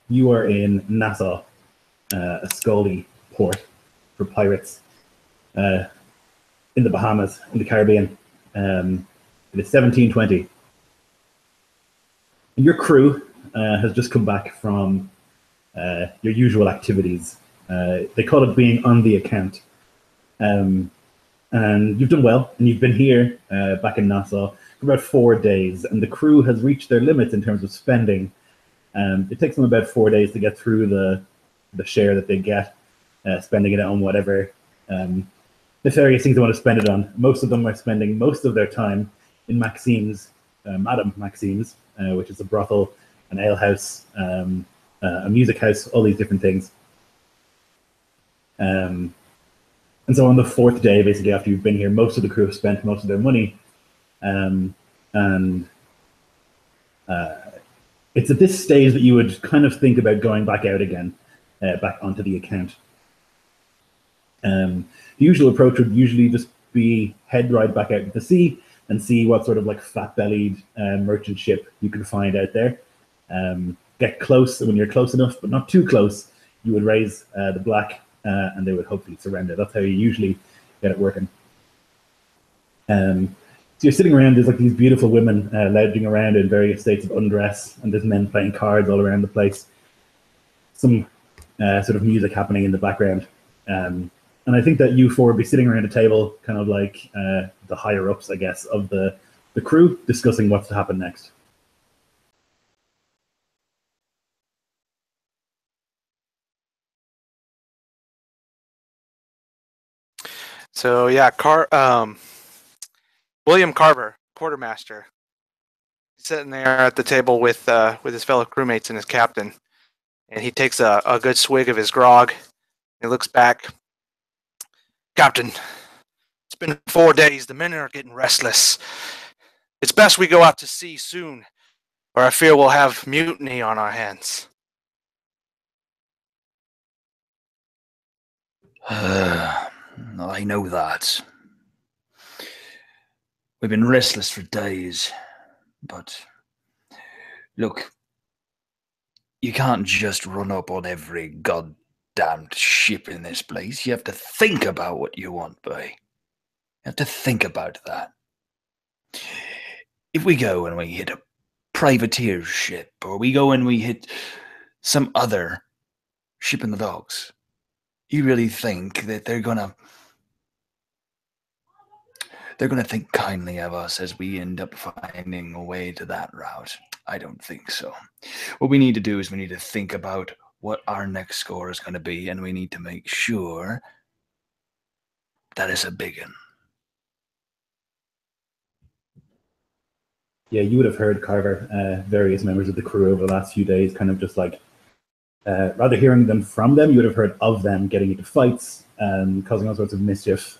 You are in Nassau, a Scully port for pirates uh, in the Bahamas, in the Caribbean. It is 1720. And your crew has just come back from your usual activities. They call it being on the account. Um, and you've done well, and you've been here back in Nassau for about 4 days, and the crew has reached their limits in terms of spending. It takes them about 4 days to get through the share that they get, spending it on whatever nefarious things they want to spend it on. Most of them are spending most of their time in Maxime's, Madame Maxime's, which is a brothel, an alehouse, a music house, all these different things. And so on the fourth day, basically after you've been here, most of the crew have spent most of their money, and it's at this stage that you would kind of think about going back out again, back onto the account. The usual approach would usually just be head right back out to the sea and see what sort of like fat-bellied merchant ship you can find out there. Get close, and when you're close enough, but not too close, you would raise the black, and they would hopefully surrender. That's how you usually get it working. So you're sitting around, there's like these beautiful women lounging around in various states of undress, and there's men playing cards all around the place. Some sort of music happening in the background. And I think that you four would be sitting around a table, kind of like the higher-ups, I guess, of the crew, discussing what's to happen next. So yeah, William Carver, quartermaster, sitting there at the table with his fellow crewmates and his captain, and he takes a good swig of his grog. He looks back. Captain, it's been 4 days. The men are getting restless. It's best we go out to sea soon, or I fear we'll have mutiny on our hands. I know that. We've been restless for days, but look, you can't just run up on every goddamned ship in this place. You have to think about what you want, boy. You have to think about that. If we go and we hit a privateer ship, or we go and we hit some other ship in the docks, you really think that they're gonna think kindly of us as we end up finding a way to that route? I don't think so. What we need to do is we need to think about what our next score is going to be, and we need to make sure that is a big one. Yeah, you would have heard Carver, various members of the crew over the last few days, kind of just like, rather hearing them from them, you would have heard of them getting into fights, causing all sorts of mischief.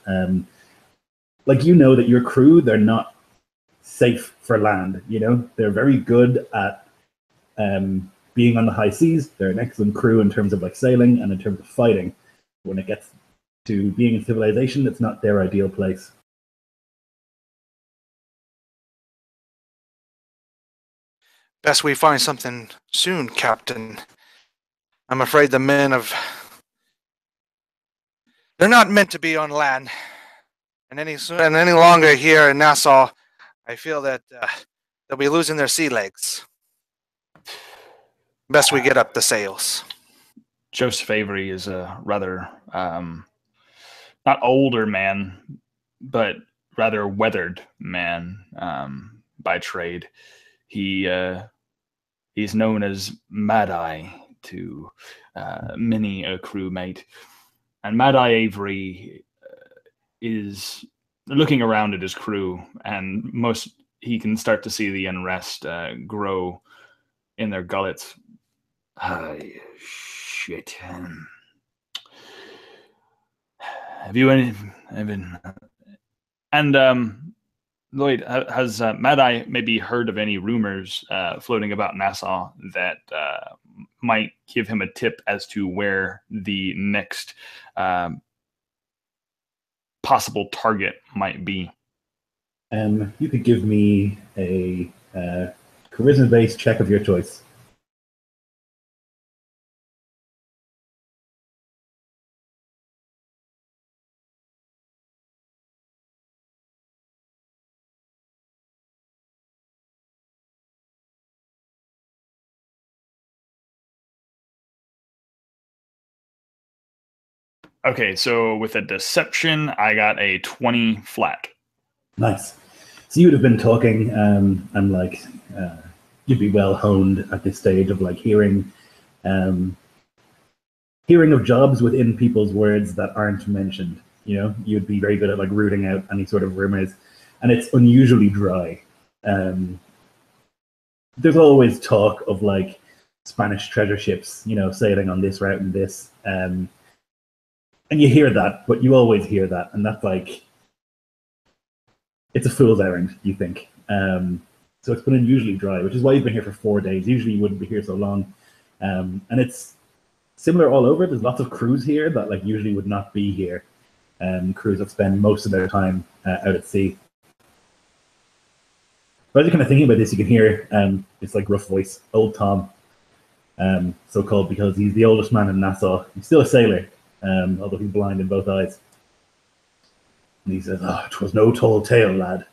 Like, you know that your crew, they're not safe for land, you know? They're very good at being on the high seas. They're an excellent crew in terms of like sailing and in terms of fighting. When it gets to being in civilization, it's not their ideal place. Best we find something soon, Captain. I'm afraid the men they're not meant to be on land. And any longer here in Nassau, I feel that they'll be losing their sea legs. Best we get up the sails. Joseph Avery is a rather not older man, but rather weathered man by trade. He's known as Mad Eye to many a crewmate, and Mad Eye Avery is looking around at his crew, and he can start to see the unrest grow in their gullets. Shit. Have you any? And Lloyd, has Mad Eye maybe heard of any rumors floating about Nassau that might give him a tip as to where the next possible target might be? You could give me a charisma-based check of your choice. Okay, so with a deception, I got a 20 flat. Nice. So you'd have been talking, and like you'd be well honed at this stage of like hearing of jobs within people's words that aren't mentioned. You'd be very good at like rooting out any sort of rumors, and it's unusually dry. There's always talk of like Spanish treasure ships, sailing on this route and this, and you hear that, but you always hear that, and that's like it's a fool's errand, you think. So it's been unusually dry, which is why you've been here for 4 days. Usually you wouldn't be here so long, and it's similar all over. There's lots of crews here that like usually would not be here. Crews that spend most of their time out at sea. But as you're kind of thinking about this, you can hear this like rough voice, old Tom, so called because he's the oldest man in Nassau. He's still a sailor, although he's blind in both eyes. And he says, "'Twas no tall tale, lad.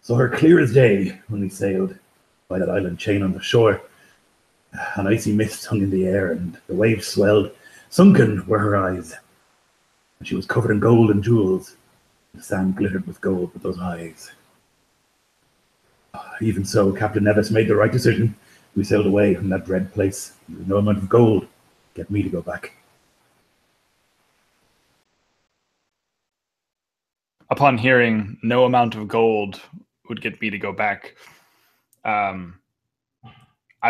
Saw her clear as day when we sailed by that island chain on the shore. An icy mist hung in the air, and the waves swelled. Sunken were her eyes, and she was covered in gold and jewels. The sand glittered with gold with those eyes. Even so, Captain Nevis made the right decision. We sailed away from that dread place. There was no amount of gold get me to go back." Upon hearing no amount of gold would get me to go back, I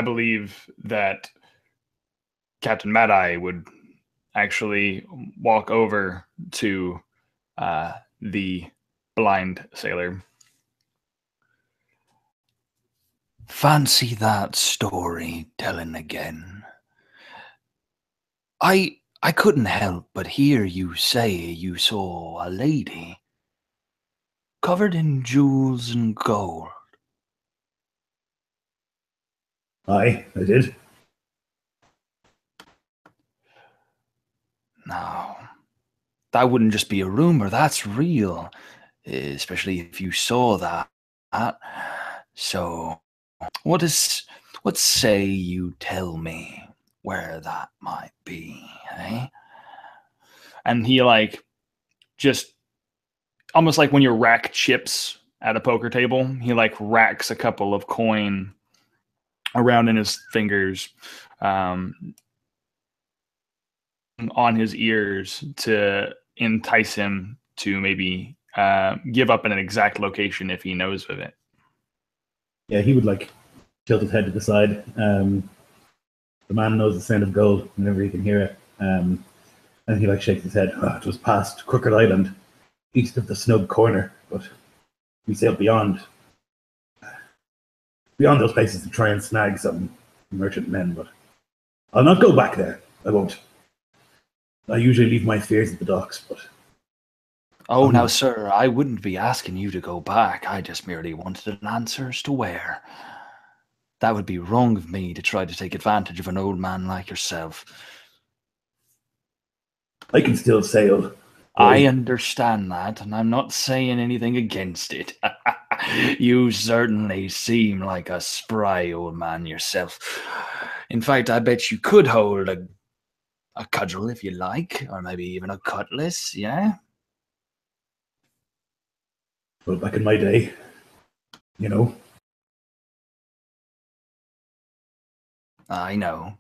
believe that Captain Mad-Eye would actually walk over to the blind sailor. Fancy that story telling again. I couldn't help but hear you say you saw a lady covered in jewels and gold. Aye, I did. No, that wouldn't just be a rumor, that's real. Especially if you saw that. So, what say you tell me where that might be, eh? And he like just almost like when you rack chips at a poker table, he like racks a couple of coin around in his fingers, on his ears to entice him to maybe give up an exact location if he knows of it. Yeah, he would like tilt his head to the side. The man knows the sound of gold whenever he can hear it. And he like shakes his head. It was past Crooked Island, east of the Snug Corner, but we sailed beyond those places to try and snag some merchant men, but I'll not go back there. I won't. I usually leave my fears at the docks, but... Oh, now, sir, I wouldn't be asking you to go back. I just merely wanted an answer as to where. That would be wrong of me to try to take advantage of an old man like yourself. I can still sail. I understand that, and I'm not saying anything against it. You certainly seem like a spry old man yourself. In fact, I bet you could hold a cudgel if you like, or maybe even a cutlass, yeah? Well, back in my day, you know. I know.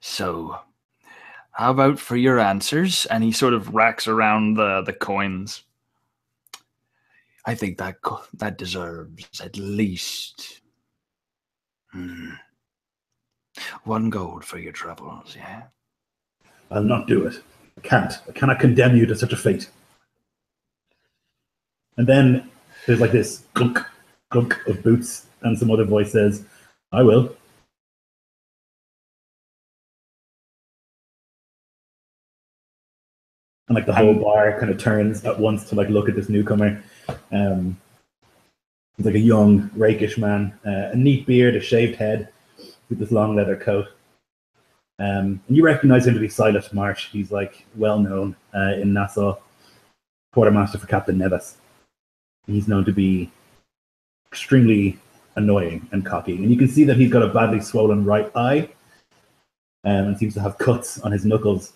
So, how about for your answers? And he sort of racks around the coins. I think that deserves at least 1 gold for your troubles, yeah? I'll not do it. I can't. I cannot condemn you to such a fate. And then there's like this clunk, clunk of boots, and some other voice says, "I will." And like the whole bar kind of turns at once to like look at this newcomer. He's like a young, rakish man, a neat beard, a shaved head, with this long leather coat. And you recognize him to be Silas Marsh. He's like well known in Nassau, quartermaster for Captain Nevis. He's known to be extremely annoying and cocky. And you can see that he's got a badly swollen right eye and seems to have cuts on his knuckles.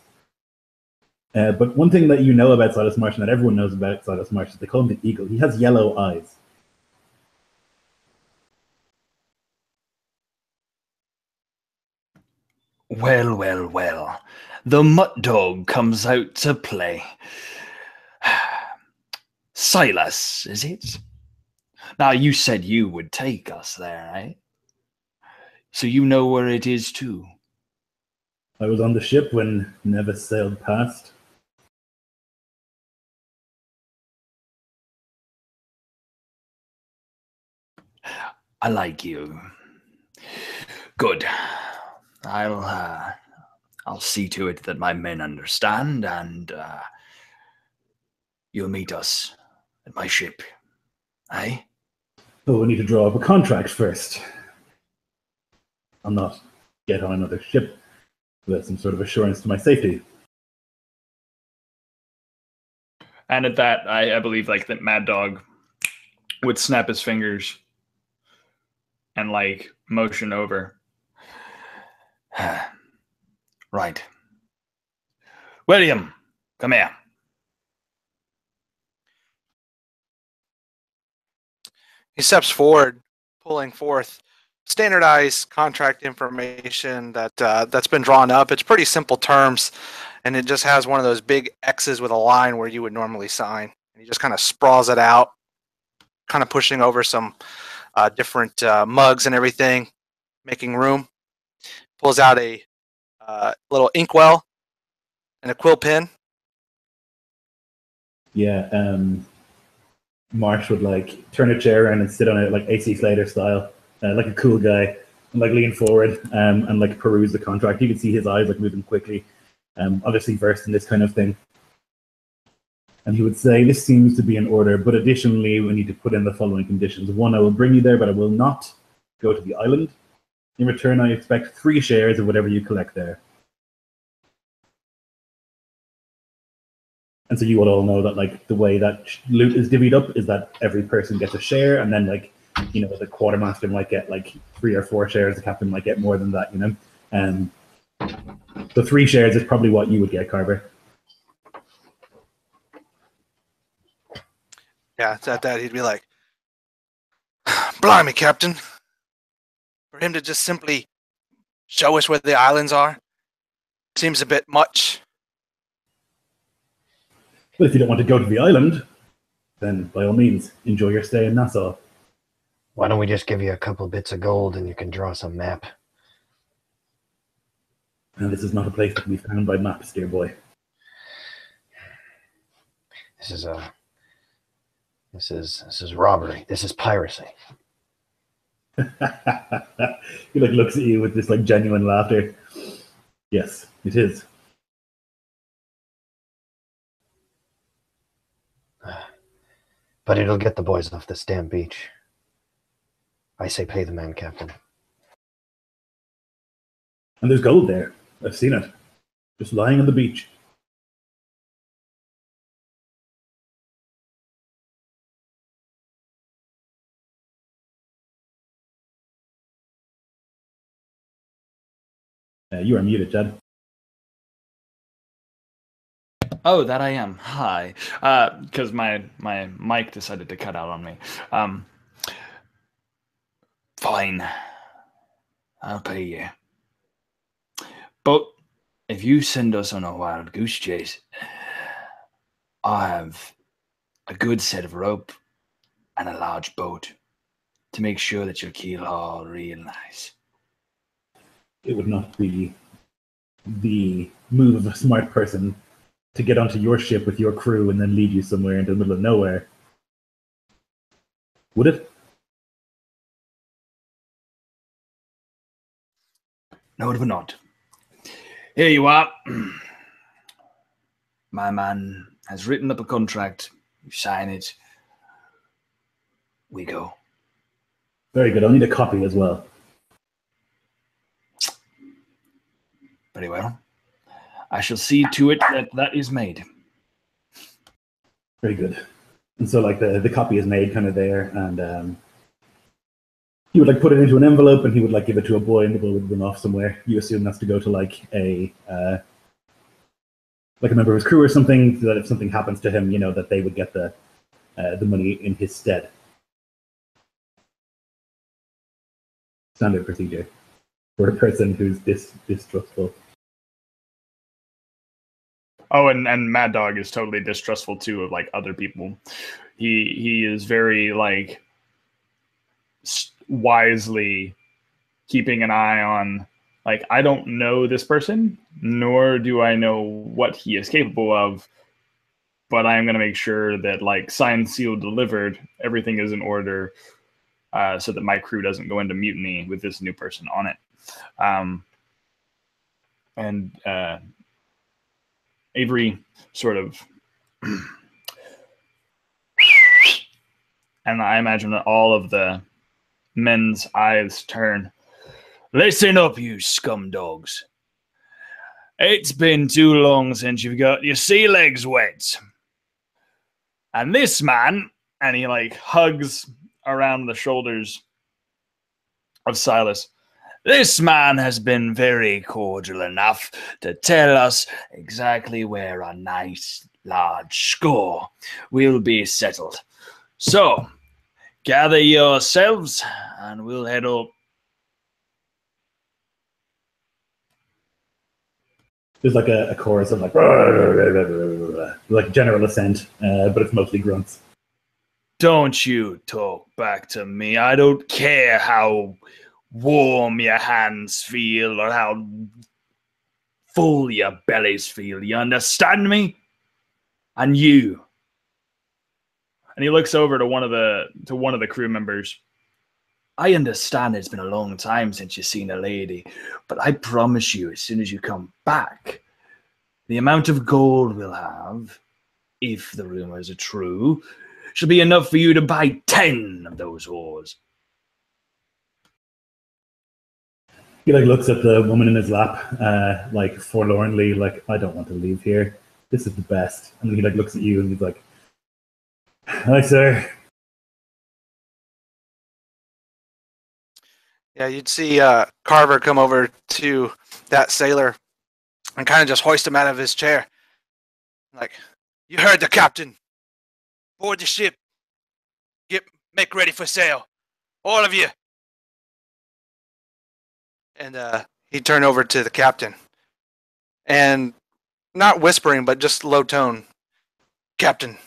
But one thing that you know about Silas Marsh and that everyone knows about Silas Marsh is they call him the Eagle. He has yellow eyes. Well, well, well. The mutt dog comes out to play. Silas, is it? Now, you said you would take us there, eh? So you know where it is, too? I was on the ship when Nevis sailed past. I like you. Good. I'll see to it that my men understand, and you'll meet us at my ship, eh? Oh, we need to draw up a contract first. I'll not get on another ship without some sort of assurance to my safety. And at that, I believe like that Mad Dog would snap his fingers and like motion over. Right. William, come here. He steps forward, pulling forth standardized contract information that's been drawn up. It's pretty simple terms, and it just has one of those big X's with a line where you would normally sign. And he just kind of sprawls it out, kind of pushing over some different mugs and everything, making room. Pulls out a little inkwell and a quill pen. Yeah, Marsh would like turn a chair around and sit on it like AC Slater style, like a cool guy, and like lean forward and like peruse the contract. You can see his eyes like moving quickly, obviously versed in this kind of thing. And he would say, "This seems to be in order, but additionally, we need to put in the following conditions. One, I will bring you there, but I will not go to the island. In return, I expect 3 shares of whatever you collect there." And so you would all know that like the way that loot is divvied up is that every person gets a share, and then like, you know, the quartermaster might get like 3 or 4 shares, the captain might get more than that, you know. So 3 shares is probably what you would get, Carver. Yeah, it's at that he'd be like, "Blimey, Captain. For him to just simply show us where the islands are seems a bit much." But if you don't want to go to the island, then by all means, enjoy your stay in Nassau. Why don't we just give you a couple bits of gold and you can draw some map? And this is not a place that can be found by maps, dear boy. This is robbery. This is piracy. He like looks at you with this like genuine laughter. Yes, it is. But it'll get the boys off this damn beach. I say pay the man, Captain. And there's gold there. I've seen it. Just lying on the beach. You are muted, Chad. Oh, that I am. Hi. Because my mic decided to cut out on me. Fine. I'll pay you. But if you send us on a wild goose chase, I have a good set of rope and a large boat to make sure that your keel haul real nice. It would not be the move of a smart person to get onto your ship with your crew and then lead you somewhere into the middle of nowhere. Would it? No, it would not. Here you are. My man has written up a contract. You sign it. We go. Very good. I'll need a copy as well. Very well. I shall see to it that that is made. Very good. And so like the copy is made kind of there, and he would like put it into an envelope and he would like give it to a boy and the boy would run off somewhere. You assume that's to go to like a like a member of his crew or something, so that if something happens to him, that they would get the money in his stead. Standard procedure for a person who's distrustful. Oh, and Mad Dog is totally distrustful too of like other people. He is very like wisely keeping an eye on, like, I don't know this person, nor do I know what he is capable of, but I am going to make sure that, like, signed, sealed, delivered, everything is in order, so that my crew doesn't go into mutiny with this new person on it. And Avery sort of, and I imagine that all of the men's eyes turn. Listen up, you scum dogs. It's been too long since you've got your sea legs wet. And this man, and he like hugs around the shoulders of Silas. This man has been very cordial enough to tell us exactly where a nice large score will be settled. So, gather yourselves and we'll head up. There's like a chorus of like general assent, but it's mostly grunts. Don't you talk back to me. I don't care how warm your hands feel or how full your bellies feel. You understand me? And you. And he looks over to one of the crew members. I understand it's been a long time since you've seen a lady, but I promise you, as soon as you come back, the amount of gold we'll have, if the rumors are true, should be enough for you to buy 10 of those whores. He like looks at the woman in his lap, like forlornly, like, I don't want to leave here. This is the best. And then he like looks at you and he's like, hi, sir. Yeah, you'd see Carver come over to that sailor and kind of just hoist him out of his chair. Like, you heard the captain. Board the ship. Make ready for sail. All of you. And he'd turn over to the captain. And not whispering, but just low tone. Captain,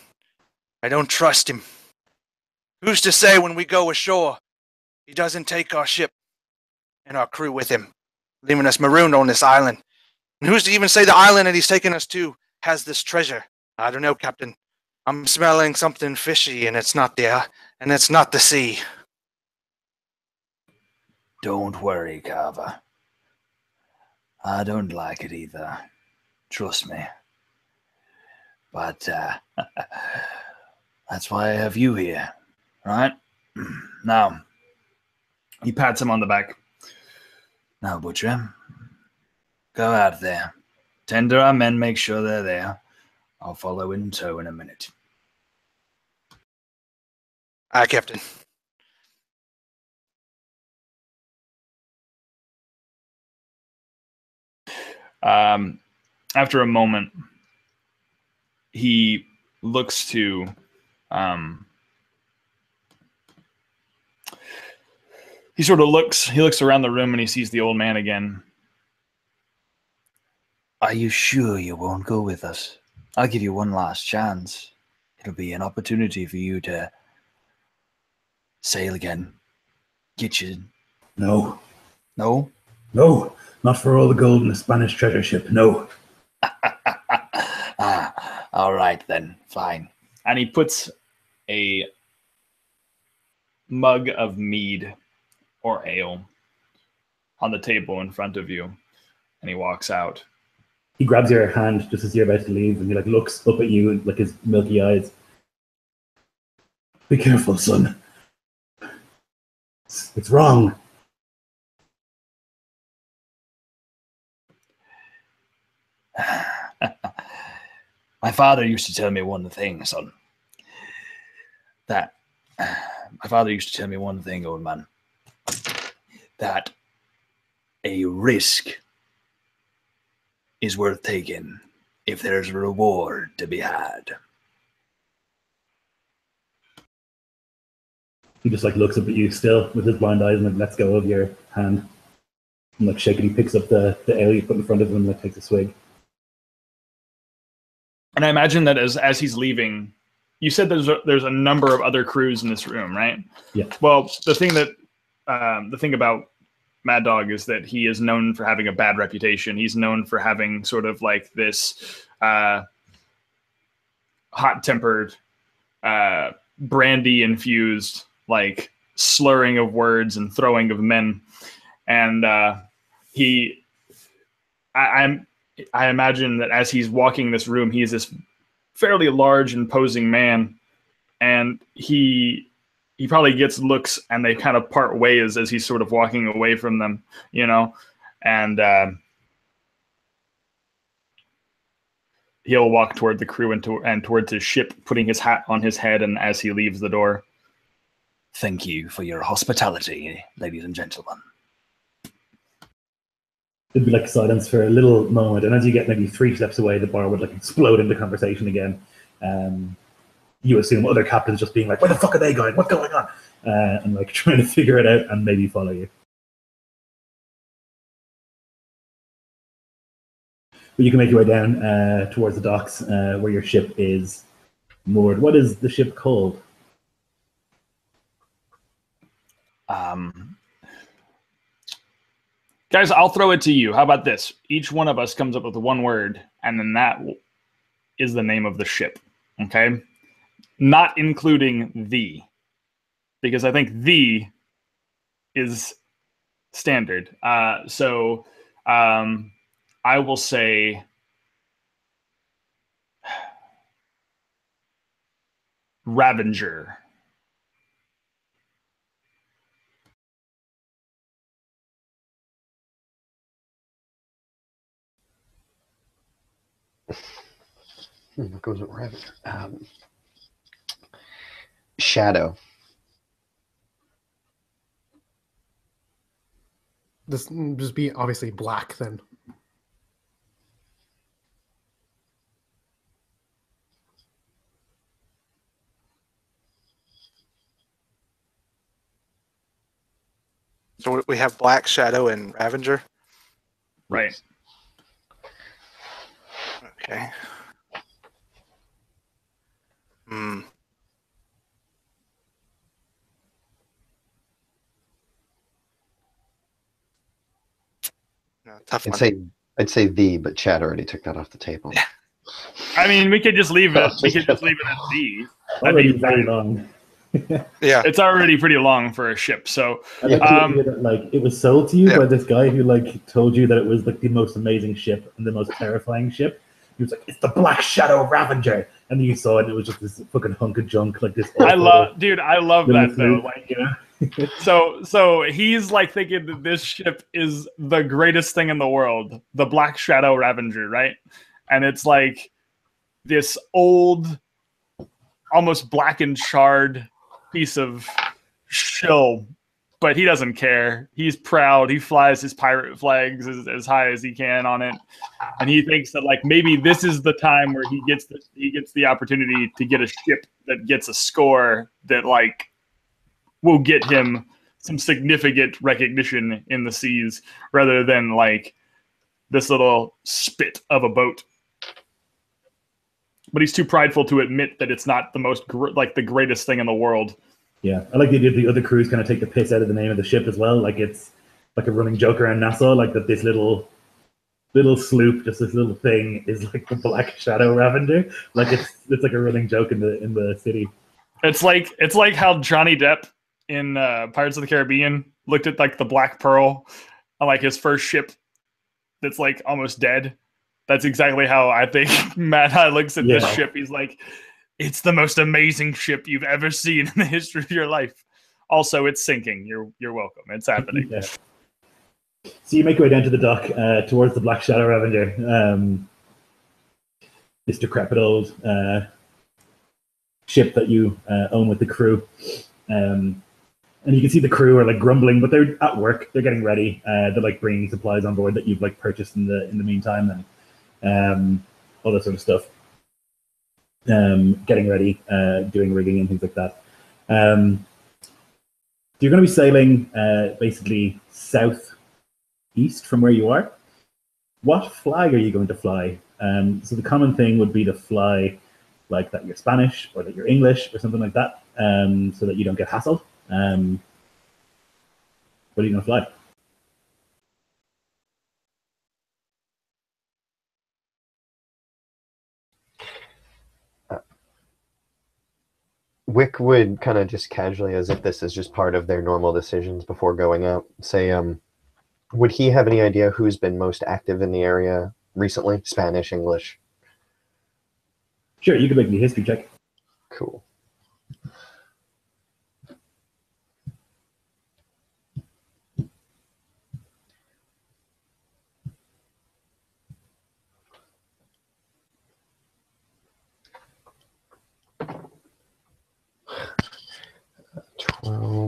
I don't trust him. Who's to say when we go ashore, he doesn't take our ship and our crew with him, leaving us marooned on this island? And who's to even say the island that he's taken us to has this treasure? I don't know, Captain. I'm smelling something fishy, and it's not there, and it's not the sea. Don't worry, Carver. I don't like it either. Trust me. But that's why I have you here, right? Now, he pats him on the back. Now, Butcher, go out there. Tend to our men, make sure they're there. I'll follow in tow in a minute. Aye, Captain. After a moment, he looks to he looks around the room and he sees the old man again. Are you sure you won't go with us? I'll give you one last chance. It'll be an opportunity for you to sail again. Get you. No. No? No, not for all the gold in the Spanish treasure ship, no. All right then, fine. And he puts a mug of mead or ale on the table in front of you, and he walks out. He grabs your hand just as you're about to leave, and he like looks up at you with like his milky eyes. Be careful, son. It's wrong. My father used to tell me one thing, son. My father used to tell me one thing, old man. That a risk is worth taking if there's a reward to be had. He just like looks up at you still with his blind eyes and like lets go of your hand. And like shaking, he picks up the ale you put in front of him and like takes a swig. And I imagine that as he's leaving, you said there's a number of other crews in this room, right? Yeah. Well, the thing about Mad Dog is that he is known for having a bad reputation. He's known for having sort of like this hot-tempered, brandy-infused, like slurring of words and throwing of men. And I imagine that as he's walking this room, he is this fairly large, imposing man, and he probably gets looks, and they kind of part ways as he's sort of walking away from them, you know, and he'll walk toward the crew and towards his ship, putting his hat on his head, and as he leaves the door, thank you for your hospitality, ladies and gentlemen. There'd be like silence for a little moment, and as you get maybe 3 steps away, the bar would like explode into conversation again. You assume other captains just being like, "Where the fuck are they going? What's going on?" And like trying to figure it out and maybe follow you. But you can make your way down towards the docks where your ship is moored. What is the ship called? Guys, I'll throw it to you. How about this? Each one of us comes up with one word, and then that is the name of the ship. Okay? Not including the. Because I think the is standard. So I will say Ravenger. What goes with Raven? Shadow. This just be obviously black then. So we have Black Shadow and Ravenger. Right. Okay. No, tough one. I'd say the, but Chad already took that off the table. Yeah. I mean, we could just leave it. We could just leave it at the. Already very long. Yeah, it's already pretty long for a ship. So, I'd like to hear that, like, it was sold to you by this guy who like told you that it was like the most amazing ship and the most terrifying ship. He was like, "It's the Black Shadow Ravenger," and then you saw it, and it was just this fucking hunk of junk, like this. I love that though. Like, you know? so he's like thinking that this ship is the greatest thing in the world, the Black Shadow Ravenger, right? And it's like this old, almost black and charred piece of shill, but he doesn't care. He's proud. He flies his pirate flags as high as he can on it, and he thinks that like maybe this is the time where he gets the opportunity to get a ship that gets a score that like will get him some significant recognition in the seas, rather than like this little spit of a boat. But he's too prideful to admit that it's not the most the greatest thing in the world. Yeah, I like the idea the other crews kind of take the piss out of the name of the ship as well. Like it's like a running joke around Nassau, like that this little sloop, just this little thing, is like the Black Shadow Ravenger. Like it's like a running joke in the city. It's like how Johnny Depp in Pirates of the Caribbean looked at like the Black Pearl on like his first ship that's like almost dead. That's exactly how I think Mad Eye looks at this ship. He's like, it's the most amazing ship you've ever seen in the history of your life. Also, it's sinking. You're welcome. It's happening. Yeah. So you make your way down to the dock towards the Black Shadow Ravenger. This decrepit old ship that you own with the crew. And you can see the crew are like grumbling, but they're at work. They're getting ready. They're like bringing supplies on board that you've like purchased in the meantime. And all that sort of stuff. Getting ready, doing rigging and things like that. You're going to be sailing basically southeast from where you are. What flag are you going to fly? So the common thing would be to fly like that you're Spanish or that you're English or something like that, so that you don't get hassled. What are you going to fly? Wick would kind of just casually, as if this is just part of their normal decisions before going out, say, would he have any idea who's been most active in the area recently? Spanish, English? Sure, you can make me a history check. Cool.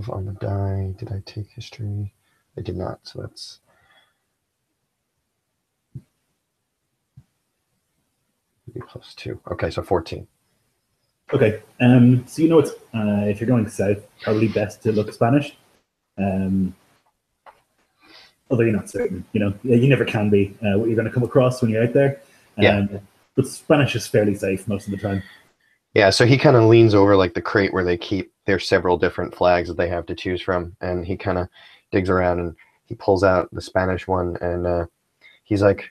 On the die. Did I take history? I did not, so that's +2. Okay, so 14. Okay, so you know it's if you're going south, probably best to look Spanish. Although you're not certain, you never can be what you're going to come across when you're out there. But Spanish is fairly safe most of the time. Yeah, so he kind of leans over like the crate where they keep their several different flags that they have to choose from, and he kind of digs around and he pulls out the Spanish one, and he's like,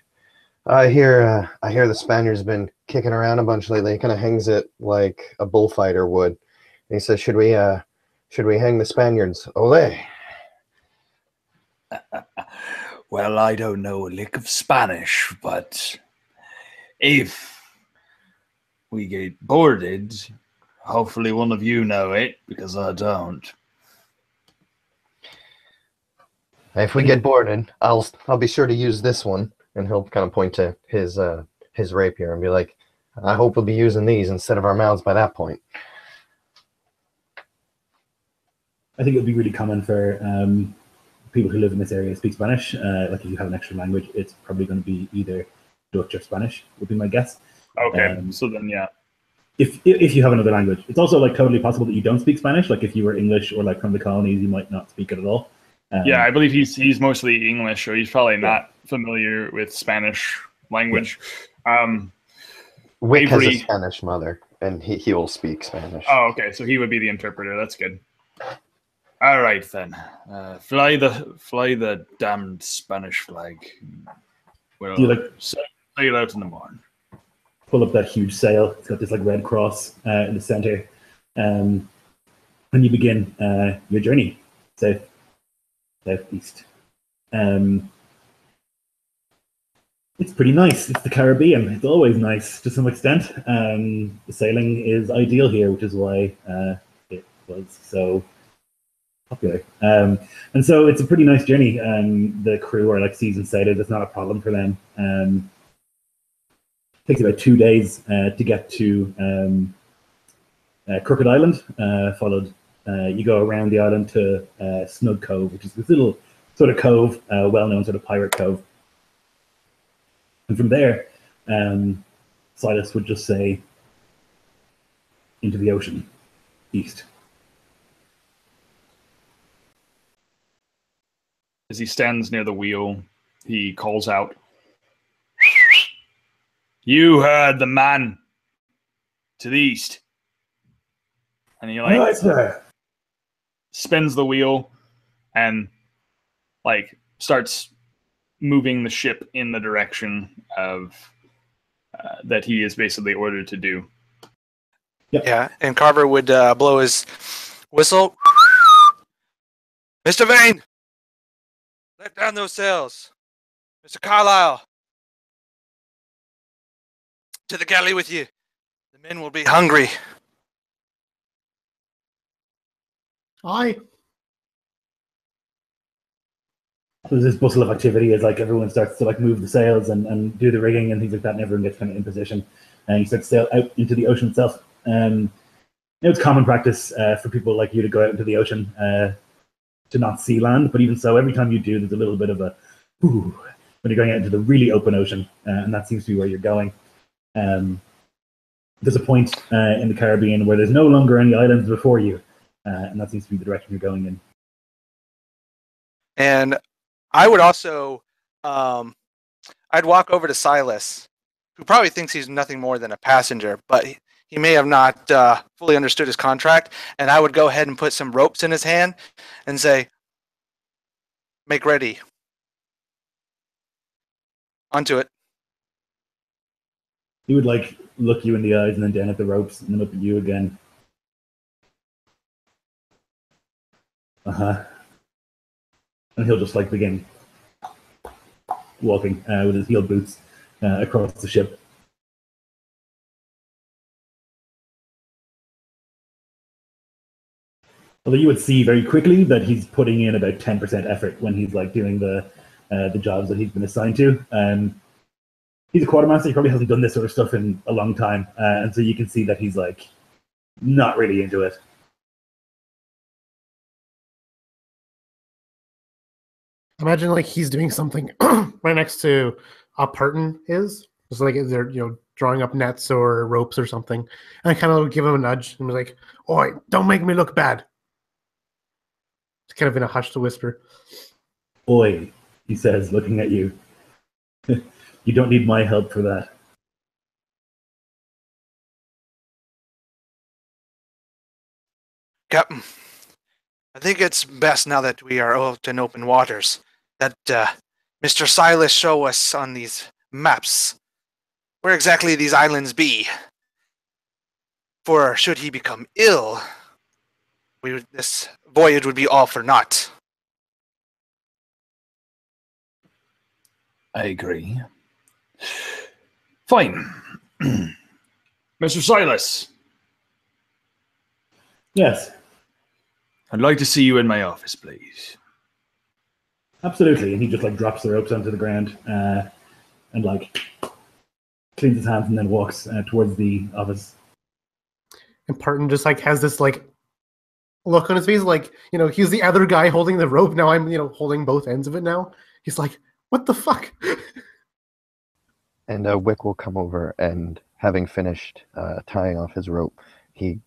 I hear the Spaniards been kicking around a bunch lately. He kind of hangs it like a bullfighter would. And he says, should we hang the Spaniards? Ole. Well, I don't know a lick of Spanish, but if we get boarded, hopefully one of you know it, because I don't. If we get boarded, I'll be sure to use this one. And he'll kind of point to his rapier and be like, I hope we'll be using these instead of our mouths by that point. I think it would be really common for people who live in this area to speak Spanish. Like if you have an extra language, it's probably going to be either Dutch or Spanish, would be my guess. Okay, so then, yeah. If you have another language. It's also like totally possible that you don't speak Spanish. Like if you were English or like from the colonies, you might not speak it at all. Yeah, I believe he's mostly English, or he's probably not familiar with Spanish language. Wick has a Spanish mother, and he will speak Spanish. Oh, okay, so he would be the interpreter. That's good. All right then, fly the damned Spanish flag. We'll sail out in the morning. Pull up that huge sail. It's got this like red cross in the center, and you begin your journey southeast. It's pretty nice. It's the Caribbean. It's always nice to some extent. The sailing is ideal here, which is why it was so popular. And so it's a pretty nice journey. The crew are like seasoned sailors. It's not a problem for them. It takes about 2 days to get to Crooked Island. Followed, you go around the island to Snug Cove, which is this little sort of cove, well-known sort of pirate cove. And from there, Silas would just say, into the ocean, east. As he stands near the wheel, he calls out, "You heard the man to the east." And he spins the wheel and starts moving the ship in the direction of that he is basically ordered to do. Yep. Yeah, and Carver would blow his whistle. Mr. Vane, let down those sails. Mr. Carlyle, to the galley with you. The men will be hungry. Aye. There's this bustle of activity as like everyone starts to like move the sails and do the rigging and things like that, and everyone gets kind of in position, and you start to sail out into the ocean itself. It's common practice for people like you to go out into the ocean to not see land, but even so, every time you do, there's a little bit of a ooh when you're going out into the really open ocean, and that seems to be where you're going. There's a point in the Caribbean where there's no longer any islands before you, and that seems to be the direction you're going in. And I would also, I'd walk over to Silas, who probably thinks he's nothing more than a passenger, but he may have not fully understood his contract. And I would go ahead and put some ropes in his hand and say, "Make ready. Onto it." He would like look you in the eyes and then down at the ropes and then up at you again. And he'll just like begin walking with his heeled boots across the ship. Although you would see very quickly that he's putting in about 10% effort when he's like doing the jobs that he's been assigned to. He's a quartermaster. He probably hasn't done this sort of stuff in a long time, and so you can see that he's like not really into it. Imagine like he's doing something right next to Parton is. It's like they're drawing up nets or ropes or something, and I kind of give him a nudge and be like, "Oi, don't make me look bad." It's kind of in a hushed whisper. Oi, he says, looking at you. You don't need my help for that. Captain, I think it's best now that we are out in open waters that Mr. Silas show us on these maps where exactly these islands be. For should he become ill, this voyage would be all for naught. I agree. Fine. Mr. Silas, Yes, I'd like to see you in my office, please. absolutely. And he just like drops the ropes onto the ground and like cleans his hands and then walks towards the office. And Parton just like has this like look on his face, like he's the other guy holding the rope. Now I'm holding both ends of it. Now he's like, "What the fuck?" And Wick will come over and, having finished tying off his rope, he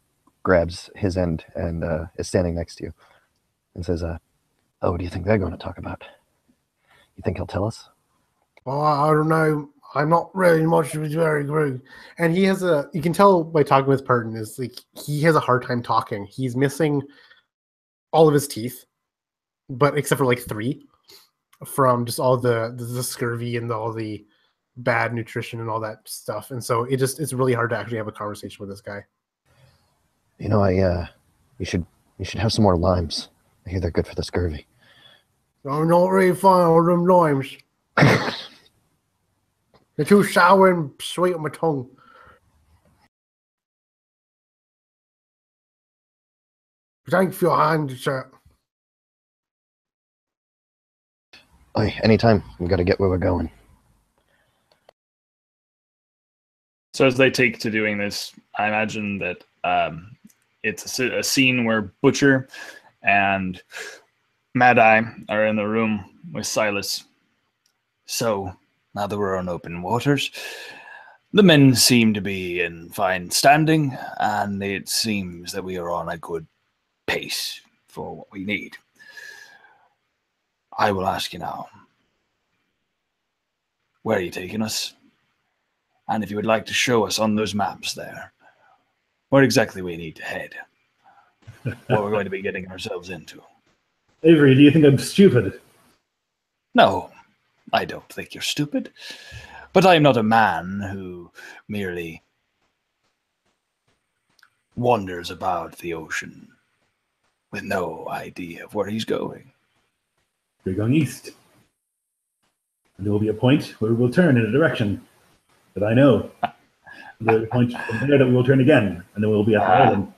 grabs his end and is standing next to you and says, "Oh, what do you think they're going to talk about? You think he'll tell us?" "Well, I don't know. I'm not really much of a very great." And he has you can tell by talking with Parton, is like he has a hard time talking. He's missing all of his teeth, but except for like 3 from just all the scurvy and all the bad nutrition and all that stuff. And so it's really hard to actually have a conversation with this guy. You should have some more limes. I hear they're good for the scurvy. I'm not really fond of them limes. They're too sour and sweet on my tongue. Thanks for your hand, sir. Oi, anytime. We've got to get where we're going. So as they take to doing this, I imagine that it's a scene where Butcher and Mad Eye are in the room with Silas. So, now that we're on open waters, the men seem to be in fine standing, and it seems that we are on a good pace for what we need. I will ask you now, where are you taking us? And if you would like to show us on those maps there, where exactly we need to head, what we're going to be getting ourselves into. Avery, do you think I'm stupid? No, I don't think you're stupid, but I am not a man who merely wanders about the ocean with no idea of where he's going. We're going east. And there will be a point where we will turn in a direction that I know. There's a point from there that we will turn again, and then we'll be at the island.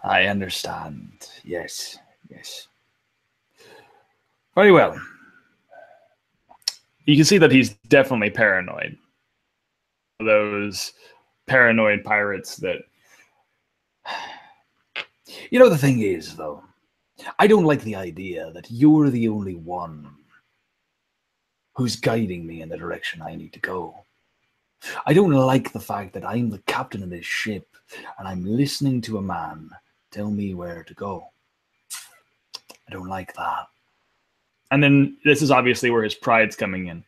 I understand. Yes, yes. Very well. You can see that he's definitely paranoid. Those paranoid pirates that... You know, the thing is, though, I don't like the idea that you're the only one who's guiding me in the direction I need to go. I don't like the fact that I'm the captain of this ship and I'm listening to a man tell me where to go. I don't like that. And then this is obviously where his pride's coming in.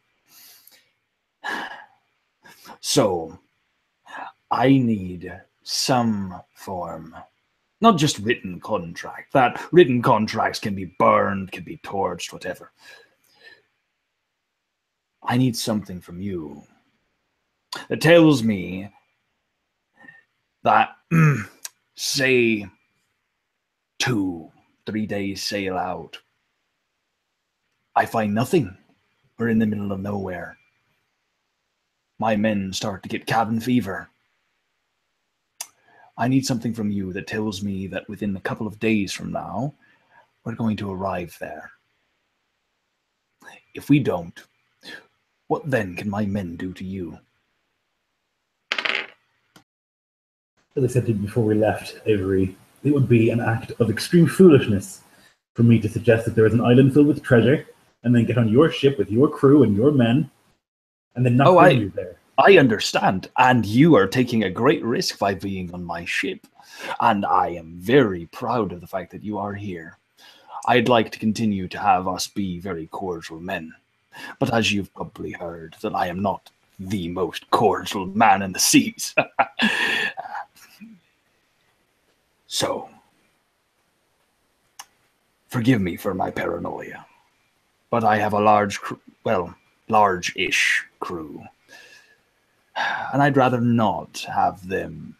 So, I need some form, not just written contract. That written contracts can be burned, can be torched, whatever. I need something from you that tells me that, say, 2-3 days sail out, I find nothing. We're in the middle of nowhere. My men start to get cabin fever. I need something from you that tells me that within a couple of days from now, we're going to arrive there. If we don't, what then can my men do to you? As I said to you before we left, Avery, it would be an act of extreme foolishness for me to suggest that there is an island filled with treasure and then get on your ship with your crew and your men and then not bring you there. I understand, and you are taking a great risk by being on my ship, and I am very proud of the fact that you are here. I'd like to continue to have us be very cordial men, but as you've probably heard, that I am not the most cordial man in the seas. So, forgive me for my paranoia, but I have a large-ish crew. And I'd rather not have them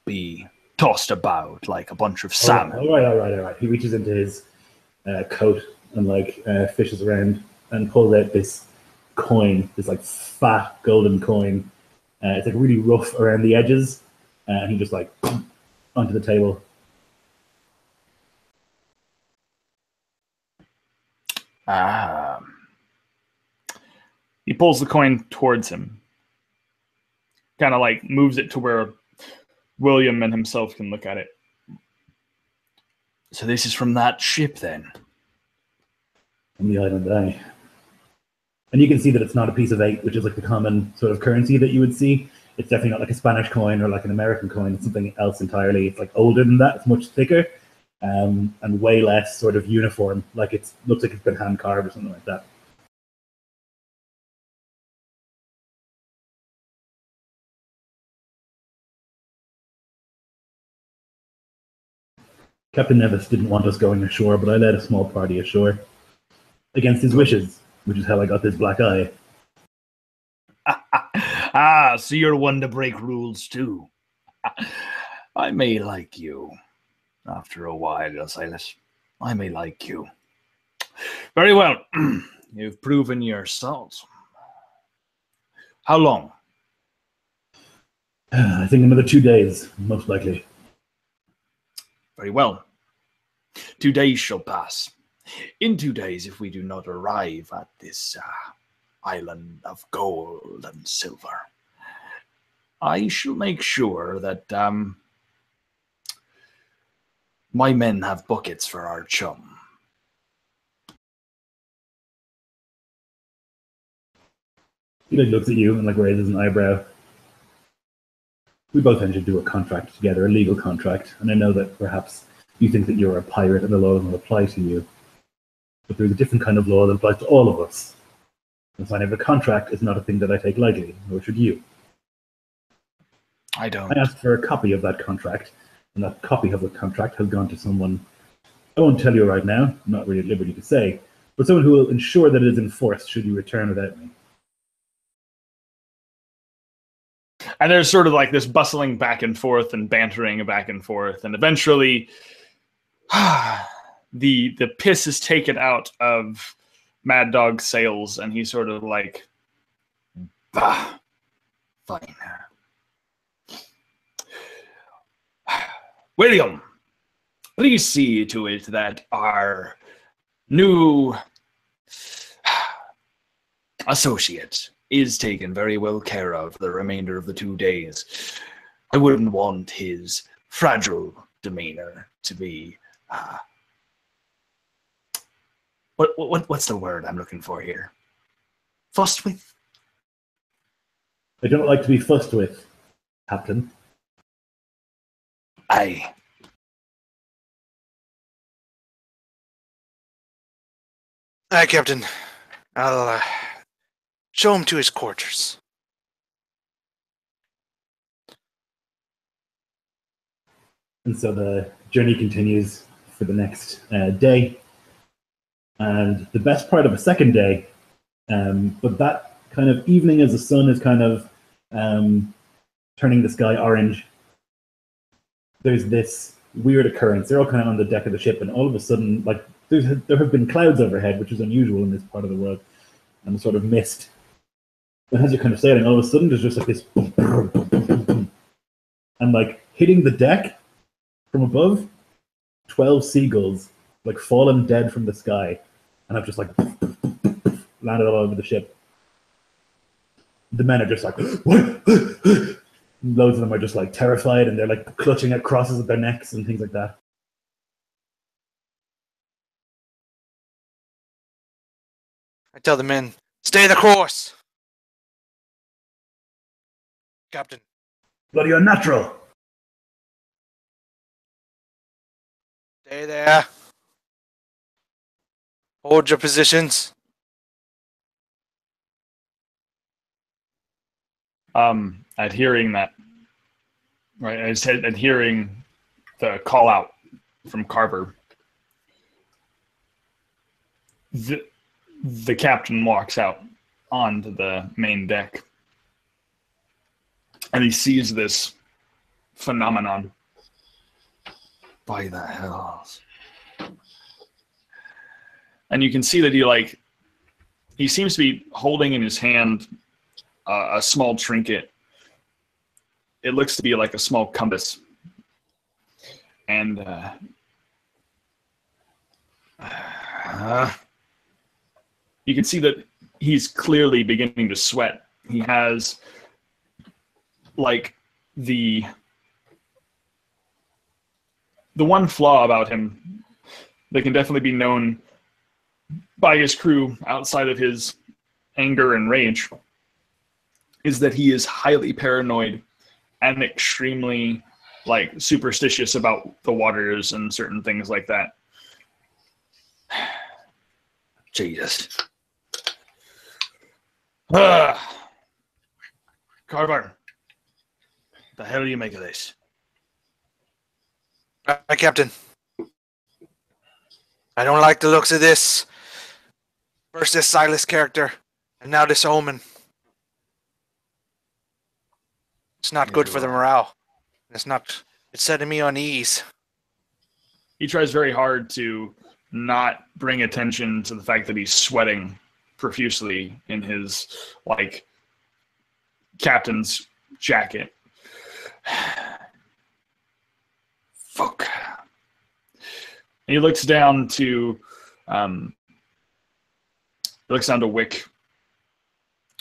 be tossed about like a bunch of salmon. All right. He reaches into his coat and fishes around and pulls out this coin, this like fat golden coin. It's like really rough around the edges, and he just like onto the table. He pulls the coin towards him. Kind of like moves it to where William and himself can look at it. So this is from that ship then? From the island, aye. And you can see that it's not a piece of 8, which is like the common sort of currency that you would see. It's definitely not like a Spanish coin or like an American coin. It's something else entirely. It's like older than that. It's much thicker and way less sort of uniform. Like it looks like it's been hand carved or something like that. Captain Nevis didn't want us going ashore, but I led a small party ashore against his wishes, which is how I got this black eye. So you're one to break rules too. I may like you. After a while, Silas. I may like you. Very well. You've proven your salt. How long? I think another 2 days, most likely. Very well. 2 days shall pass. In 2 days, if we do not arrive at this island of gold and silver, I shall make sure that my men have buckets for our chum. He looks at you and raises an eyebrow. We both entered into a contract together, a legal contract, and I know that perhaps you think that you're a pirate and the law doesn't apply to you. But there's a different kind of law that applies to all of us. The signing of a contract is not a thing that I take lightly, nor should you. I don't. I asked for a copy of that contract, and that copy of the contract has gone to someone, I won't tell you right now, I'm not really at liberty to say, but someone who will ensure that it is enforced should you return without me. And there's sort of like this bustling back and forth and bantering back and forth, and eventually the piss is taken out of Mad Dog's sails, and he's sort of like, bah, fine. William, please see to it that our new associate is taken very well care of the remainder of the 2 days. I wouldn't want his fragile demeanor to be what's the word I'm looking for here? Fussed with? I don't like to be fussed with, Captain. Aye. Aye, Captain. I'll show him to his quarters. And so the journey continues for the next day. And the best part of a second day, but that kind of evening as the sun is kind of turning the sky orange, there's this weird occurrence. They're all kind of on the deck of the ship, and all of a sudden, like there have been clouds overhead, which is unusual in this part of the world, and a sort of mist. And as you're kind of sailing, all of a sudden there's just like this boom, boom, boom, boom, boom, boom. And like hitting the deck from above, 12 seagulls like fallen dead from the sky, and I've just like landed all over the ship. The men are just like, what? Loads of them are just like terrified, and they're like clutching at crosses at their necks and things like that. I tell the men, stay the course. Captain. Bloody unnatural. Stay there. Hold your positions. At hearing that, right, I said at hearing the call out from Carver, the captain walks out onto the main deck, and he sees this phenomenon. By the hells. And you can see that he seems to be holding in his hand a small trinket. It looks to be like a small compass. And you can see that he's clearly beginning to sweat. He has like the one flaw about him that can definitely be known by his crew outside of his anger and rage is that he is highly paranoid and extremely like superstitious about the waters and certain things like that. Jesus. Carver, the hell do you make of this? Captain. I don't like the looks of this. First this Silas character, and now this Omen. It's not good for the morale. It's setting me on ease. He tries very hard to not bring attention to the fact that he's sweating profusely in his like captain's jacket. Fuck. And he looks down to Wick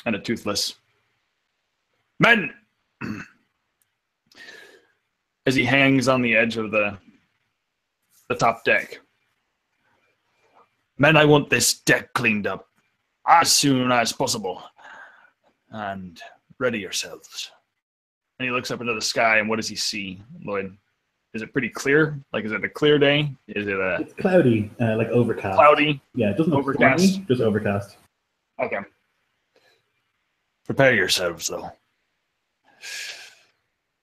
and a Toothless. Men! As he hangs on the edge of the top deck. Men, I want this deck cleaned up as soon as possible. And ready yourselves. And he looks up into the sky, and what does he see, Lloyd? Is it pretty clear? Like, is it a clear day? Is it a... It's cloudy, like overcast. Cloudy? Yeah, it doesn't look Overcast. stormy, just overcast. Okay. Prepare yourselves, though.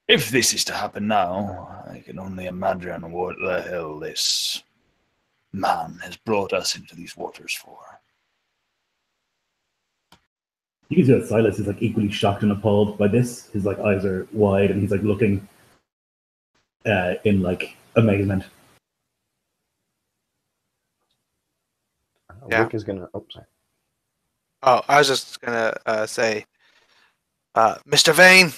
If this is to happen now, I can only imagine what the hell this man has brought us into these waters for. You can see that Silas is like equally shocked and appalled by this. His like eyes are wide, and he's like looking in like amazement. Yeah. Wick is gonna. Oh, sorry. Oh, I was just gonna say, Mr. Vane,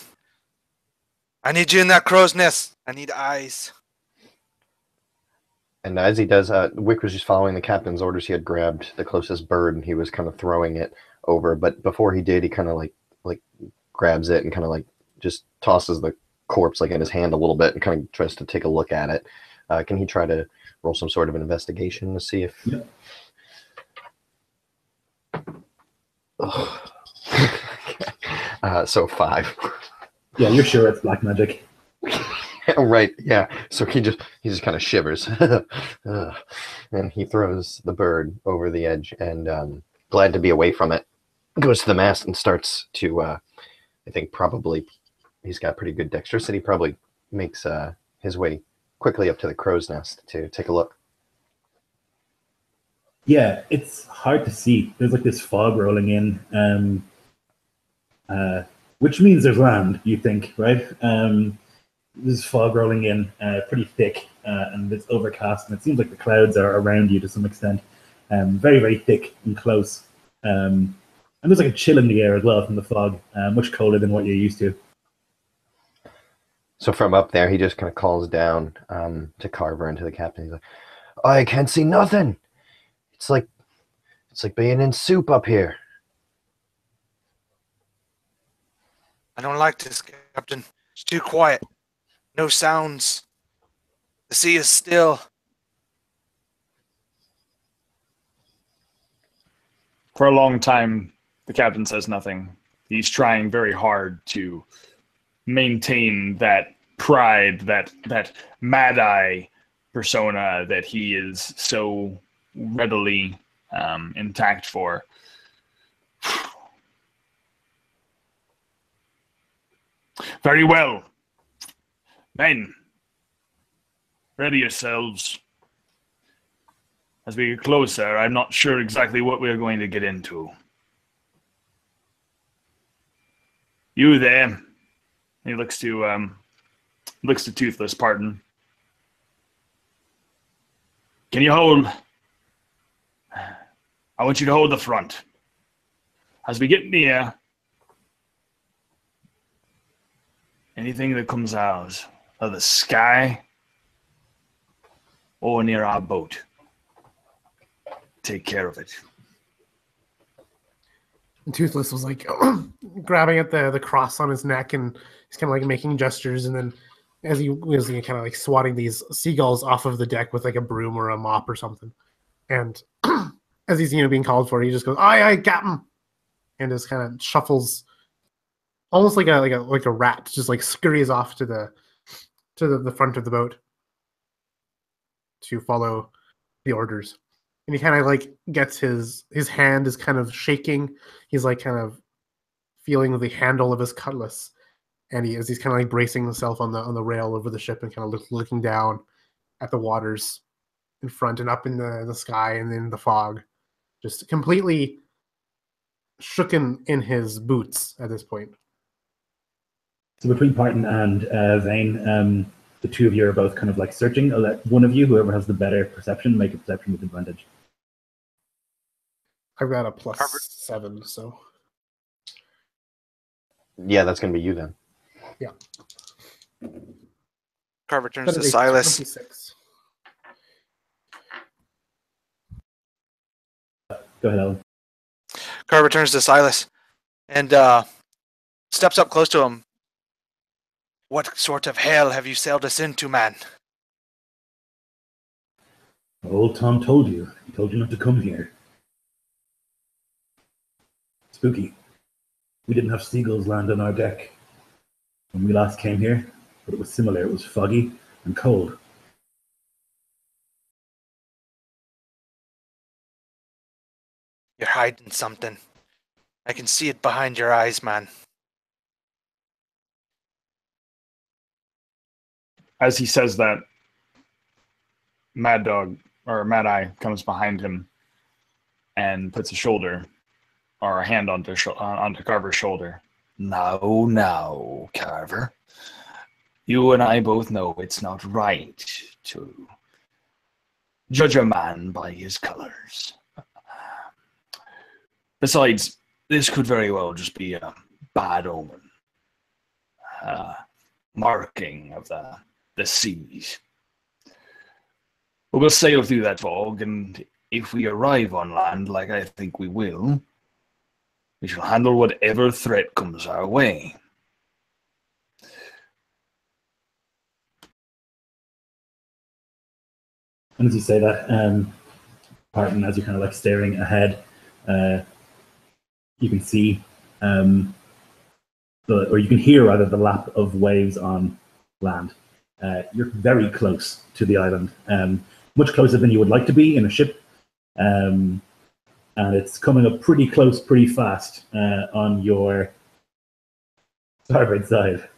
I need you in that crow's nest. I need eyes. And as he does, Wick was just following the captain's orders. He had grabbed the closest bird, and he was kind of throwing it over. But before he did, he kind of like grabs it and kind of like just tosses the corpse like in his hand a little bit and kind of tries to take a look at it. Can he try to roll some sort of an investigation to see if? Yeah. So 5. Yeah, you're sure it's black magic. Right, yeah. So he just kind of shivers. And he throws the bird over the edge and, glad to be away from it, goes to the mast and starts to, I think probably he's got pretty good dexterity, probably makes his way quickly up to the crow's nest to take a look. Yeah, it's hard to see. There's like this fog rolling in, which means there's land, you think, right? There's fog rolling in, pretty thick, and it's overcast, and it seems like the clouds are around you to some extent. Very, very thick and close. And there's like a chill in the air as well from the fog, much colder than what you're used to. So from up there, he just kind of calls down to Carver and to the captain. He's like, I can't see nothing. It's like being in soup up here. I don't like this, Captain. It's too quiet. No sounds. The sea is still. For a long time, the captain says nothing. He's trying very hard to maintain that pride, that Mad-Eye persona that he is so readily intact for. Very well. Men, ready yourselves. As we get closer, I'm not sure exactly what we're going to get into. You there. He looks to Toothless, pardon. Can you hold? I want you to hold the front. As we get near, anything that comes out of the sky or near our boat, take care of it. And Toothless was like grabbing at the cross on his neck, and he's kind of like making gestures, and then as he was kind of like swatting these seagulls off of the deck with like a broom or a mop or something. And as he's being called for, he just goes, "Aye, aye, Captain," and just kind of shuffles, almost like a rat, just like scurries off to the front of the boat to follow the orders. And he kind of like gets his hand is kind of shaking. He's like kind of feeling the handle of his cutlass, and he's kind of like bracing himself on the rail over the ship and kind of looking down at the waters in front and up in the sky and in the fog, just completely shooken in his boots at this point. So between Parton and Vane, the two of you are both kind of like searching. I'll let one of you, whoever has the better perception, make a perception with advantage. I've got a +7, so Yeah, that's going to be you then. yeah. Carver turns That to is a Silas. 26. Go ahead, Alan. Carver turns to Silas and steps up close to him. What sort of hell have you sailed us into, man? Old Tom told you. He told you not to come here. Spooky. We didn't have seagulls land on our deck when we last came here, but it was similar. It was foggy and cold. You're hiding something. I can see it behind your eyes, man. As he says that, Mad-Eye comes behind him and puts a shoulder or a hand onto Carver's shoulder. Now, Carver. You and I both know it's not right to judge a man by his colors. Besides, this could very well just be a bad omen. Marking of the seas. But we'll sail through that fog, and if we arrive on land, like I think we will, we shall handle whatever threat comes our way. And as you say that, Parton, as you're kind of like staring ahead, you can see or you can hear rather the lap of waves on land. You're very close to the island, much closer than you would like to be in a ship, and it's coming up pretty close, pretty fast on your starboard side.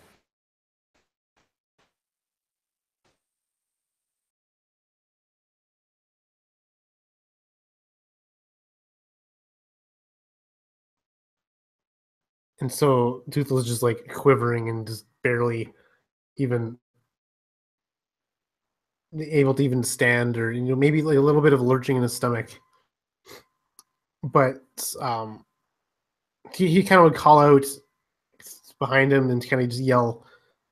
And so Toothless is just like quivering and just barely even able to even stand, or maybe like a little bit of lurching in his stomach. But he kind of would call out behind him and kind of just yell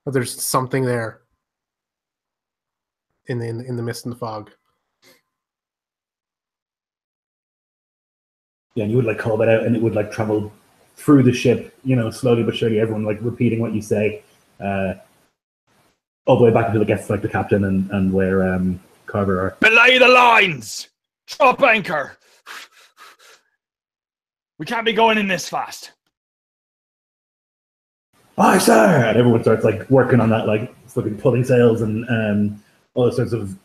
that there's something there in the mist and the fog. Yeah, and you would like call that out, and it would like travel through the ship, slowly but surely. Everyone like repeating what you say, all the way back until it gets to like the captain and where Carver are. Belay the lines! Drop anchor! We can't be going in this fast. Aye, sir! And everyone starts like working on that, like fucking pulling sails and all those sorts of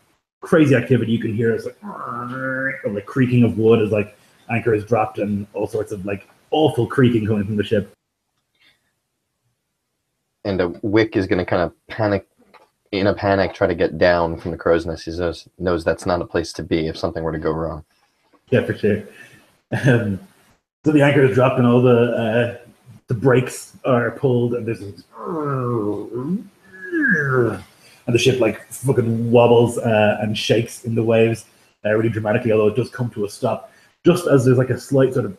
crazy activity. You can hear it's like creaking of wood as like anchor is dropped, and all sorts of like awful creaking coming from the ship. And Wick is going to kind of panic, in a panic, try to get down from the crow's nest. He knows that's not a place to be if something were to go wrong. Yeah, for sure. So the anchor is dropped, and all the brakes are pulled, and and the ship like fucking wobbles and shakes in the waves really dramatically, although it does come to a stop just as there's like a slight sort of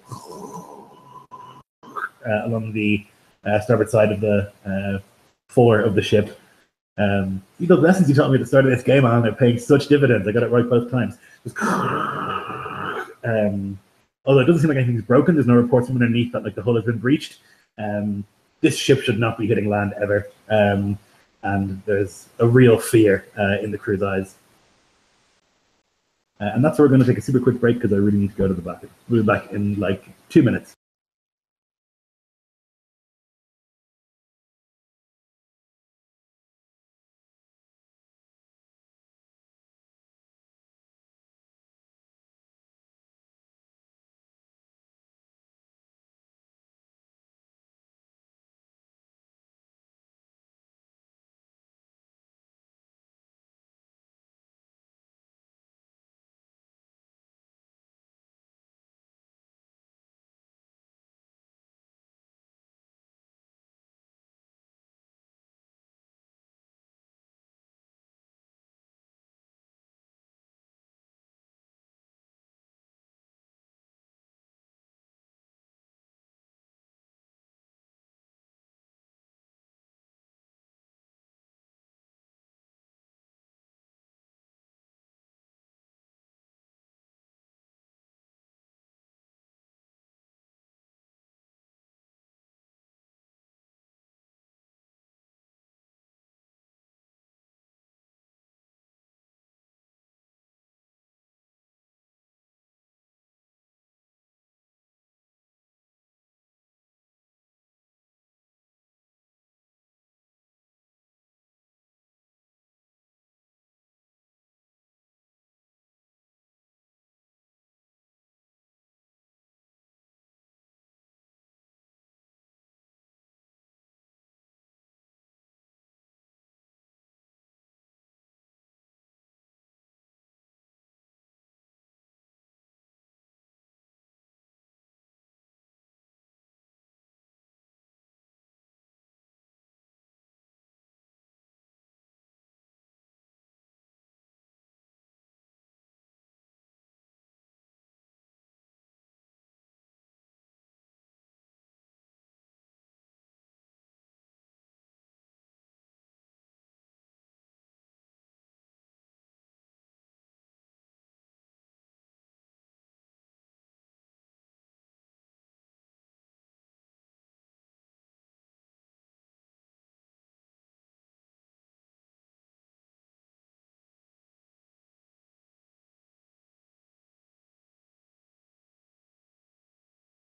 along the starboard side of the fore of the ship. The lessons you taught me at the start of this game, Alan, are paying such dividends. I got it right both times. Although it doesn't seem like anything's broken, there's no reports from underneath that like the hull has been breached. This ship should not be hitting land ever, and there's a real fear in the crew's eyes. And that's where we're going to take a super quick break because I really need to go to the bathroom. We'll be back in like 2 minutes.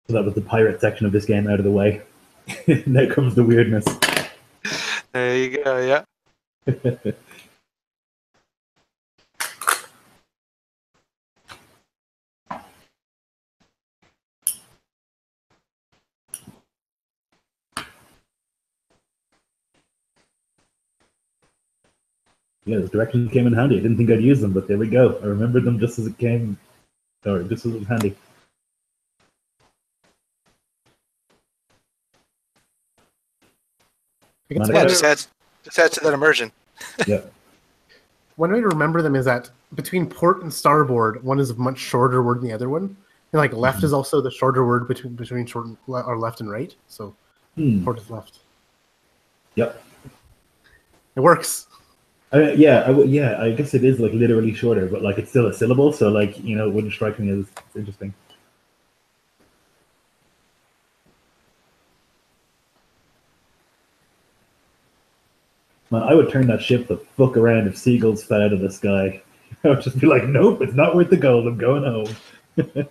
So that was the pirate section of this game out of the way. Now comes the weirdness. There you go. Yeah. Yeah, those directions came in handy. I didn't think I'd use them, but there we go. I remembered them just as it came, or just as it was handy. Man, Yeah. Just adds to that immersion. Yeah. One way to remember them is that between port and starboard, one is a much shorter word than the other one. And like left is also the shorter word between short and or left and right. So port is left. Yep. It works. Yeah, I guess it is like literally shorter, but like it's still a syllable, so like, you know, it wouldn't strike me as interesting. Man, I would turn that ship the fuck around if seagulls fell out of the sky. I would just be like, nope, it's not worth the gold. I'm going home.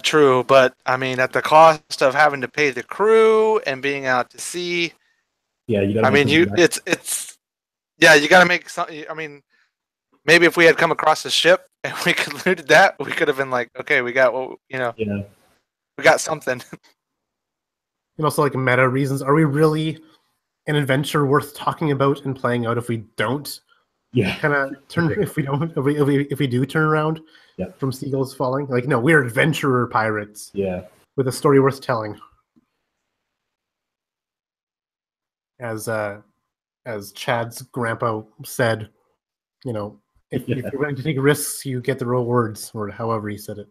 True, but I mean, at the cost of having to pay the crew and being out to sea. Yeah, you got. I mean, you got to make some. I mean, maybe if we had come across a ship and we could looted that, we could have been like, okay, we got what we got something. And also like meta reasons. Are we really an adventure worth talking about and playing out if we don't? Yeah. Kind of turn if we do turn around. Yeah. From seagulls falling. Like, no, we're adventurer pirates. Yeah. With a story worth telling. As Chad's grandpa said, you know, if you're willing to take risks, you get the rewards, or however he said it.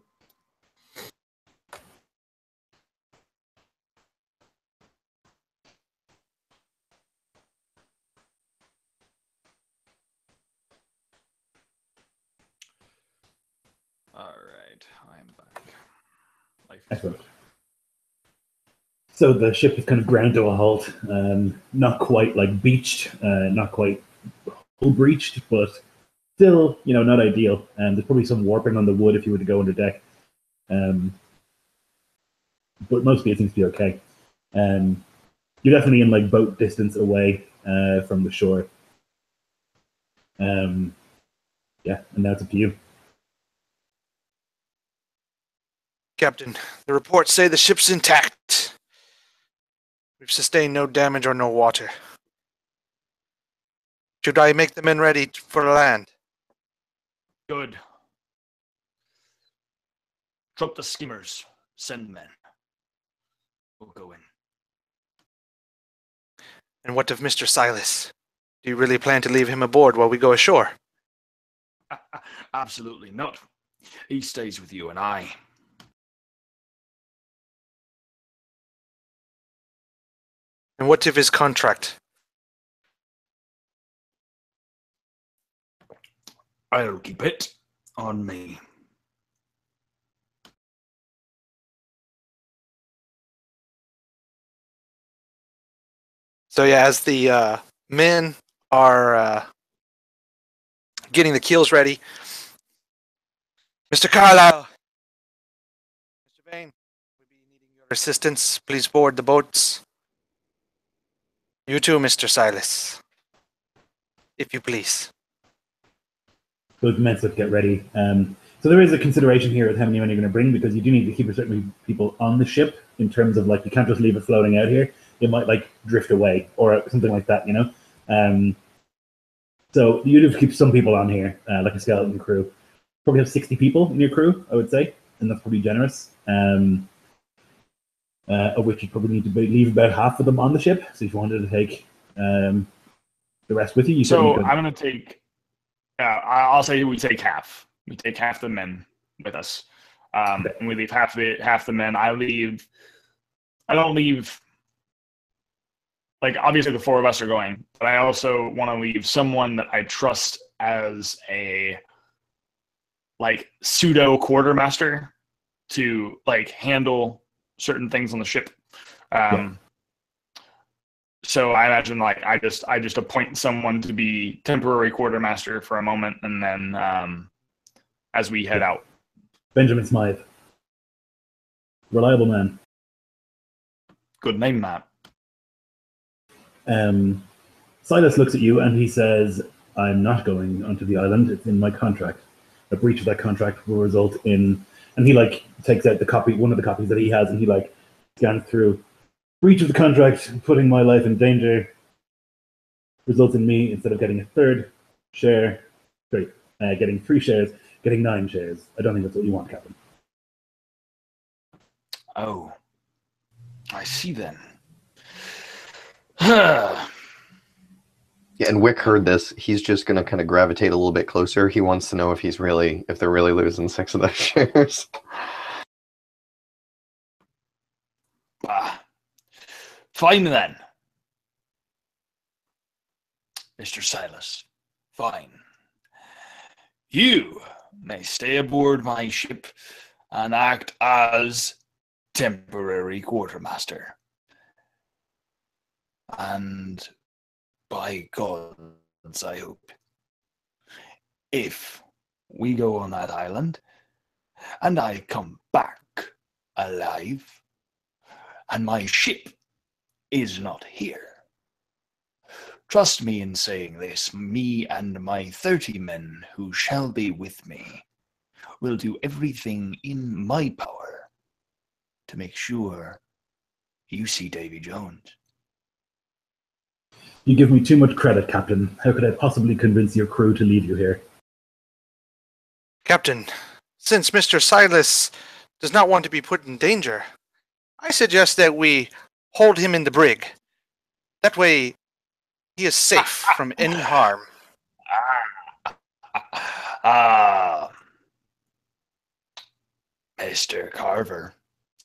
All right, I'm back. Excellent. So the ship is kind of ground to a halt, not quite like beached, not quite hull breached, but still, you know, not ideal. And there's probably some warping on the wood if you were to go under deck. But mostly it seems to be okay. You're definitely in like boat distance away from the shore. Yeah, and now it's up to you. Captain, the reports say the ship's intact. We've sustained no damage or no water. Should I make the men ready for land? Good. Drop the skimmers. Send men. We'll go in. And what of Mr. Silas? Do you really plan to leave him aboard while we go ashore? Absolutely not. He stays with you and I. And what of his contract? I'll keep it on me. So yeah, as the men are getting the keels ready, Mr. Carlisle, Mr. Bain, we'll be needing your assistance. Please board the boats. You too, Mr. Silas, if you please. Those men to get ready. So there is a consideration here with how many men you're going to bring, because you do need to keep a certain people on the ship in terms of like you can't just leave it floating out here. It might like drift away or something like that, you know. So you do keep some people on here, like a skeleton crew. Probably have 60 people in your crew, I would say, and that's probably generous. Of which you probably need to leave about half of them on the ship. So if you wanted to take the rest with you, you So could. I'm going to take. I'll say we take half. We take half the men with us, and we leave half the men. I don't leave. Like obviously the four of us are going, but I also want to leave someone that I trust as a like pseudo quartermaster to like handle certain things on the ship. So I imagine like I just appoint someone to be temporary quartermaster for a moment, and then as we head out. Benjamin Smythe. Reliable man. Good name, Matt. Silas looks at you and he says, I'm not going onto the island. It's in my contract. A breach of that contract will result in, and he like takes out the copy, one of the copies that he has, and he like scans through. Breach of the contract, putting my life in danger, results in me, instead of getting a third share, getting 3 shares, getting 9 shares. I don't think that's what you want, Captain. Oh, I see then. Yeah, and Wick heard this. He's just going to kind of gravitate a little bit closer. He wants to know if they're really losing 6 of those shares. Fine then. Mr. Silas, fine. You may stay aboard my ship and act as temporary quartermaster. And by gods, I hope, if we go on that island and I come back alive and my ship is not here, trust me in saying this, me and my 30 men who shall be with me will do everything in my power to make sure you see Davy Jones. You give me too much credit, Captain. How could I possibly convince your crew to leave you here? Captain, since Mr. Silas does not want to be put in danger, I suggest that we hold him in the brig. That way, he is safe from any harm. Mr. Carver,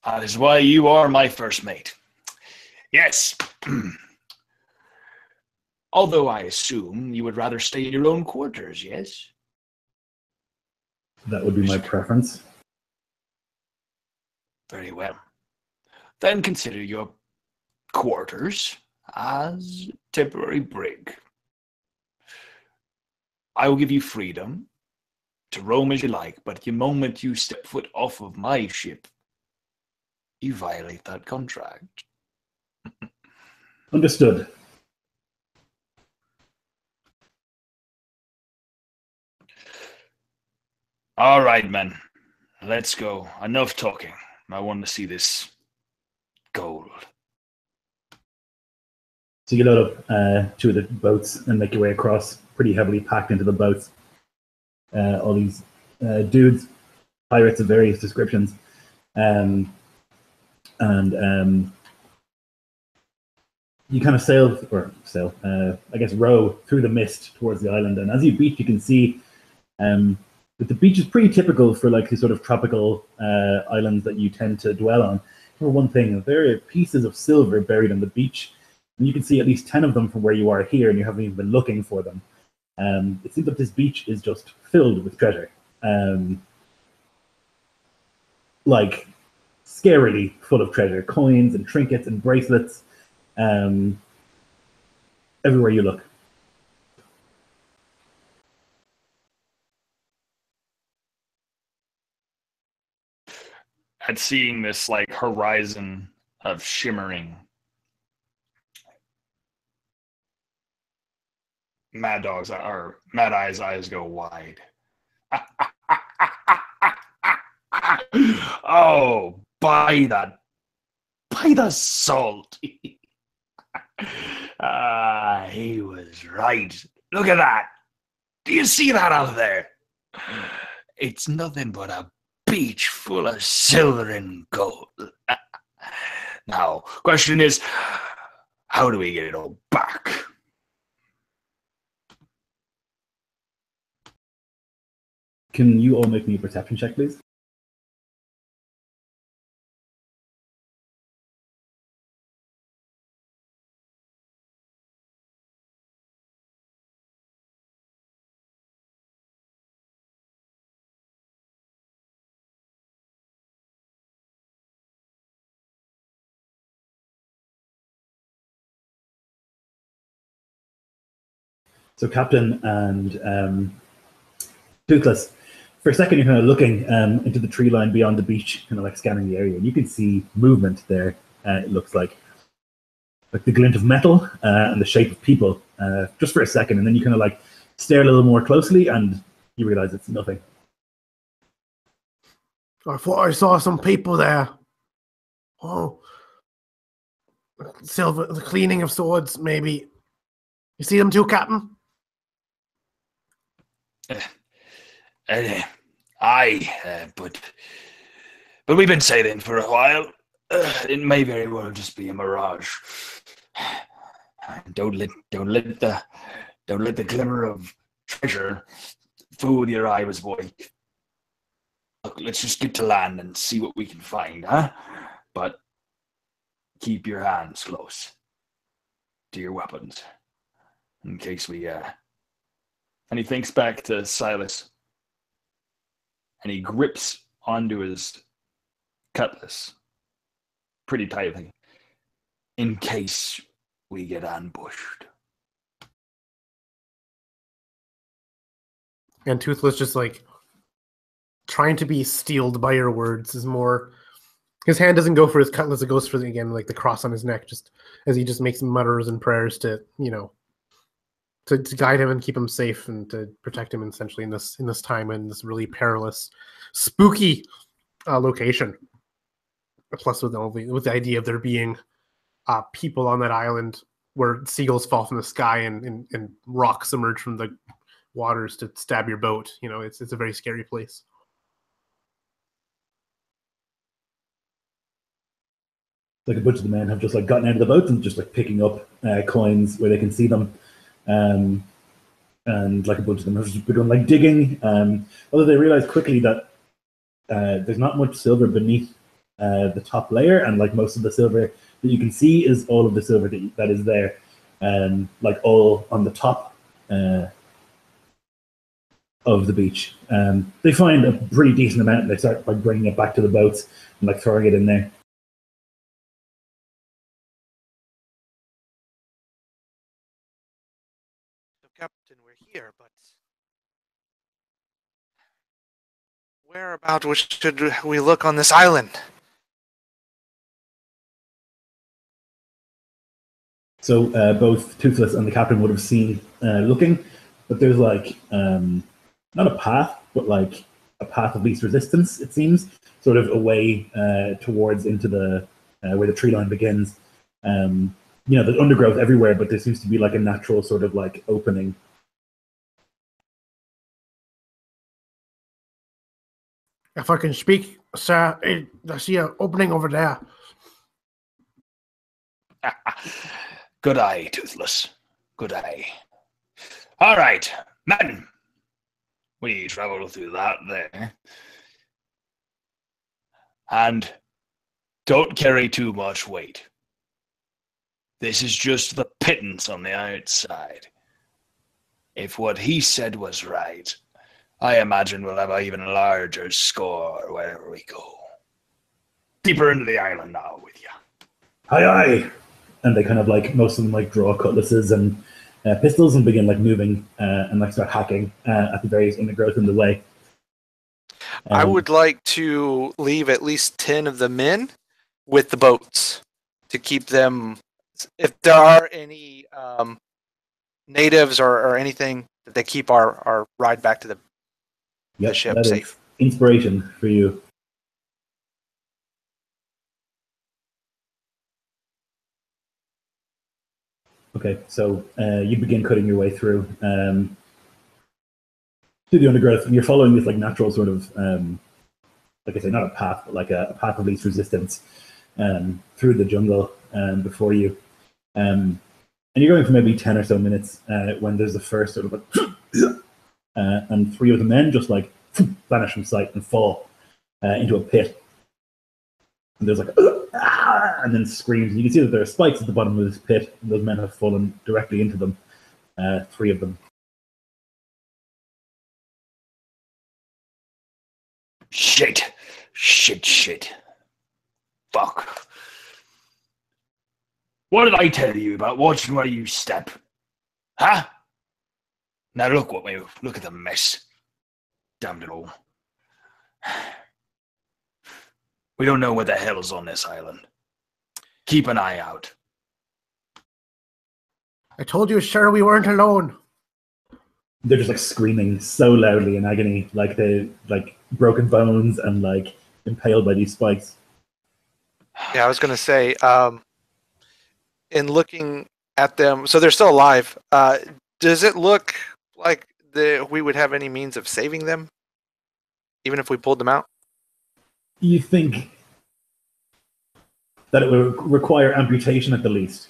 that is why you are my first mate. Yes. Although I assume you would rather stay in your own quarters, yes? That would be my preference. Very well. Then consider your quarters as temporary brig. I will give you freedom to roam as you like, but the moment you step foot off of my ship, you violate that contract. Understood. All right, men. Let's go. Enough talking. I want to see this gold. So you load up 2 of the boats and make your way across, pretty heavily packed into the boats. All these dudes, pirates of various descriptions, and you kind of row through the mist towards the island. And as you beach, you can see that the beach is pretty typical for like the sort of tropical islands that you tend to dwell on. For one thing, there are pieces of silver buried on the beach, and you can see at least 10 of them from where you are here, and you haven't even been looking for them. It seems that this beach is just filled with treasure, like scarily full of treasure, coins and trinkets and bracelets, everywhere you look. At seeing this like horizon of shimmering, Mad Eye's eyes go wide. Oh, buy the salt. He was right. Look at that. Do you see that out there? It's nothing but a beach full of silver and gold. Now, question is, how do we get it all back? Can you all make me a perception check, please? So Captain and Toothless, for a second you're kind of looking into the tree line beyond the beach, kind of like scanning the area, and you can see movement there, it looks like. like the glint of metal and the shape of people just for a second, and then you kind of like stare a little more closely, and you realize it's nothing. I thought I saw some people there. Oh, silver, the cleaning of swords, maybe. You see them too, Captain? But we've been sailing for a while. It may very well just be a mirage. Don't let the glimmer of treasure fool your eyes, boy. Look, let's just get to land and see what we can find, huh? But keep your hands close to your weapons in case we. And he thinks back to Silas, and he grips onto his cutlass pretty tightly In case we get ambushed. And Toothless just like trying to be steeled by your words is more. His hand doesn't go for his cutlass; it goes for like the cross on his neck, just as he just makes mutters and prayers to to guide him and keep him safe and to protect him essentially in this time in this really perilous, spooky location. Plus, with the idea of there being people on that island where seagulls fall from the sky and rocks emerge from the waters to stab your boat. It's a very scary place. Like a bunch of the men have just like gotten out of the boats and just like picking up coins where they can see them, and like a bunch of them have just begun like digging. Although they realize quickly that there's not much silver beneath the top layer, and like most of the silver that you can see is all of the silver that is there, like all on the top of the beach. They find a pretty decent amount, and they start like bringing it back to the boats and like throwing it in there. Captain, we're here, but whereabouts should we look on this island? So both Toothless and the captain would have seen looking, but there's like not a path, but like a path of least resistance, it seems, sort of away towards into the where the tree line begins. There's undergrowth everywhere, but there seems to be like a natural sort of like opening. If I can speak, sir, I see an opening over there. Good eye, Toothless. Good eye. All right, men. We travel through that there. And don't carry too much weight. This is just the pittance on the outside. If what he said was right, I imagine we'll have an even larger score wherever we go. Deeper into the island now with you. Aye, aye. And they kind of like, most of them like draw cutlasses and pistols and begin like moving and like start hacking at the various undergrowth in the way. I would like to leave at least 10 of the men with the boats to keep them, if there are any natives or anything, that they keep our ride back to the ship that safe. Is inspiration for you. Okay, so you begin cutting your way through the undergrowth, and you're following this like natural sort of, like I say, not a path, but like a path of least resistance through the jungle before you. And you're going for maybe 10 or so minutes when there's the first sort of like, and 3 of the men just like vanish from sight and fall into a pit. And there's like, and then screams. And you can see that there are spikes at the bottom of this pit, and those men have fallen directly into them, 3 of them. Shit. Fuck. What did I tell you about watching where you step? Huh? Now look at the mess. Damn it all. We don't know what the hell's on this island. Keep an eye out. I told you, sure, we weren't alone. They're just like screaming so loudly in agony, like they like broken bones and like impaled by these spikes. Yeah, I was gonna say, in looking at them, so they're still alive. Does it look like we would have any means of saving them, even if we pulled them out? You think that it would require amputation at the least,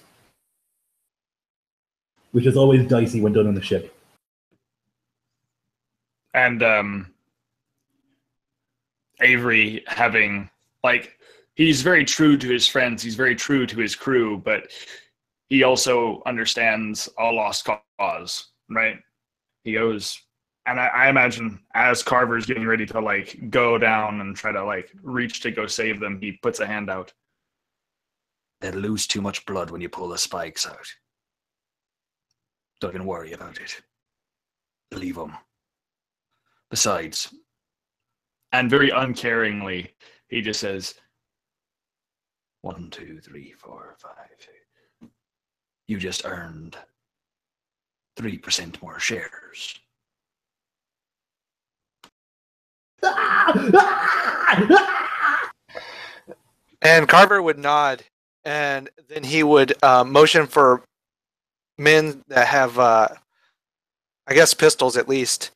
which is always dicey when done on a ship. And Avery having, like, he's very true to his friends, he's very true to his crew, but he also understands a lost cause, right? He goes, and I imagine as Carver's getting ready to like go down and try to like reach to go save them, he puts a hand out. They'll lose too much blood when you pull the spikes out. Don't even worry about it. Leave them. Besides, And very uncaringly, he just says, 1, 2, 3, 4, 5. You just earned 3% more shares. And Carver would nod, and then he would motion for men that have, I guess, pistols at least,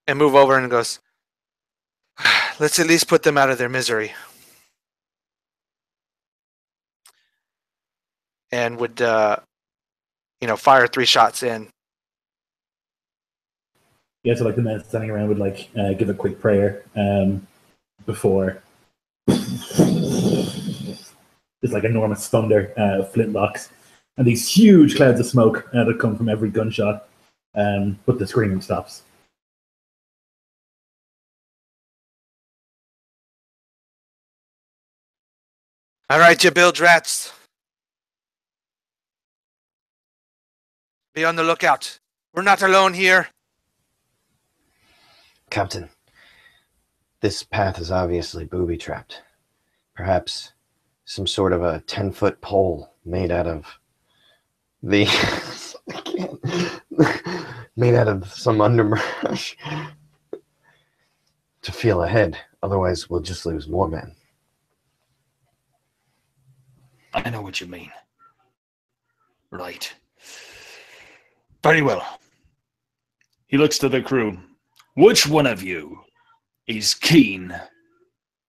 and move over and goes, let's at least put them out of their misery. And would, fire 3 shots in. Yeah, so like the men standing around would like give a quick prayer before there's like enormous thunder, flintlocks, and these huge clouds of smoke that come from every gunshot, but the screaming stops. All right, you bilge rats. Be on the lookout. We're not alone here. Captain, this path is obviously booby-trapped. Perhaps some sort of a 10-foot pole made out of the... made out of some underbrush to feel ahead. Otherwise, we'll just lose more men. I know what you mean. Right. Very well. he looks to the crew. Which one of you is keen,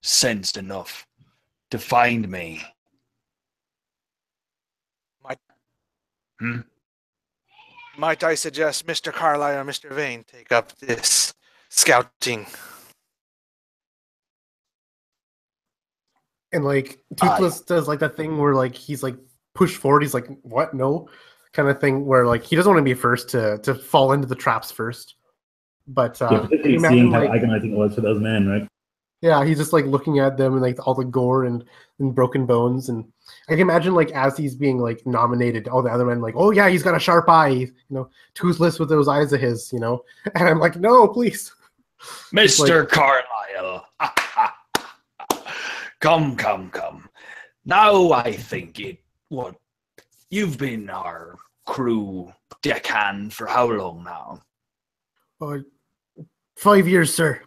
sensed enough to find me? Might I suggest Mr. Carlyle or Mr. Vane take up this scouting? And like Toothless does like that thing where like he's like pushed forward, he's like, what? No, kind of thing where like he doesn't want to be first to fall into the traps first. But particularly seeing how agonizing it was for those men, right? Yeah, he's just like looking at them and like all the gore and broken bones, and I can imagine like as he's being like nominated, all the other men like, oh yeah, he's got a sharp eye, Toothless with those eyes of his, and I'm like, no, please, Mr. Carlyle. Come. Now I think you've been our crew deckhand for how long now? 5 years, sir.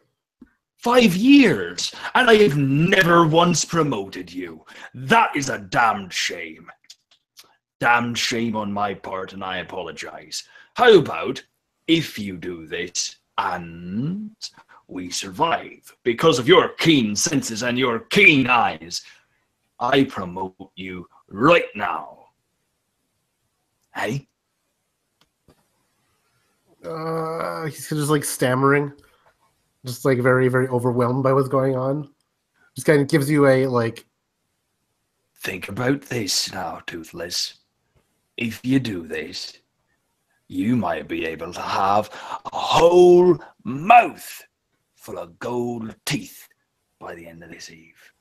5 years, and I have never once promoted you. That is a damned shame. Damned shame on my part, and I apologize. How about if you do this and we survive because of your keen senses and your keen eyes? I promote you right now. Hey? He's just like stammering, just like very, very overwhelmed by what's going on. Just kind of gives you a like. Think about this now, Toothless. If you do this, you might be able to have a whole mouth full of gold teeth by the end of this eve.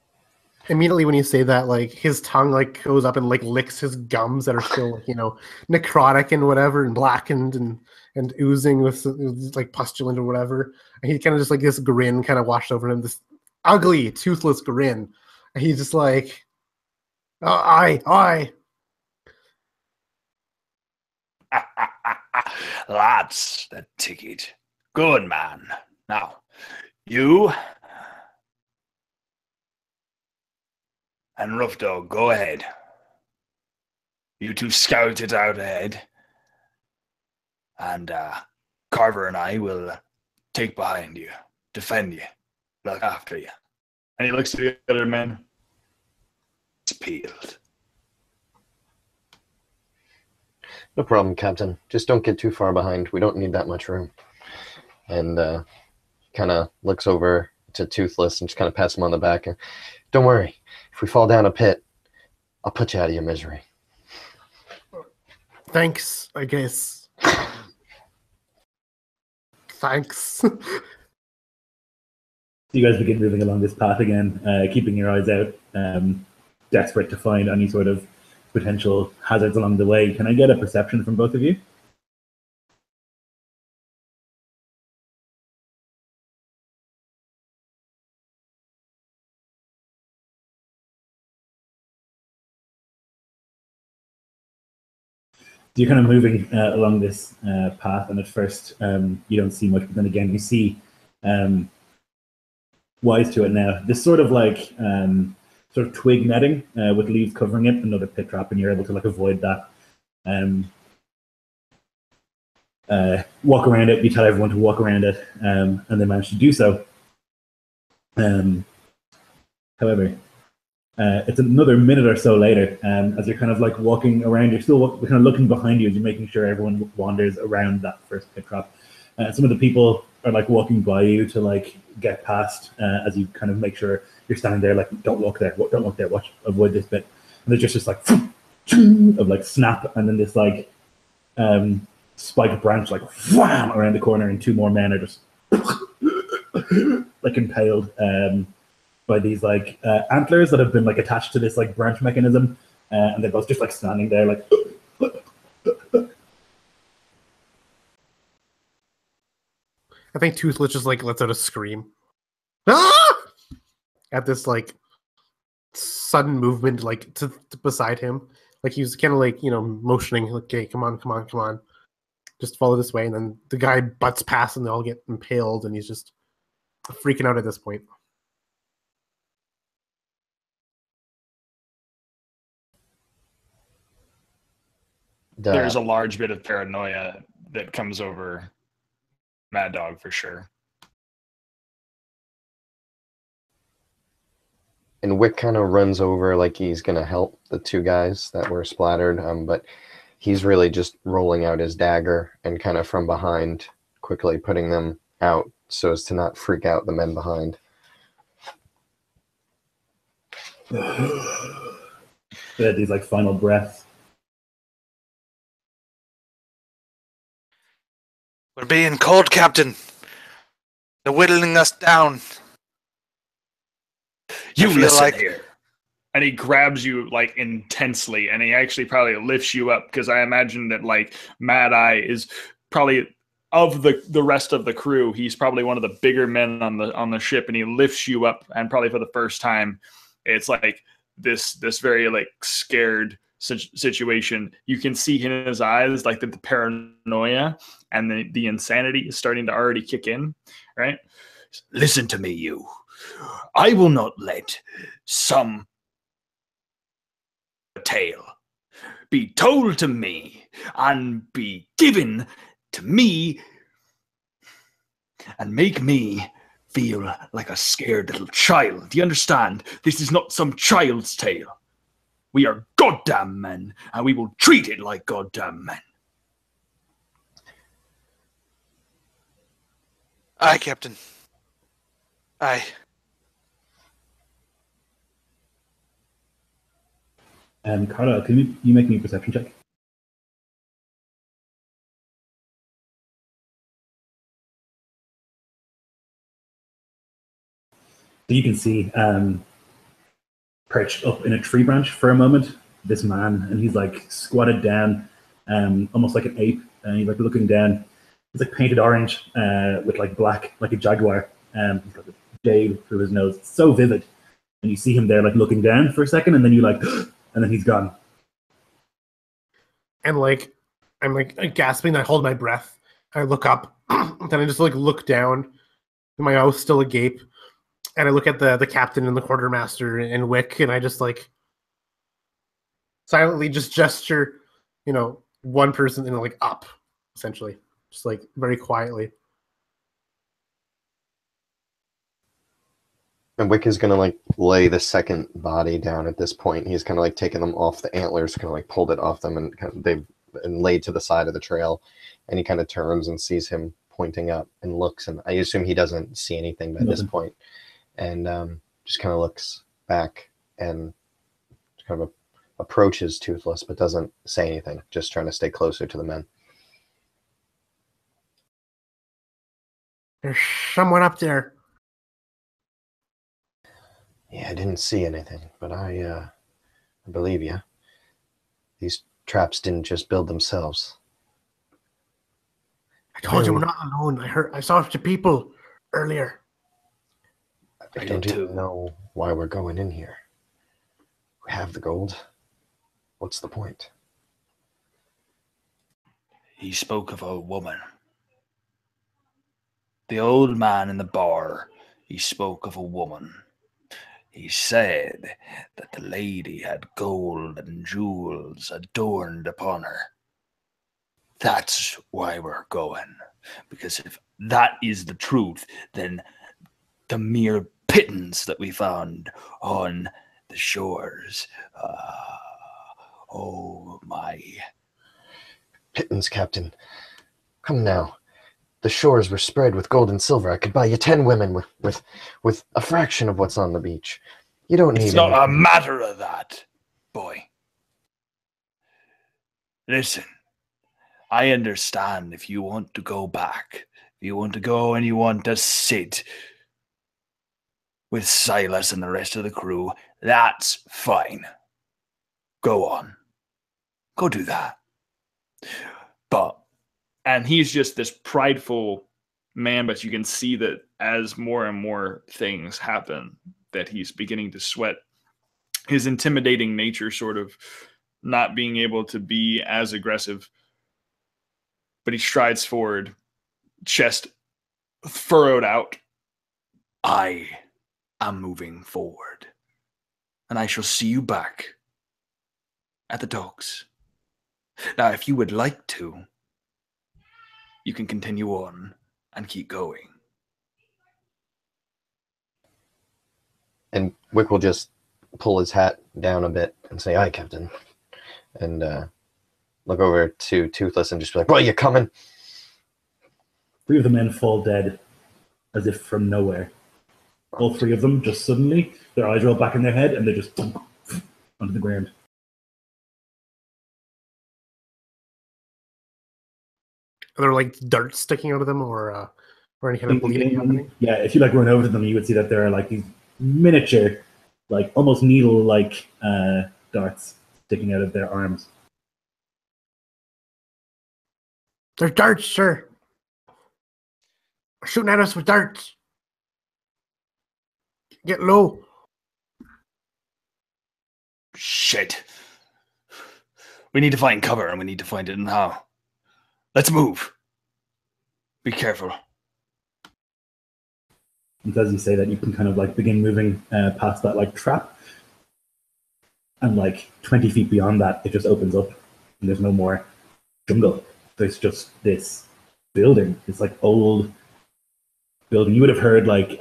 Immediately when you say that, like his tongue like goes up and like licks his gums that are still necrotic and whatever and blackened and oozing with like pustulent or whatever. And he kind of just like this grin kind of washed over him, this ugly, toothless grin. And he's just like, oh, aye. That's the ticket. Good, man. Now, you and Rough Dog, go ahead. You two scout it out ahead. And Carver and I will take behind you, defend you, look after you. And he looks to the other men. It's peeled. No problem, Captain. Just don't get too far behind. We don't need that much room. And kind of looks over to Toothless and just kind of pats him on the back. And, don't worry. If we fall down a pit, I'll put you out of your misery. Thanks, I guess. Thanks. You guys begin moving along this path again, keeping your eyes out, desperate to find any sort of potential hazards along the way. Can I get a perception from both of you? You're kind of moving along this path, and at first you don't see much, but then again you see, wise to it now, this sort of like sort of twig netting with leaves covering it, another pit trap, and you're able to like avoid that. Walk around it. You tell everyone to walk around it, and they manage to do so. However, it's another minute or so later, as you're kind of like walking around, you're still kind of looking behind you as you're making sure everyone wanders around that first pit trap. Some of the people are like walking by you to like get past as you kind of make sure you're standing there, like, don't look there, watch, avoid this bit. And there's just this like of like snap, and then this like spike branch like wham around the corner, and two more men are just like impaled by these like antlers that have been like attached to this like branch mechanism, and they're both just like standing there like I think Toothless just like lets out a scream. Ah! At this like sudden movement like to beside him. Like he was kind of like, motioning, like, okay, come on. Just follow this way. And then the guy butts past and they all get impaled, and he's just freaking out at this point. There's a large bit of paranoia that comes over Mad Dog for sure. And Wick kind of runs over like he's going to help the two guys that were splattered, but he's really just rolling out his dagger and kind of from behind quickly putting them out so as to not freak out the men behind. these like final breaths. We're being cold, Captain. They're whittling us down. You listen like here. And he grabs you like intensely, and he actually probably lifts you up, because I imagine that like Mad Eye is probably, of the rest of the crew, he's probably one of the bigger men on the ship, and he lifts you up, and probably for the first time, it's like this very like scared situation. You can see in his eyes like the paranoia and the insanity is starting to already kick in, right? Listen to me, you. I will not let some tale be told to me and be given to me and make me feel like a scared little child. Do you understand? This is not some child's tale. We are goddamn men, and we will treat it like goddamn men. Aye, Captain. Aye. Carla, can you make me a perception check? So you can see perched up in a tree branch for a moment, this man, and he's like squatted down, almost like an ape, and he's like looking down. He's like painted orange with like black, like a jaguar. He's got a jade through his nose. It's so vivid. And you see him there like looking down for a second, and then you like, and then he's gone. And like I'm like gasping. I hold my breath. I look up. Then I just like look down. My mouth still agape, and I look at the captain and the quartermaster and Wick, and I just like silently just gesture, one person and like up, essentially, just like very quietly. And Wick is gonna like lay the second body down at this point. He's kind of like taken them off the antlers, kind of like pulled it off them, and they've been laid to the side of the trail. And he kind of turns and sees him pointing up and looks, and I assume he doesn't see anything by this point, and just kind of looks back and kind of approaches Toothless, but doesn't say anything. Just trying to stay closer to the men. There's someone up there. Yeah, I didn't see anything, but I believe you. These traps didn't just build themselves. I told you we're not alone. I saw the people earlier. I don't even know why we're going in here. We have the gold. What's the point? He spoke of a woman. The old man in the bar, he spoke of a woman. He said that the lady had gold and jewels adorned upon her. That's why we're going. Because if that is the truth, then the mere pittance that we found on the shores, oh my. Pittance, Captain. Come now. The shores were spread with gold and silver. I could buy you 10 women with a fraction of what's on the beach. You don't need It's not anything. a matter of that, boy. Listen, I understand if you want to go back. If you want to go and you want to sit with Silas and the rest of the crew, that's fine. Go on. Go do that. And he's just this prideful man, but you can see that as more and more things happen, that he's beginning to sweat. His intimidating nature sort of not being able to be as aggressive. But he strides forward, chest furrowed out. I am moving forward, and I shall see you back at the docks. Now, if you would like to, you can continue on and keep going. And Wick will just pull his hat down a bit and say, "Aye, Captain." And look over to Toothless and just be like, "Well, you coming?" 3 of the men fall dead as if from nowhere. All 3 of them just suddenly, their eyes roll back in their head and they just onto the ground. Are there like darts sticking out of them, or any kind of bleeding happening? Yeah, if you like run over to them, you would see that there are like these miniature, like almost needle-like darts sticking out of their arms. They're darts, sir. They're shooting at us with darts. Get low. Shit. We need to find cover, and we need to find it now. Let's move. Be careful. And as you say that, you can kind of like begin moving past that like trap, and like 20 feet beyond that, it just opens up, and there's no more jungle. There's just this building. It's like old building. You would have heard like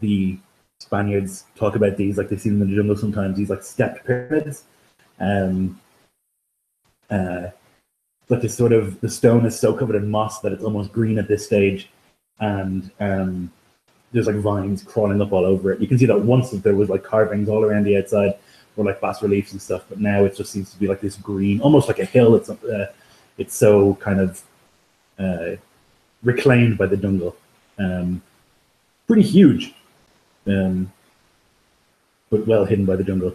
the Spaniards talk about these, like they see them in the jungle sometimes. These like stepped pyramids. But this sort of, the stone is so covered in moss that it's almost green at this stage, and there's like vines crawling up all over it. You can see that once there was like carvings all around the outside, or like bas reliefs and stuff, but now it just seems to be like this green, almost like a hill. It's so kind of reclaimed by the jungle. Pretty huge, but well hidden by the jungle.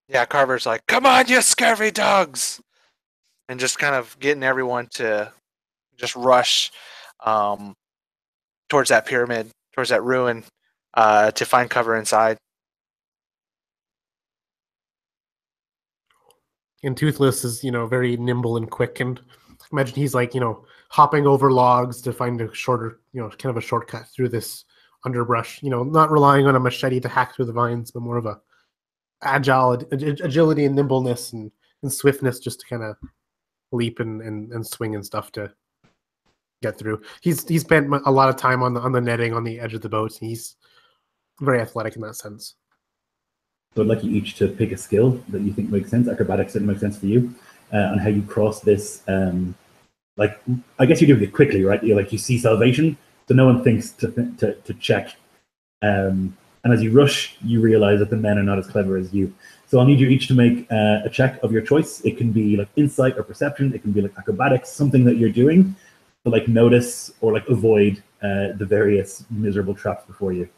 Yeah, Carver's like, "Come on, you scurvy dogs!" And just kind of getting everyone to just rush towards that pyramid, towards that ruin, to find cover inside. And Toothless is, very nimble and quick. And imagine he's like, hopping over logs to find a shorter, kind of a shortcut through this underbrush. Not relying on a machete to hack through the vines, but more of a agility and nimbleness and swiftness just to kind of leap and swing and stuff to get through. He's spent a lot of time on the netting on the edge of the boat. He's very athletic in that sense. So I'd like you each to pick a skill that you think makes sense. Acrobatics didn't make sense for you, on how you cross this. I guess you're doing it quickly, right? You see salvation, so no one thinks to check. And as you rush, you realize that the men are not as clever as you. So I'll need you each to make a check of your choice. It can be like insight or perception. It can be like acrobatics, something that you're doing to like notice or like avoid the various miserable traps before you.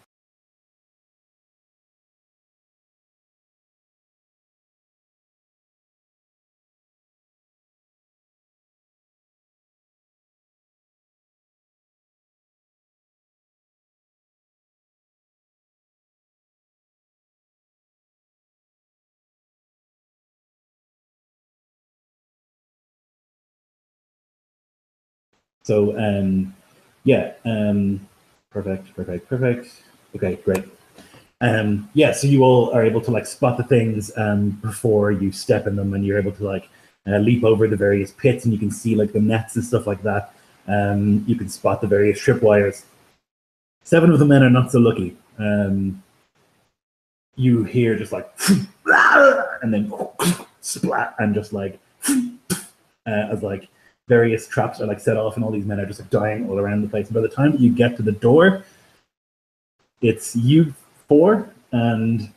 So perfect. Okay, great. So you all are able to like spot the things before you step in them, and you're able to like leap over the various pits, and you can see like the nets and stuff like that. You can spot the various tripwires. 7 of the men are not so lucky. You hear just like and then splat, and just like as like various traps are like set off, and all these men are just like dying all around the place. And by the time that you get to the door, it's you 4, and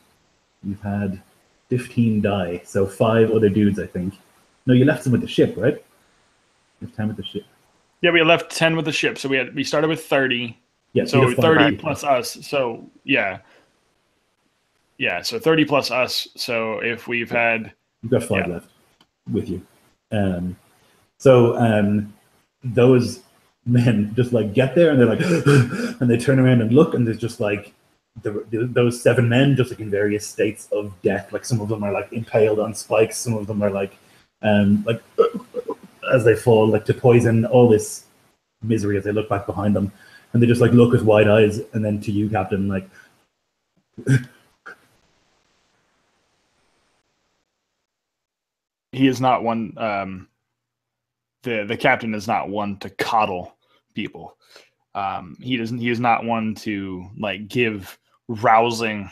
you've had 15 die. So 5 other dudes, I think. No, you left some with the ship, right? You have 10 with the ship. Yeah, we left 10 with the ship. So we started with 30. Yeah, so 30 plus us. So yeah. Yeah, so 30 plus us. So if we've had... You've got 5 left with you. So those men just like get there, and they're like, and they turn around and look, and there's just like those 7 men just like in various states of death. Like some of them are like impaled on spikes, some of them are like as they fall like to poison, all this misery as they look back behind them, and they just like look with wide eyes, and then to you, Captain, like he is not one the captain is not one to coddle people. He is not one to like give rousing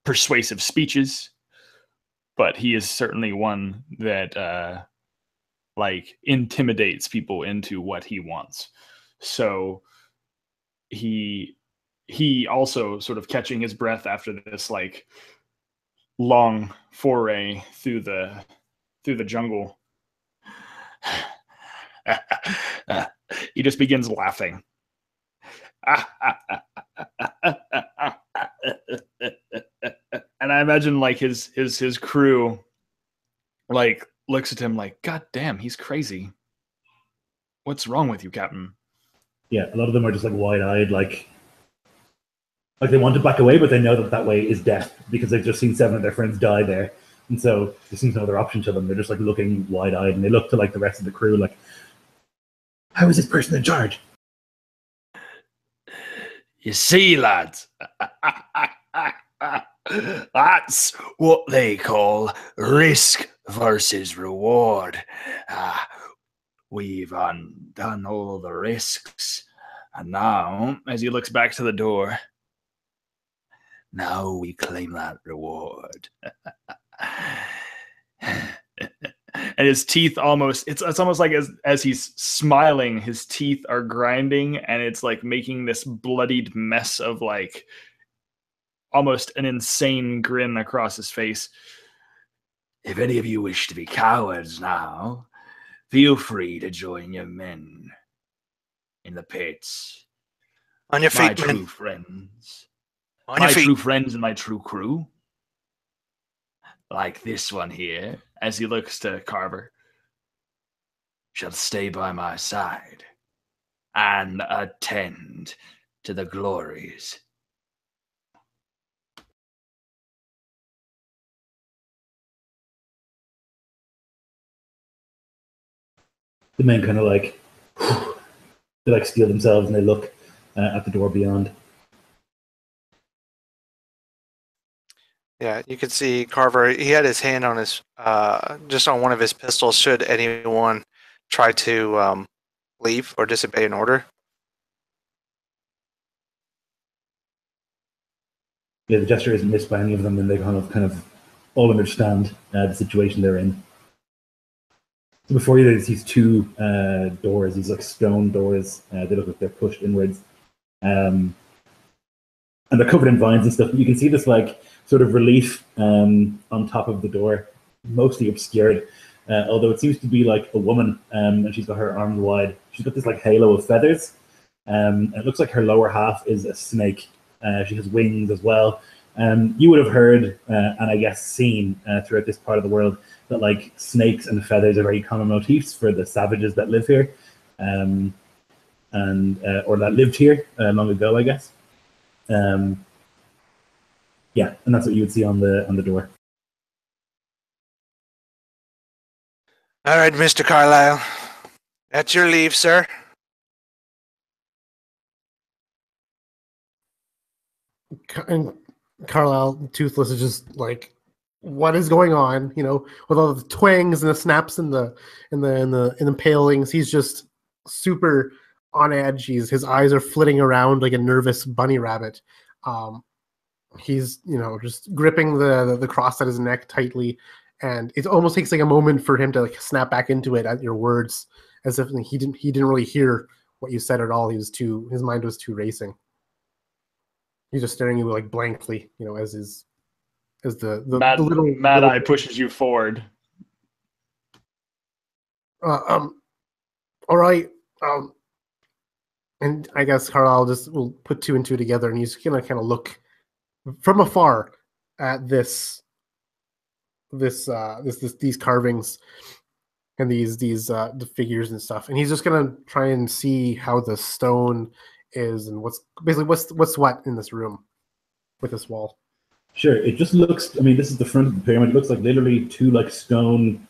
persuasive speeches, but he is certainly one that like intimidates people into what he wants. So he also sort of catching his breath after this like long foray through the jungle. He just begins laughing. And I imagine like his crew like looks at him like, God damn, he's crazy. What's wrong with you, Captain? Yeah, a lot of them are just like wide-eyed, like they want to back away, but they know that way is death, because they've just seen 7 of their friends die there. And so there seems no other option to them. They're just like looking wide-eyed, and they look to like the rest of the crew like, how is this person in charge? You see, lads, that's what they call risk versus reward. We've undone all the risks, and now, as he looks back to the door, now we claim that reward. And his teeth almost, it's almost like as he's smiling, his teeth are grinding, and it's like making this bloodied mess of like almost an insane grin across his face. If any of you wish to be cowards now, feel free to join your men in the pits. On your feet, my man. True friends. On your feet. True friends and my true crew. Like this one here, as he looks to Carver, shall stay by my side and attend to the glories The men kind of like they like steel themselves and they look at the door beyond. Yeah, you can see Carver. He had his hand on his just on one of his pistols. Should anyone try to leave or disobey an order? Yeah, the gesture isn't missed by any of them, and they kind of all understand the situation they're in. So before you, there's these two doors, these like stone doors. They look like they're pushed inwards, and they're covered in vines and stuff. But you can see this like sort of relief on top of the door, mostly obscured. Although it seems to be like a woman, and she's got her arms wide. She's got this like halo of feathers. It looks like her lower half is a snake. She has wings as well. You would have heard and I guess seen throughout this part of the world that like snakes and feathers are very common motifs for the savages that live here, and or that lived here long ago, I guess. Yeah, and that's what you would see on the door. All right, Mr. Carlyle. At your leave, sir. And Carlisle, Toothless, is just like, what is going on? You know, with all the twangs and the snaps and the impalings, he's just super on edge. His eyes are flitting around like a nervous bunny rabbit. He's just gripping the cross at his neck tightly, and it almost takes like a moment for him to like snap back into it at your words, as if he didn't really hear what you said at all. His mind was too racing. He's just staring at you like blankly, as the little Mad Eye pushes you forward. all right. And I guess Carlisle just will put two and two together, and he's gonna kind of look from afar at these carvings and these the figures and stuff, and he's just gonna try and see how the stone is and what's what in this room with this wall. Sure, it just looks. I mean, this is the front of the pyramid. It looks like literally two like stone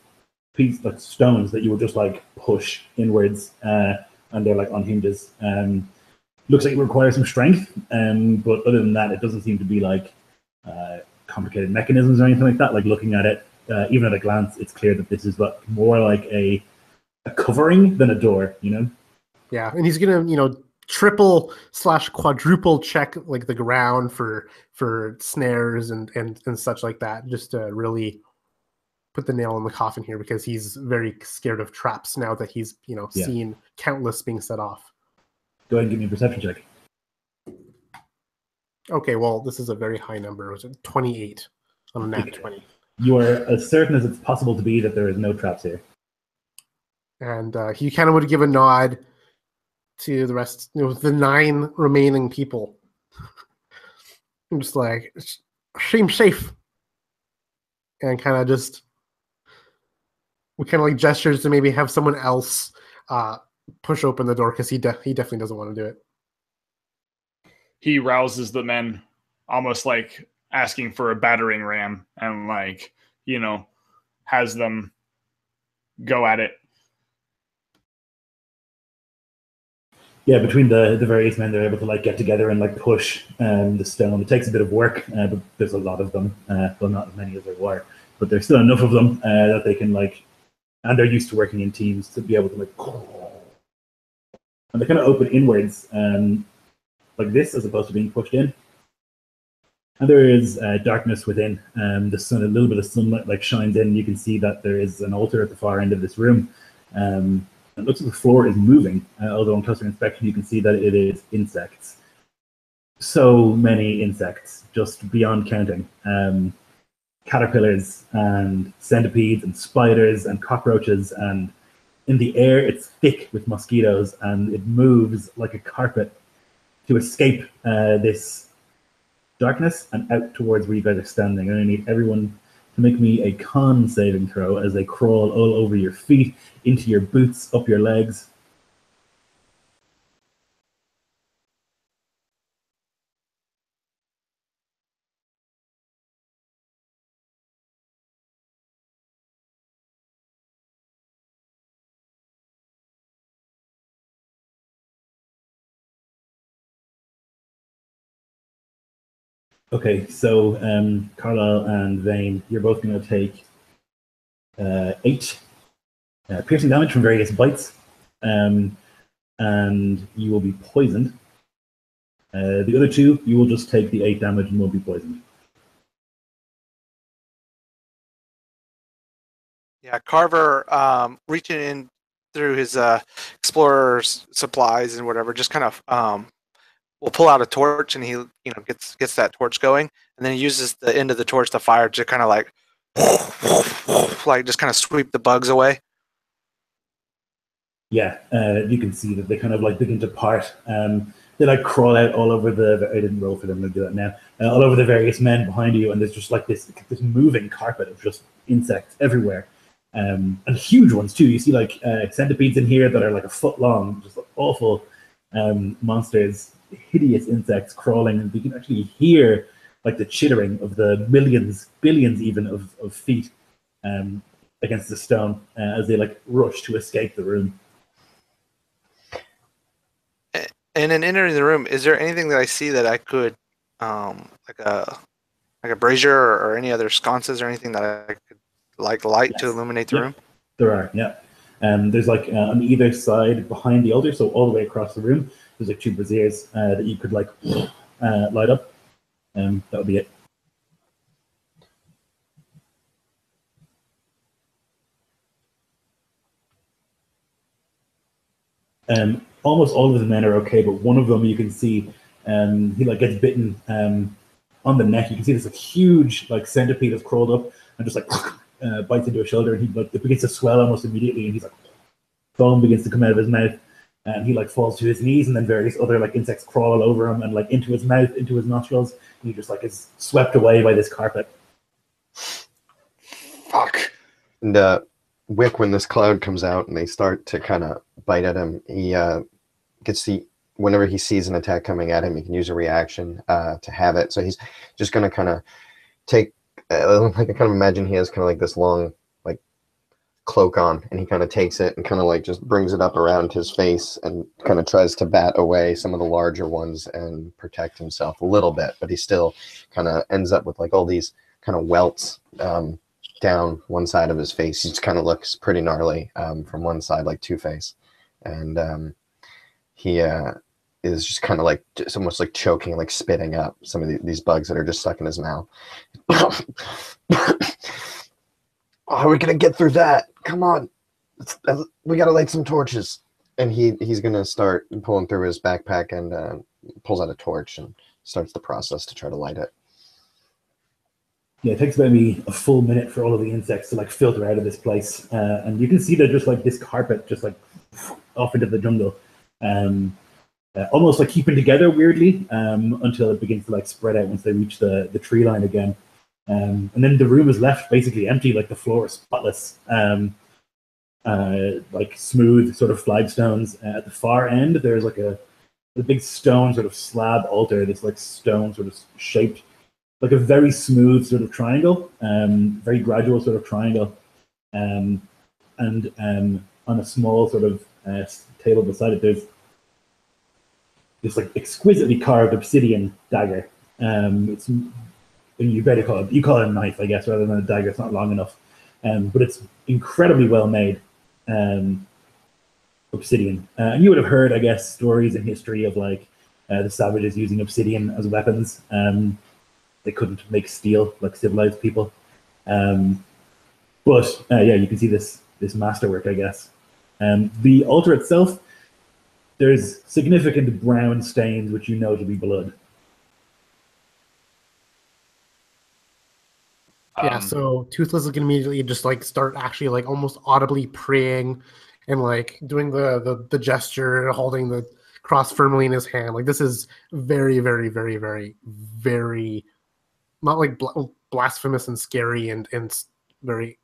pieces, like stones that you would just like push inwards, and they're like on hinges. Looks like it requires some strength, but other than that, it doesn't seem to be like complicated mechanisms or anything like that. Like looking at it, even at a glance, it's clear that this is more like a covering than a door. Yeah, and he's gonna triple / quadruple check like the ground for snares and such like that, just to really put the nail in the coffin here, because he's very scared of traps now that he's seen countless being set off. Go ahead and give me a perception check. Okay, well, this is a very high number. It was a 28 on a nat 20. You are as certain as it's possible to be that there is no traps here. And he kind of would give a nod to the rest, the 9 remaining people. I'm just like, seems safe. And kind of just, we kind of like gestures to maybe have someone else push open the door, because he definitely doesn't want to do it. He rouses the men, almost like asking for a battering ram, and like, has them go at it. Yeah, between the various men, they're able to like get together and like push the stone. It takes a bit of work, but there's a lot of them. Well, not as many as there were, but there's still enough of them that they can like, and they're used to working in teams to be able to like, and they kind of open inwards, like this, as opposed to being pushed in. And there is darkness within. The sun, a little bit of sunlight like shines in. You can see that there is an altar at the far end of this room. It looks like the floor is moving, although on closer inspection you can see that it is insects. So many insects, just beyond counting. Caterpillars and centipedes and spiders and cockroaches, and in the air it's thick with mosquitoes, and it moves like a carpet to escape this darkness and out towards where you guys are standing. And I need everyone to make me a con saving throw as they crawl all over your feet, into your boots, up your legs. Okay, so Carlisle and Vane, you're both going to take 8 piercing damage from various bites, and you will be poisoned. The other 2, you will just take the 8 damage and will be poisoned. Yeah, Carver, reaching in through his explorer's supplies and whatever, just kind of will pull out a torch, and he gets that torch going, and then he uses the end of the torch to fire to kind of like just kind of sweep the bugs away. Yeah, you can see that they kind of like begin to part. They like crawl out all over the. I didn't roll for them to do that now. All over the various men behind you, and there's just like this moving carpet of just insects everywhere, and huge ones too. You see like centipedes in here that are like a foot long, just awful monsters, hideous insects crawling, and you can actually hear like the chittering of the millions, billions even of feet against the stone as they like rush to escape the room. And in entering the room, is there anything that I see that I could, like a brazier or any other sconces or anything that I could like light to illuminate the room? There are, yeah. There's like on either side behind the altar, so all the way across the room, there's like 2 braziers that you could like light up. That would be it. Almost all of the men are okay, but one of them you can see he like gets bitten on the neck. You can see this like huge like centipede has crawled up and just like bites into his shoulder, and he like it begins to swell almost immediately, and he's like foam begins to come out of his mouth, and he like falls to his knees, and then various other like insects crawl all over him and like into his mouth, into his nostrils, and he just like is swept away by this carpet. Fuck. And Wick, when this cloud comes out and they start to kind of bite at him, he gets the whenever he sees an attack coming at him, he can use a reaction to have it. So he's just going to kind of take, like I kind of imagine he has kind of like this long like cloak on, and he kind of takes it and kind of like just brings it up around his face and kind of tries to bat away some of the larger ones and protect himself a little bit, but he still kind of ends up with like all these kind of welts down one side of his face. He just kind of looks pretty gnarly from one side, like Two-Face, and he is just kind of like just almost like choking, like spitting up some of these bugs that are just stuck in his mouth. Oh, we're gonna get through that. Come on, we gotta light some torches. And he's gonna start pulling through his backpack and pulls out a torch and starts the process to try to light it. Yeah, it takes about maybe a full minute for all of the insects to like filter out of this place, and you can see they're just like this carpet, just like off into the jungle, almost like keeping together weirdly until it begins to like spread out once they reach the tree line again, and then the room is left basically empty, like the floor is spotless, like smooth sort of flagstones. At the far end, there's like a big stone sort of slab altar, this like stone sort of shaped like a very smooth sort of triangle, very gradual sort of triangle, and on a small sort of table beside it, there's this like exquisitely carved obsidian dagger. It's you better call it a knife, I guess, rather than a dagger. It's not long enough, but it's incredibly well made obsidian. And you would have heard, I guess, stories in history of like the savages using obsidian as weapons. They couldn't make steel like civilized people, but yeah, you can see this masterwork, I guess. The altar itself, there's significant brown stains which you know to be blood. Yeah, so Toothless is gonna immediately just like start actually like almost audibly praying and like doing the gesture, holding the cross firmly in his hand. Like this is very, very, very, very, very not like blasphemous and scary and very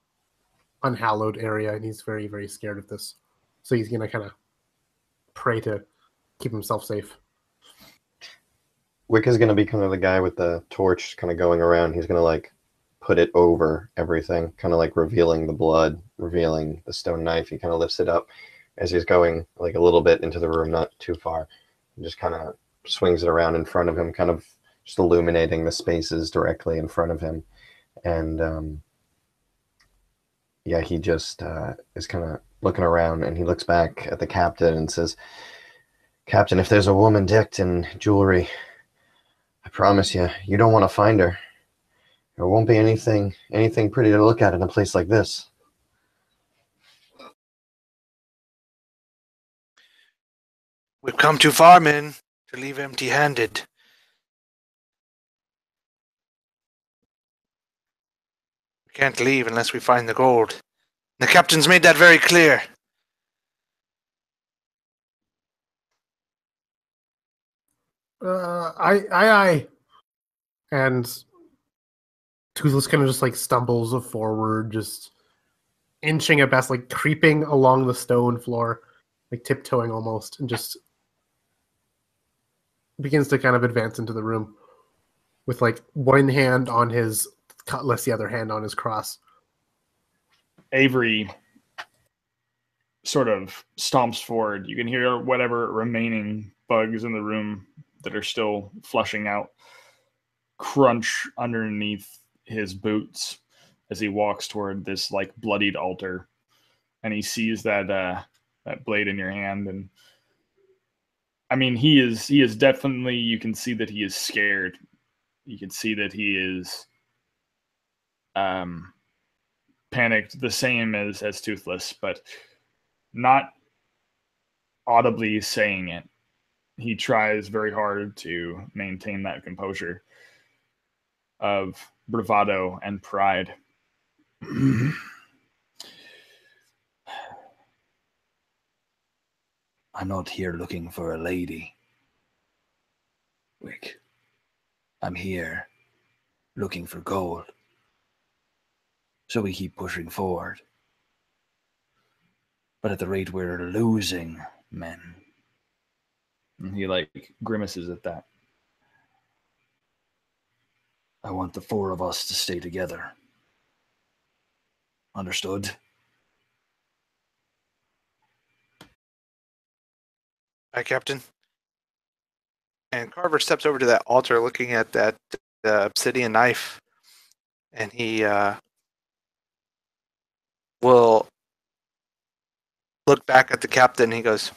unhallowed area, and he's very, very scared of this. So he's gonna kind of pray to keep himself safe. Wick is going to be kind of the guy with the torch kind of going around. He's going to like put it over everything, kind of like revealing the blood, revealing the stone knife. He kind of lifts it up as he's going like a little bit into the room, not too far, and just kind of swings it around in front of him, kind of just illuminating the spaces directly in front of him. And yeah, he just is kind of looking around, and he looks back at the captain and says, "Captain, if there's a woman decked in jewelry, I promise you, you don't want to find her. There won't be anything pretty to look at in a place like this." We've come too far, men, to leave empty-handed. We can't leave unless we find the gold. The captain's made that very clear. Aye. And Toothless kind of just like stumbles forward, just inching at best, like creeping along the stone floor, like tiptoeing almost, and just begins to kind of advance into the room with like one hand on his cutlass, the other hand on his cross. Avery sort of stomps forward. You can hear whatever remaining bugs in the room that are still flushing out crunch underneath his boots as he walks toward this like bloodied altar, and he sees that that blade in your hand. And I mean, he is definitely, you can see that he is scared. You can see that he is panicked, the same as Toothless, but not audibly saying it. He tries very hard to maintain that composure of bravado and pride. I'm not here looking for a lady, Wick. I'm here looking for gold. So we keep pushing forward. But at the rate we're losing men. And he like grimaces at that. I want the four of us to stay together. Understood? Hi, Captain. And Carver steps over to that altar looking at that obsidian knife. And he will look back at the captain. He goes,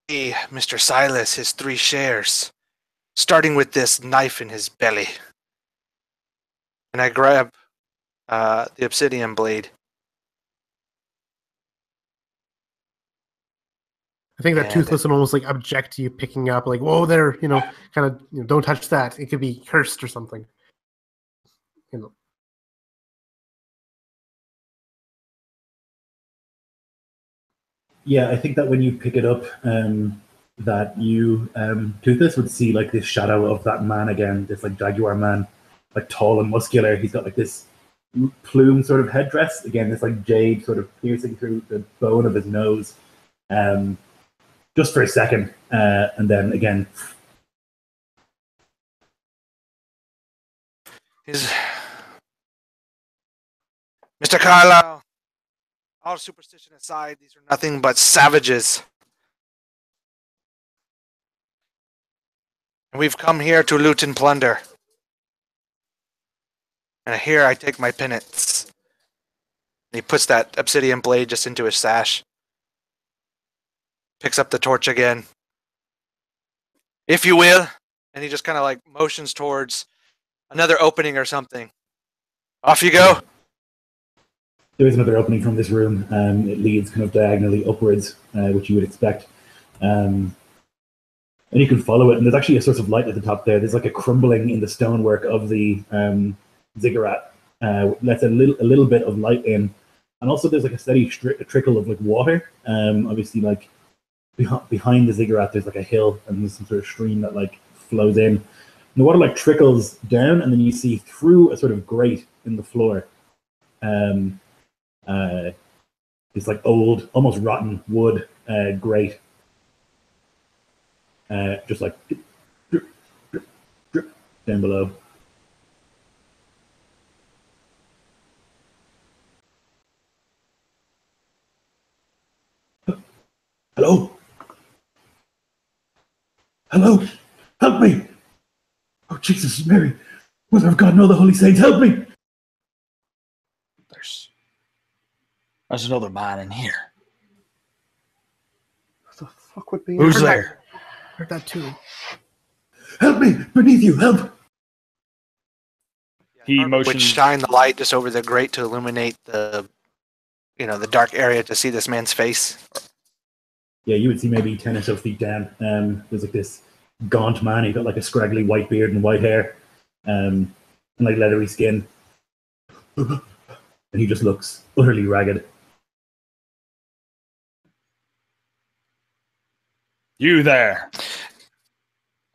"Hey, Mr. Silas, his 3 shares, starting with this knife in his belly." And I grab the obsidian blade. I think that And- Toothless would almost like object to you picking up, like, whoa there, kind of, don't touch that. It could be cursed or something. Yeah, I think that when you pick it up, that you, Toothless would see like this shadow of that man again, this like jaguar man, like tall and muscular. He's got like this plume sort of headdress, again, this like jade sort of piercing through the bone of his nose, just for a second, and then again. He's Mr. Carlyle, all superstition aside, these are nothing but savages. And we've come here to loot and plunder. And here I take my penance. And he puts that obsidian blade just into his sash. Picks up the torch again. If you will. And he just kind of like motions towards another opening or something. Off you go. There is another opening from this room. It leads kind of diagonally upwards, which you would expect. And you can follow it. And there's actually a source of light at the top there. There's like a crumbling in the stonework of the ziggurat. Lets a little bit of light in. And also there's like a steady trickle of like water. Obviously, like behind the ziggurat, there's like a hill and there's some sort of stream that like flows in. And the water like trickles down, and then you see through a sort of grate in the floor. This like old, almost rotten wood grate. Just like drip, drip, drip, down below. Hello? Hello? Help me! Oh, Jesus, Mary, Mother of God and all the holy saints, help me! There's another man in here. What the fuck would be? Who's there? Heard that too. Help me! Beneath you, help! He Would motions. shine the light just over the grate to illuminate the dark area to see this man's face. Yeah, you would see maybe 10 or so feet down. There's like this gaunt man. He got like a scraggly white beard and white hair, and like leathery skin. And he just looks utterly ragged. You there?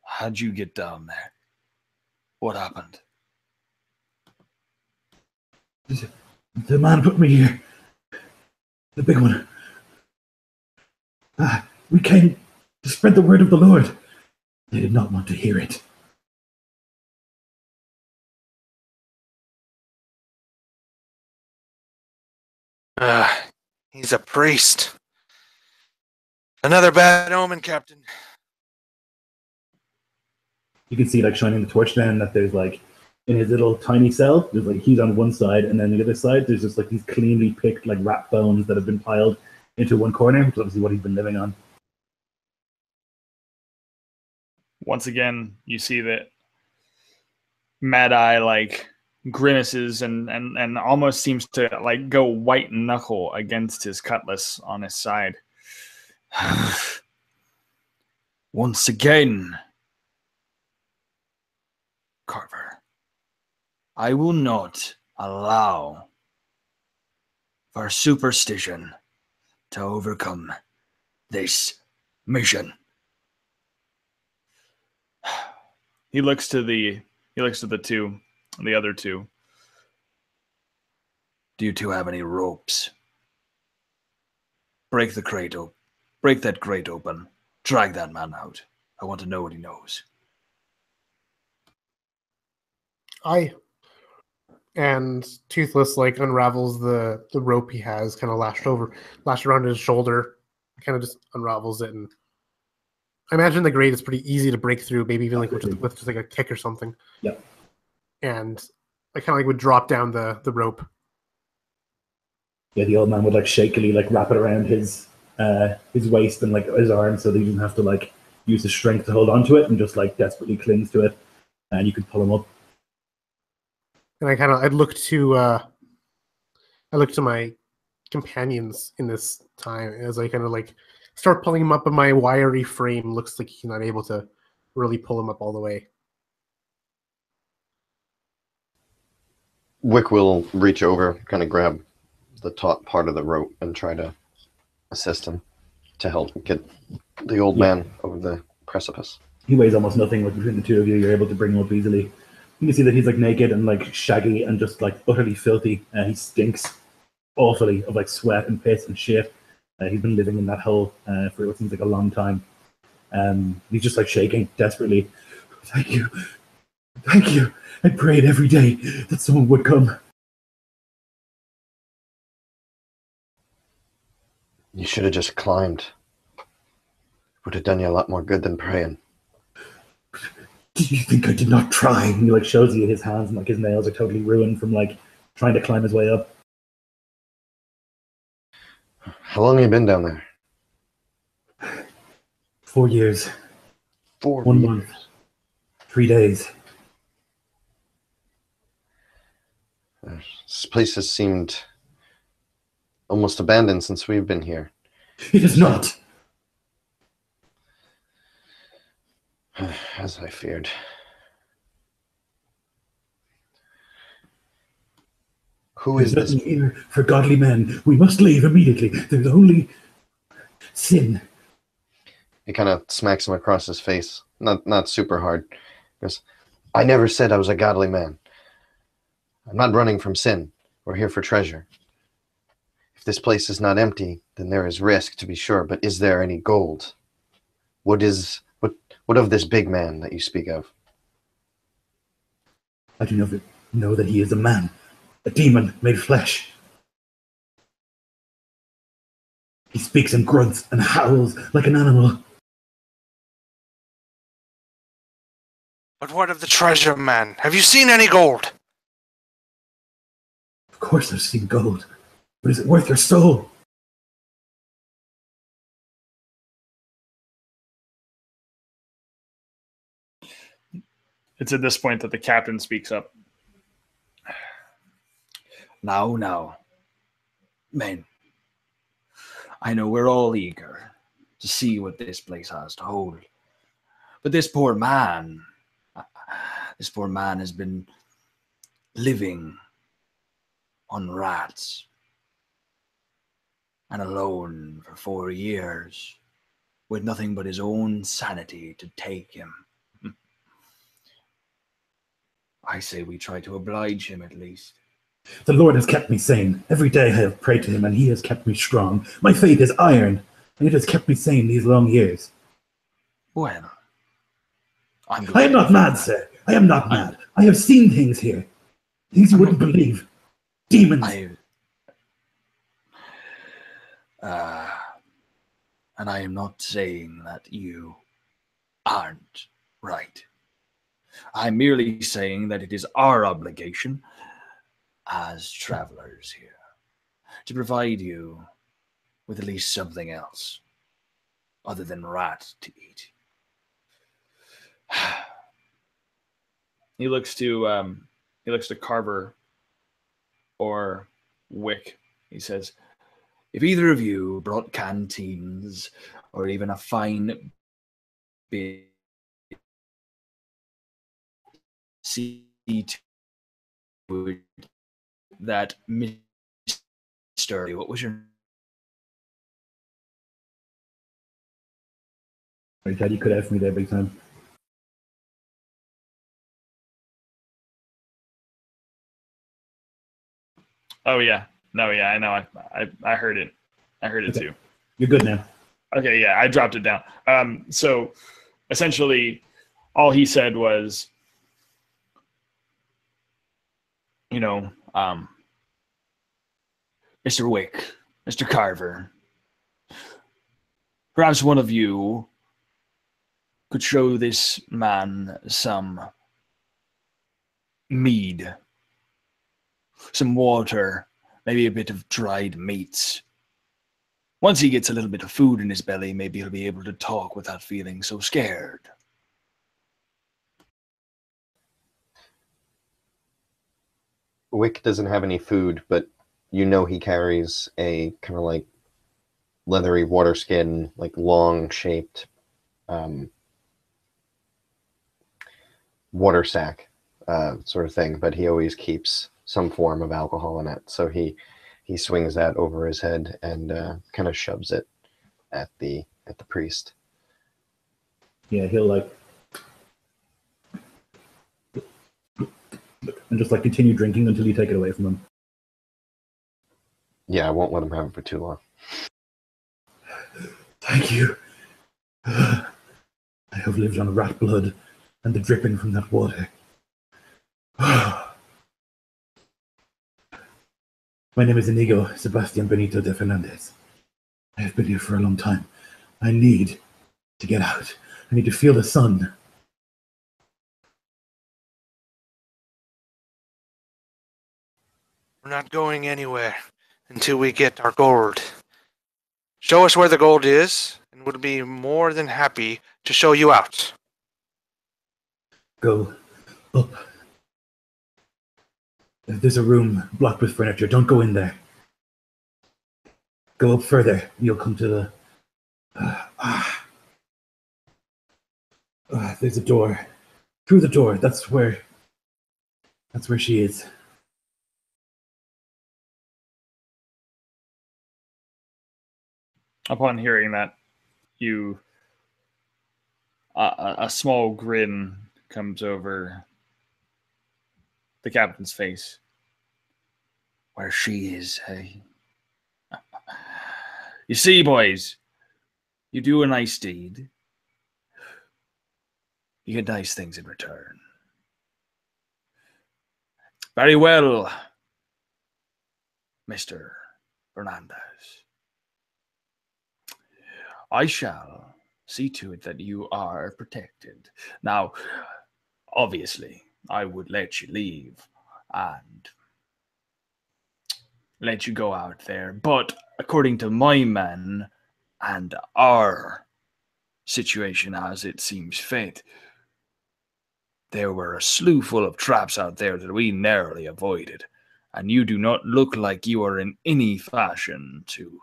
How'd you get down there? What happened? The man put me here. The big one. We came to spread the word of the Lord. They did not want to hear it. He's a priest. Another bad omen, Captain. You can see like shining the torch down that there's like in his little tiny cell, there's like he's on one side, and then the other side there's just like these cleanly picked like rat bones that have been piled into one corner, which is obviously what he's been living on. Once again, you see that Mad Eye like grimaces and almost seems to like go white knuckle against his cutlass on his side. Once again, Carver, I will not allow for superstition to overcome this mission. He looks to the other two. Do you two have any ropes? Break the crate open. Break that crate open. Drag that man out. I want to know what he knows. And Toothless like unravels the rope he has kind of lashed around his shoulder, kind of just unravels it, and I imagine the grate is pretty easy to break through, maybe even like with just like a kick or something. Yep. And I kind of like would drop down the rope. Yeah, the old man would like shakily like wrap it around his waist and like his arm, so that he doesn't have to like use his strength to hold onto it, and just like desperately clings to it, and you could pull him up. And I'd look to my companions in this time as I kind of like start pulling him up, and my wiry frame looks like he's not able to really pull him up all the way. Wick will reach over, kind of grab the taut part of the rope and try to assist him to help get the old man over the precipice. He weighs almost nothing. Like between the two of you, you're able to bring him up easily. You can see that he's like naked and like shaggy and just like utterly filthy. He stinks awfully of like sweat and piss and shit. He's been living in that hole for what seems like a long time. He's just like shaking desperately. Thank you. Thank you. I prayed every day that someone would come. You should have just climbed. Would have done you a lot more good than praying. Do you think I did not try? And he like shows you his hands, and like his nails are totally ruined from like trying to climb his way up. How long have you been down there? 4 years. 4 1 years. month. 3 days. This place has seemed almost abandoned since we've been here. It is not. As I feared. Who is There's this? nothing here for godly men. We must leave immediately. There's only sin. He kind of smacks him across his face. Not super hard. He goes, I never said I was a godly man. I'm not running from sin. We're here for treasure. If this place is not empty, then there is risk, to be sure. But is there any gold? What of this big man that you speak of? I do know that he is a man, a demon made flesh. He speaks and grunts and howls like an animal. But what of the treasure, man? Have you seen any gold? Of course I've seen gold. But is it worth your soul? It's at this point that the captain speaks up. Now, men, I know we're all eager to see what this place has to hold. But this poor man has been living on rats and alone for 4 years with nothing but his own sanity to take him. I say we try to oblige him at least. The Lord has kept me sane. Every day I have prayed to him, and he has kept me strong. My faith is iron, and it has kept me sane these long years. Well, I am not mad, sir. I am not mad. I have seen things here. Things you wouldn't believe. Demons. And I am not saying that you aren't right. I'm merely saying that it is our obligation as travelers here to provide you with at least something else other than rat to eat. He looks to Carver or Wick. He says, If either of you brought canteens or even a fine bit, see to it that Mr. What was your Sorry, Ted, you could have me there big time. "Oh yeah, no, yeah, I know. I heard it. I heard it Okay. too." You're good now. Okay, yeah, I dropped it down. So essentially, all he said was, Mr. Wick, Mr. Carver, perhaps one of you could show this man some mead, some water, maybe a bit of dried meats. Once he gets a little bit of food in his belly, maybe he'll be able to talk without feeling so scared. Wick doesn't have any food, but you know he carries a kind of like leathery water skin, like long shaped water sack sort of thing, but he always keeps some form of alcohol in it. So he swings that over his head and kind of shoves it at the priest. Yeah, he'll like and just like continue drinking until you take it away from him. Yeah, I won't let him have it for too long. Thank you. I have lived on rat blood and the dripping from that water. My name is Inigo Sebastian Benito de Fernandez. I have been here for a long time. I need to get out. I need to feel the sun. We're not going anywhere until we get our gold. Show us where the gold is, and we'll be more than happy to show you out. Go up. There's a room blocked with furniture. Don't go in there. Go up further. You'll come to the... there's a door. Through the door. That's where she is. upon hearing that, a small grin comes over the captain's face. Where she is, hey? You see, boys, you do a nice deed, You get nice things in return. very well, Mr. Fernandez. I shall see to it that you are protected. Now, Obviously, I would let you leave and let you go out there. But according to my men and our situation as it seems fit, there were a slew full of traps out there that we narrowly avoided, and you do not look like you are in any fashion to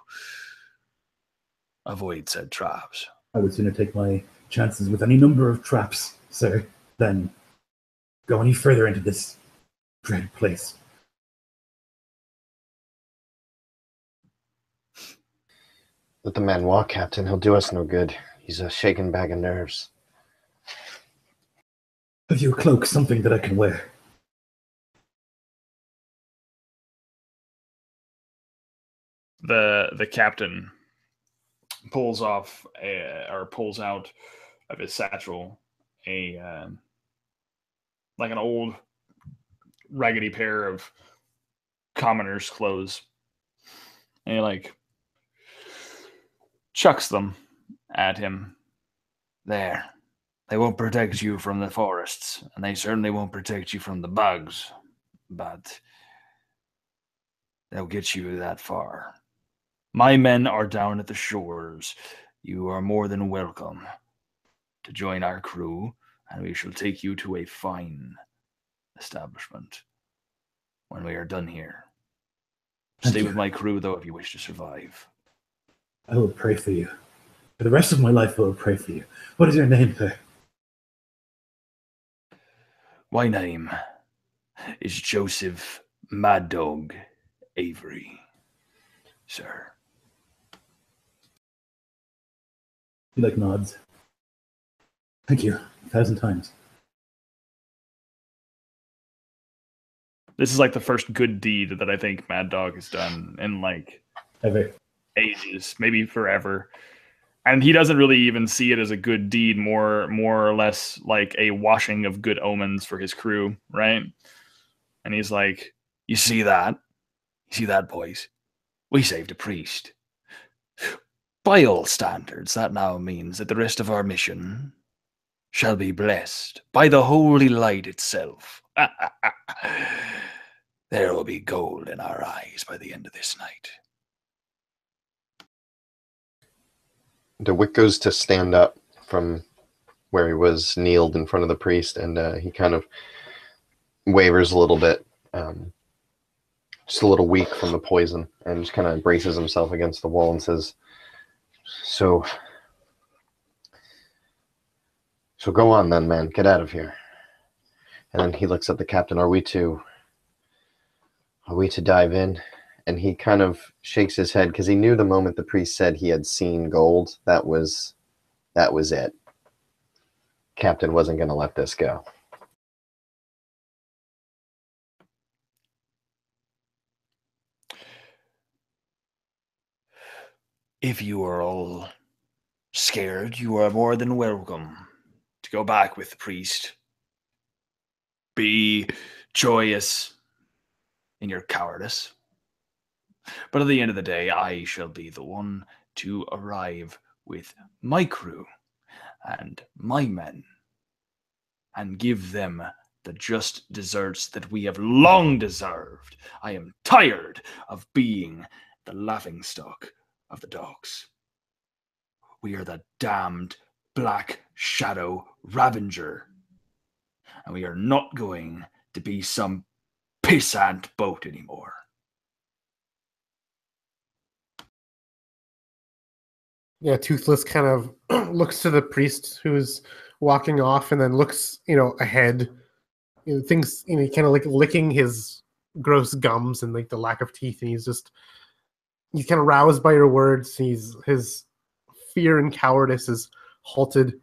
avoid said traps. I would sooner take my chances with any number of traps, sir, than go any further into this dread place. Let the man walk, Captain. He'll do us no good. He's a shaken bag of nerves. Have you a cloak, something that I can wear? The captain pulls off or pulls out of his satchel a like an old raggedy pair of commoner's clothes, and he like chucks them at him. There, they won't protect you from the forests, and they certainly won't protect you from the bugs, but they'll get you that far. My men are down at the shores. You are more than welcome to join our crew, and we shall take you to a fine establishment when we are done here. Stay with my crew, though, if you wish to survive. I will pray for you. For the rest of my life, I will pray for you. What is your name, sir? My name is Joseph Mad Dog Avery, sir. He like nods. Thank you 1,000 times. This is like the first good deed that I think Mad Dog has done in like Ever. ages, maybe forever. And he doesn't really even see it as a good deed, more or less like a washing of good omens for his crew, right? And he's like, You see that? You see that, boys? We saved a priest. By all standards, that now means that the rest of our mission shall be blessed by the holy light itself. There will be gold in our eyes by the end of this night. DeWitt goes to stand up from where he was kneeled in front of the priest, and he kind of wavers a little bit, just a little weak from the poison, and just kind of braces himself against the wall and says, So go on then, man. Get out of here. And then he looks at the captain. Are we to dive in? And he kind of shakes his head because he knew the moment the priest said he had seen gold, that was it. Captain wasn't going to let this go. If you are all scared, you are more than welcome to go back with the priest. Be joyous in your cowardice. But at the end of the day, I shall be the one to arrive with my crew and my men and give them the just deserts that we have long deserved. I am tired of being the laughingstock of the dogs. We are the damned Black Shadow Ravenger, and we are not going to be some pissant boat anymore. Yeah, Toothless kind of looks to the priest who's walking off, and then looks, ahead. Things, kind of like licking his gross gums and like the lack of teeth, and he's kind of roused by your words. His fear and cowardice is halted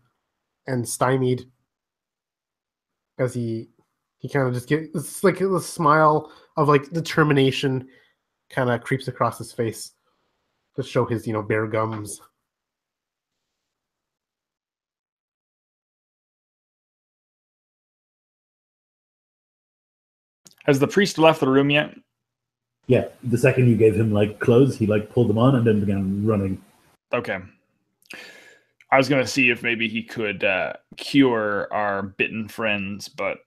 and stymied as he kind of just it's like a smile of like determination kind of creeps across his face to show his bare gums. has the priest left the room yet? Yeah, the second you gave him like clothes, he like pulled them on and then began running. Okay. I was gonna see if maybe he could cure our bitten friends, but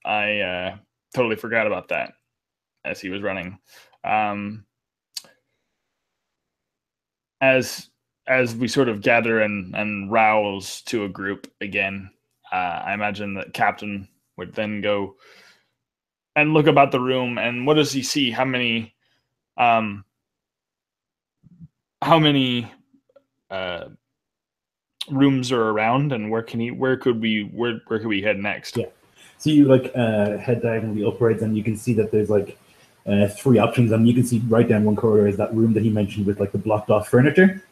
I totally forgot about that as he was running. As we sort of gather and rouse to a group again, I imagine that Captain would then go and look about the room. And what does he see? How many rooms are around, and where could we head next? Yeah. So you head diagonally upwards, and you can see that there's three options, and you can see right down one corridor is that room that he mentioned with the blocked off furniture,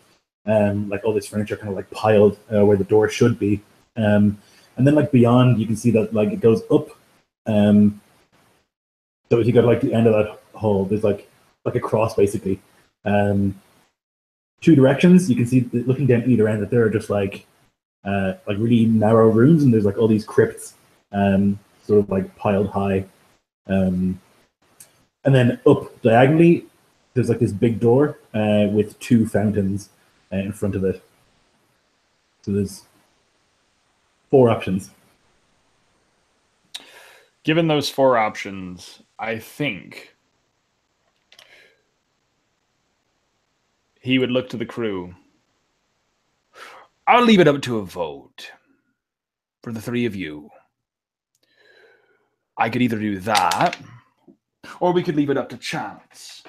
all this furniture kind of piled where the door should be, and then beyond you can see that it goes up. So if you go to the end of that hall, there's like a cross basically. Two directions. You can see looking down either end that there are just really narrow rooms, and there's all these crypts, sort of piled high. And then up diagonally, there's this big door with two fountains in front of it. So there's four options. Given those four options, I think he would look to the crew. I'll leave it up to a vote for the three of you. I could either do that, or we could leave it up to chance.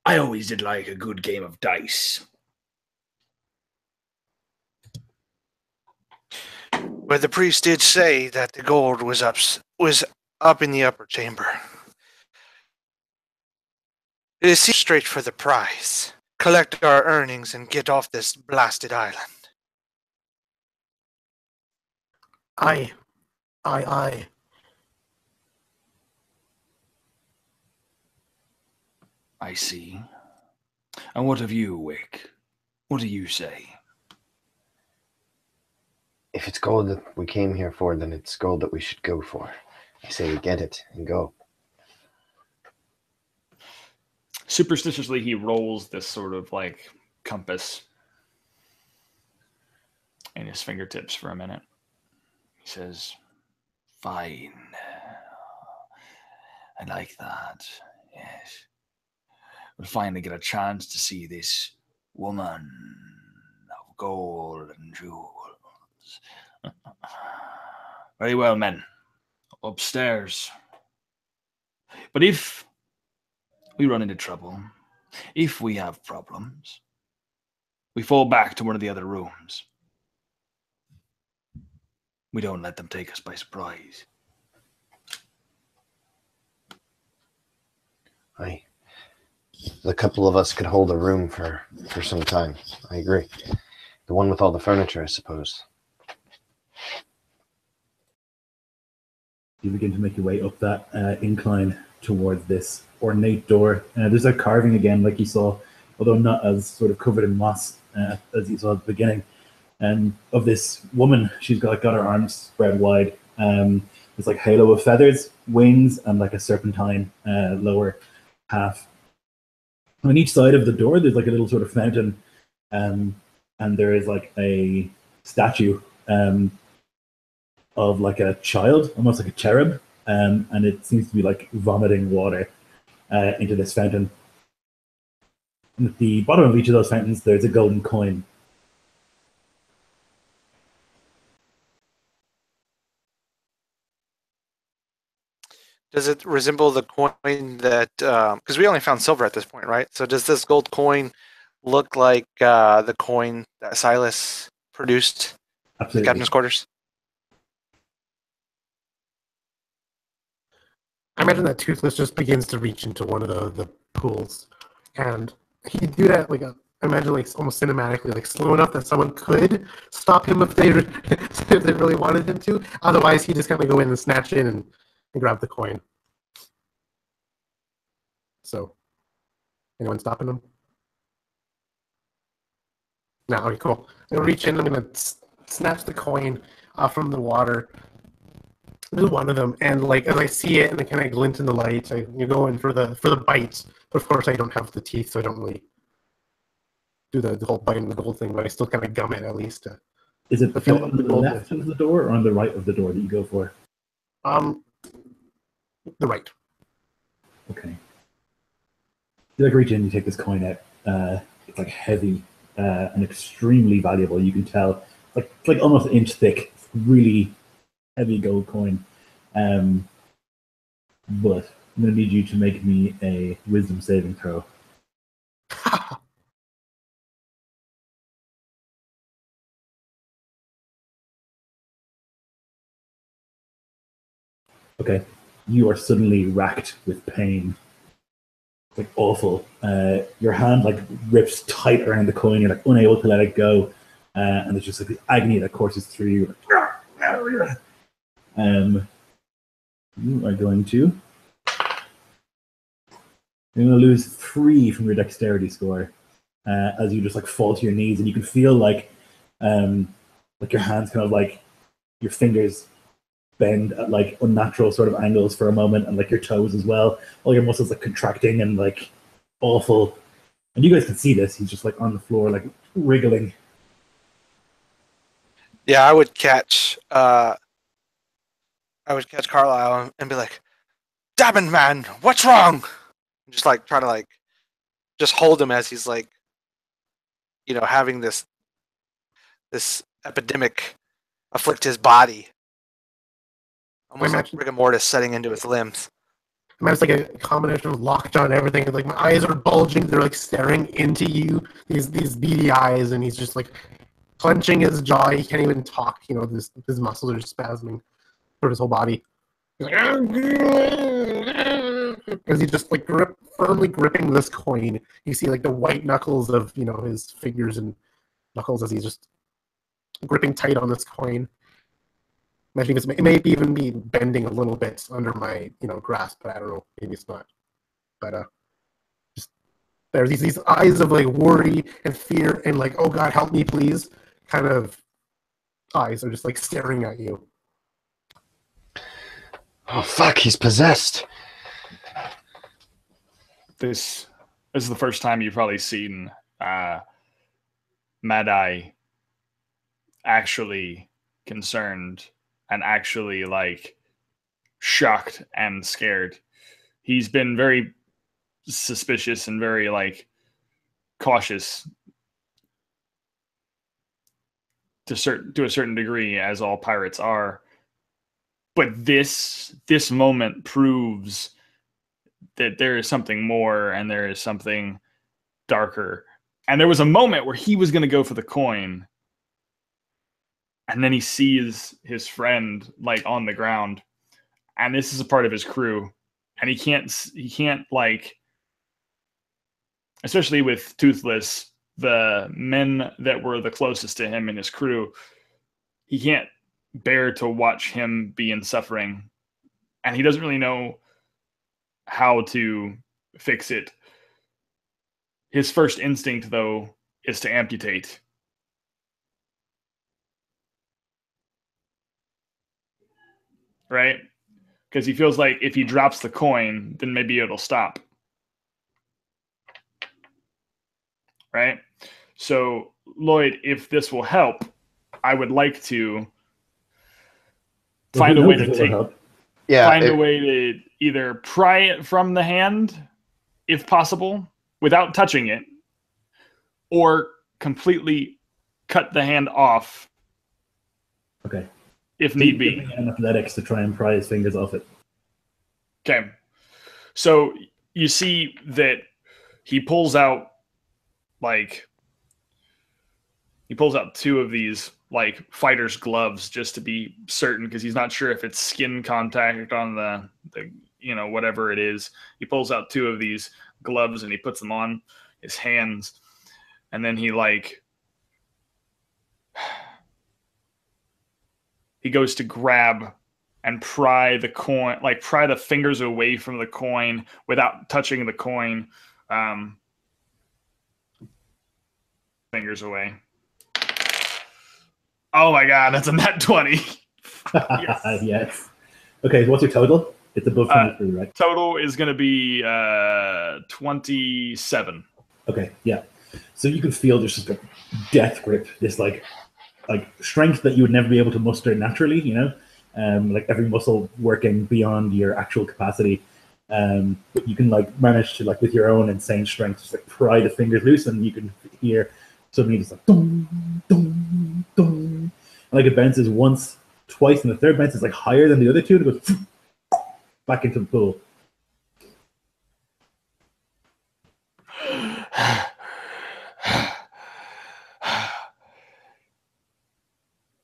I always did like a good game of dice. But the priest did say that the gold was up in the upper chamber. It is straight for the prize. Collect our earnings and get off this blasted island. Aye. I see. And what of you, Wick? What do you say? If it's gold that we came here for, then it's gold that we should go for. I say we get it and go. Superstitiously, he rolls this sort of compass in his fingertips for a minute. He says, Fine. I like that. Yes. We'll finally get a chance to see this woman of gold and jewels. Very well, men. Upstairs. But if we run into trouble, if we have problems, we fall back to one of the other rooms. We don't let them take us by surprise. Aye. The couple of us could hold a room for some time. I agree. The one with all the furniture, I suppose. You begin to make your way up that incline towards this ornate door. There's a carving again, like you saw, although not as sort of covered in moss as you saw at the beginning, of this woman. She's got her arms spread wide. It's halo of feathers, wings, and a serpentine lower half. On each side of the door, there's a little sort of fountain, and there is a statue of a child, almost like a cherub, and it seems to be vomiting water into this fountain. And at the bottom of each of those fountains, there's a golden coin. Does it resemble the coin that, because we only found silver at this point, right? So does this gold coin look like the coin that Silas produced at the captain's quarters? I imagine that Toothless just begins to reach into one of the pools, and he'd do that I imagine almost cinematically, slow enough that someone could stop him if they really wanted him to. Otherwise, he just kind of go in and snatch in and grab the coin. So, anyone stopping him? No, okay, cool. I'm gonna reach in. I'm gonna snatch the coin from the water. There's one of them, and as I see it, and I kind of glint in the light, you go in for the bite. But of course, I don't have the teeth, so I don't really do the whole biting the gold thing, but I still kind of gum it at least. Is it I feel on the the gold left of the door or on the right of the door that you go for? The right. Okay. You like reach in, you take this coin out. It's like heavy and extremely valuable. You can tell, it's like almost an inch thick. It's really heavy gold coin. But I'm gonna need you to make me a wisdom saving throw. Okay. You are suddenly racked with pain. It's like awful. Your hand like rips tight around the coin. You're like unable to let it go, and there's just like the agony that courses through you. You are going to. You're going to lose 3 from your dexterity score as you just like fall to your knees, and you can feel like your hands kind of like your fingers bend at like unnatural sort of angles for a moment, and like your toes as well. All your muscles like contracting and like awful. And you guys can see this. He's just like on the floor, like wriggling. Yeah, I would catch Carlisle and be like, "Dabbin, man, what's wrong?" And just like try to like just hold him as he's like, having this epidemic afflict his body. Almost like rigor mortis setting into his limbs. I mean, it's like a combination of lockjaw and everything. Like my eyes are bulging; they're like staring into you. These beady eyes, and he's just like clenching his jaw. He can't even talk. His muscles are spasming through his whole body. He's like, as he just like firmly gripping this coin. You see like the white knuckles of his fingers and knuckles as he's just gripping tight on this coin. Imagine it may even be bending a little bit under my grasp, but I don't know. Maybe it's not. But just there's these eyes of like worry and fear and like, oh God, help me, please, kind of eyes are just like staring at you. Oh fuck, he's possessed. This is the first time you've probably seen Mad Eye actually concerned and actually like shocked and scared. He's been very suspicious and very like cautious to a certain degree, as all pirates are. But this moment proves that there is something more and there is something darker. And there was a moment where he was going to go for the coin, and then he sees his friend like on the ground, and this is a part of his crew, and he can't like, especially with Toothless, the men that were the closest to him and his crew, he can't bear to watch him be in suffering, and he doesn't really know how to fix it. His first instinct, though, is to amputate. Right? Because he feels like if he drops the coin, then maybe it'll stop. Right? So, Lloyd, if this will help, I would like to find a way to a way to either pry it from the hand, if possible, without touching it, or completely cut the hand off. Okay. If need be. An athletics to try and pry his fingers off it. Okay. So you see that he pulls out two of these like fighter's gloves just to be certain, because he's not sure if it's skin contact on the whatever it is. He pulls out 2 of these gloves and he puts them on his hands, and then he goes to grab and pry the coin, like pry the fingers away from the coin without touching the coin. Fingers away. Oh my God, that's a nat 20. Yes. Yes. Okay, so what's your total? It's above 23, right? Total is going to be 27. Okay, yeah. So you can feel just a death grip, this like strength that you would never be able to muster naturally, you know, like every muscle working beyond your actual capacity. But you can like manage to, like, with your own insane strength, just like pry the fingers loose, and you can hear suddenly just like dum dum dum, and like it bounces once, twice, and the third bounce is like higher than the other two, and it goes back into the pool.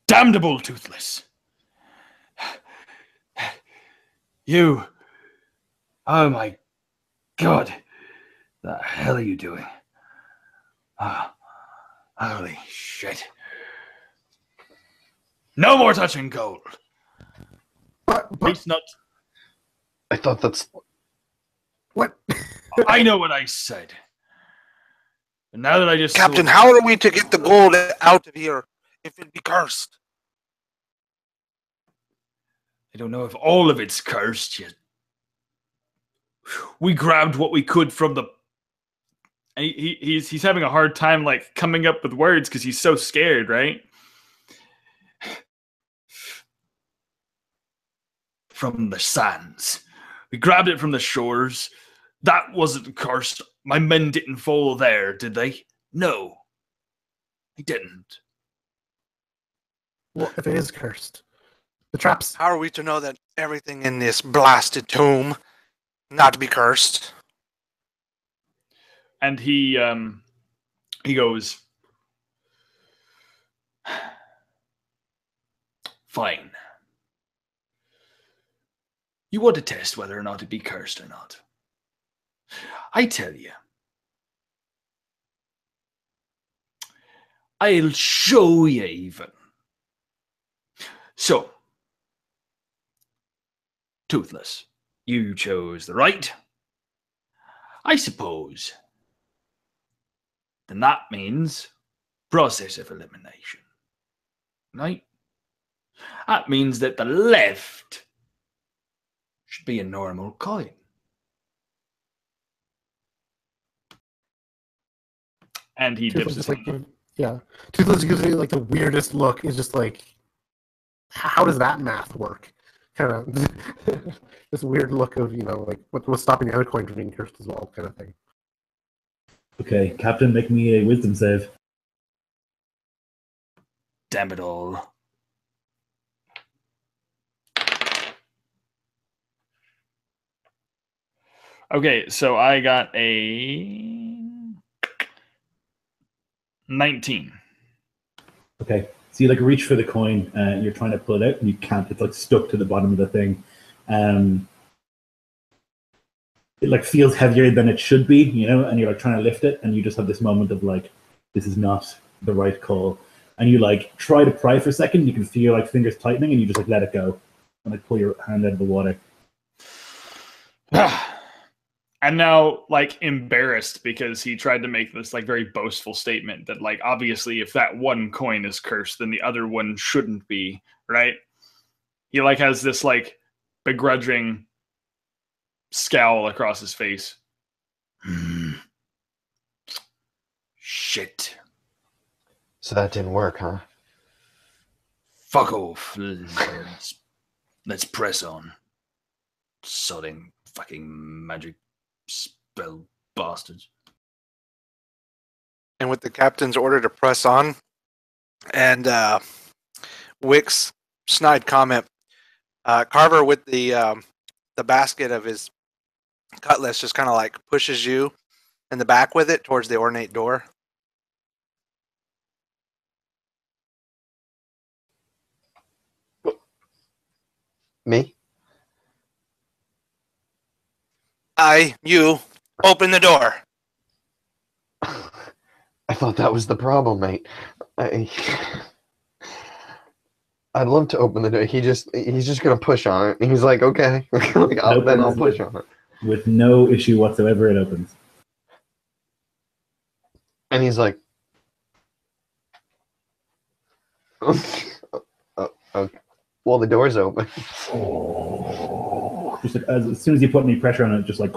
Damnable Toothless. You. Oh my God. The hell are you doing? Ah, holy shit. No more touching gold. But At least not. I thought that's what? I know what I said. And now that I just Captain, saw- how are we to get the gold out of here if it be cursed? I don't know if all of it's cursed yet. We grabbed what we could from the. And he's having a hard time like coming up with words because he's so scared, right? From the sands. We grabbed it from the shores. That wasn't cursed. My men didn't fall there, did they? No. They didn't. Well, if it is cursed, the traps. How are we to know that everything in this blasted tomb not to be cursed? And he goes, fine. You want to test whether or not it be cursed or not. I tell you. I'll show you even. So, Toothless, you chose the right. I suppose. Then that means process of elimination. Right? That means that the left should be a normal coin. And he dips his hand. Toothless gives me like the weirdest look. It's just like, how does that math work? Kind of this weird look of, you know, like what's stopping the other coin from being cursed as well, kind of thing. Okay, Captain, make me a wisdom save. Damn it all. Okay, so I got a 19. Okay, so you like reach for the coin, you're trying to pull it out, and you can't. It's like stuck to the bottom of the thing. It like feels heavier than it should be, you know, and you're like trying to lift it, and you just have this moment of like, this is not the right call. And you like try to pry for a second, you can feel like fingers tightening, and you just like let it go, and like pull your hand out of the water. I'm now like embarrassed because he tried to make this like very boastful statement that like obviously if that one coin is cursed, then the other one shouldn't be, right? He like has this like begrudging scowl across his face. Shit. so that didn't work, huh? Fuck off. Let's press on. Sodding fucking magic spell bastards. And with the captain's order to press on, and Wick's snide comment, Carver with the basket of his cutlass just kind of like pushes you in the back with it towards the ornate door. Me? You, open the door. I thought that was the problem, mate. I'd love to open the door. He's just gonna push on it. He's like, okay, like, then I'll push on it. With no issue whatsoever, it opens. And he's like, okay. Well, the door's open. Just like, as soon as you put any pressure on it, just like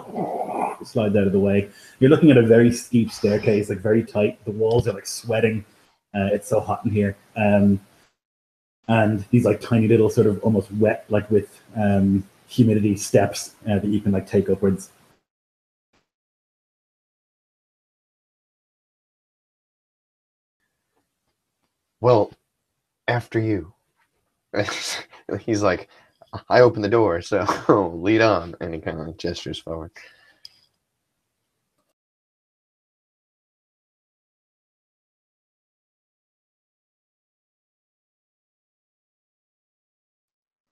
slides out of the way. You're looking at a very steep staircase, like very tight. The walls are like sweating. It's so hot in here. And these like tiny little sort of almost wet, like with humidity steps that you can like take upwards. Well, after you. He's like, I opened the door, so lead on. And he kind of gestures forward.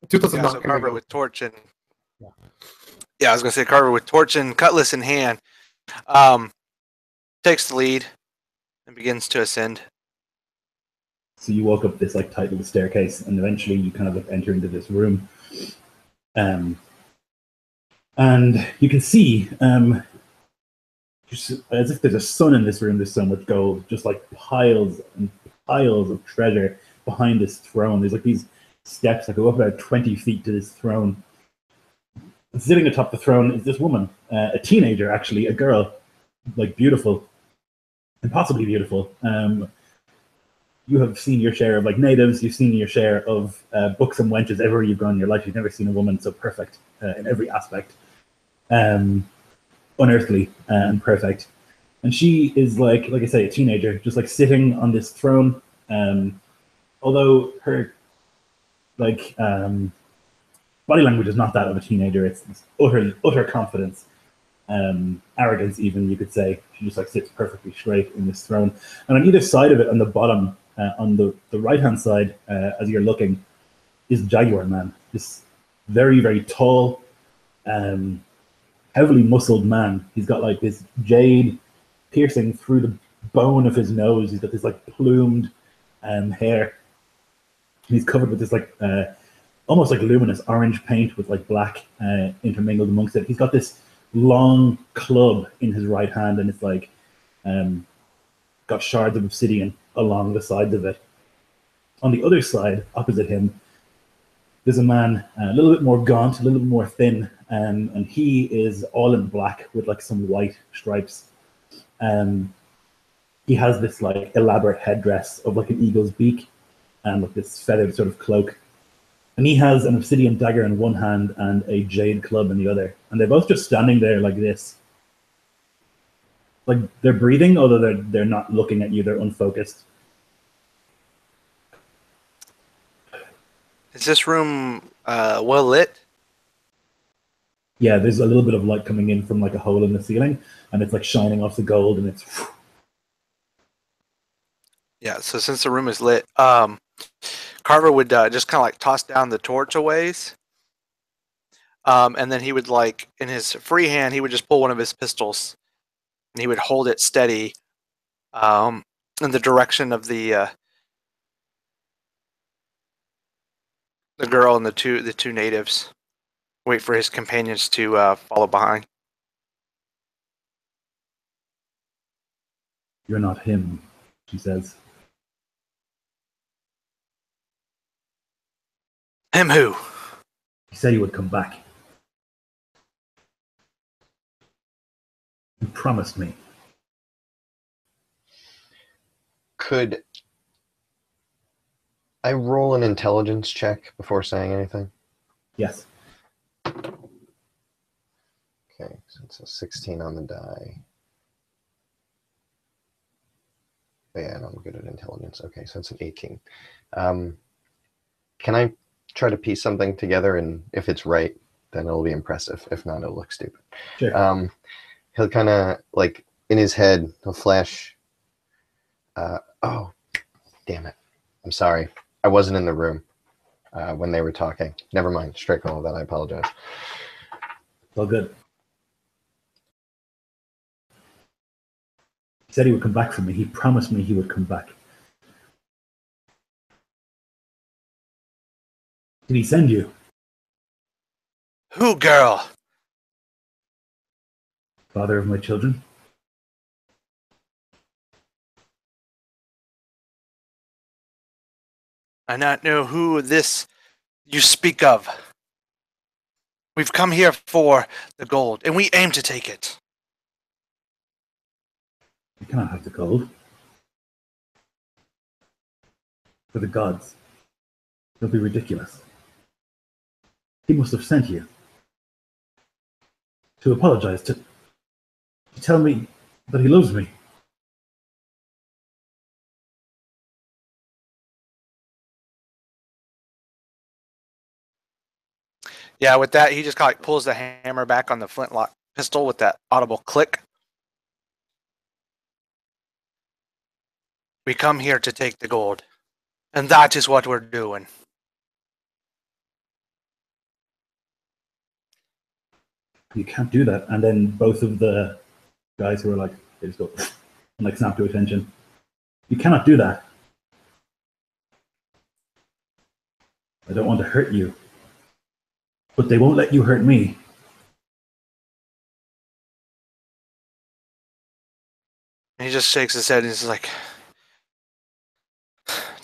Toothless is Yeah, not so gonna Carver go. with torch and I was gonna say Carver with torch and cutlass in hand, takes the lead and begins to ascend. So you walk up this like tight little staircase, and eventually you kind of like enter into this room. And you can see, just as if there's a sun in this room, there's so much gold, just like piles and piles of treasure behind this throne. There's like these steps that go up about 20 feet to this throne. And sitting atop the throne is this woman, a teenager, actually, a girl, like beautiful, impossibly beautiful. You have seen your share of like natives. You've seen your share of books and wenches everywhere you've gone in your life. You've never seen a woman so perfect in every aspect, unearthly and perfect. And she is like I say, a teenager, just like sitting on this throne. Although her like body language is not that of a teenager. It's utter confidence, arrogance, even you could say. She just like sits perfectly straight in this throne. And on either side of it, on the bottom, on the right hand side, as you're looking, is Jaguar Man. This very, very tall, heavily muscled man. He's got like this jade piercing through the bone of his nose. He's got this like plumed hair. He's covered with this like almost like luminous orange paint with like black intermingled amongst it. He's got this long club in his right hand, and it's like got shards of obsidian along the sides of it. On the other side, opposite him, there's a man a little bit more gaunt, a little bit more thin, and he is all in black with like some white stripes. He has this like elaborate headdress of like an eagle's beak and like this feathered sort of cloak. And he has an obsidian dagger in one hand and a jade club in the other. And they're both just standing there like this. Like they're breathing, although they're not looking at you, they're unfocused. Is this room well lit? Yeah, there's a little bit of light coming in from like a hole in the ceiling, and it's like shining off the gold, and it's... Yeah, so since the room is lit, Carver would just kind of like toss down the torch a ways. And then he would like, in his free hand, he would just pull one of his pistols and he would hold it steady in the direction of the girl and the two natives. Wait for his companions to follow behind. You're not him, she says. Him who? He said he would come back. He promised me. Could I roll an intelligence check before saying anything? Yes. Okay, so it's a 16 on the die. Yeah, no, I'm good at intelligence. Okay, so it's an 18. Can I try to piece something together, and if it's right, then it'll be impressive. If not, it'll look stupid. Sure. He'll kind of, like, in his head, he'll flash, oh, damn it. I'm sorry. I wasn't in the room when they were talking. Never mind. Strike all of that. I apologize. It's all good. He said he would come back for me. He promised me he would come back. Did he send you? Who, girl? Father of my children? I not know who this you speak of. We've come here for the gold, and we aim to take it. You cannot have the gold. For the gods. It'll be ridiculous. He must have sent you. To apologize, to tell me that he loves me. Yeah, with that, he just kind of like pulls the hammer back on the flintlock pistol with that audible click. We come here to take the gold, and that is what we're doing. You can't do that. And then both of the guys who are like, they just go and like snap to attention. You cannot do that. I don't want to hurt you. But they won't let you hurt me. And he just shakes his head and he's like,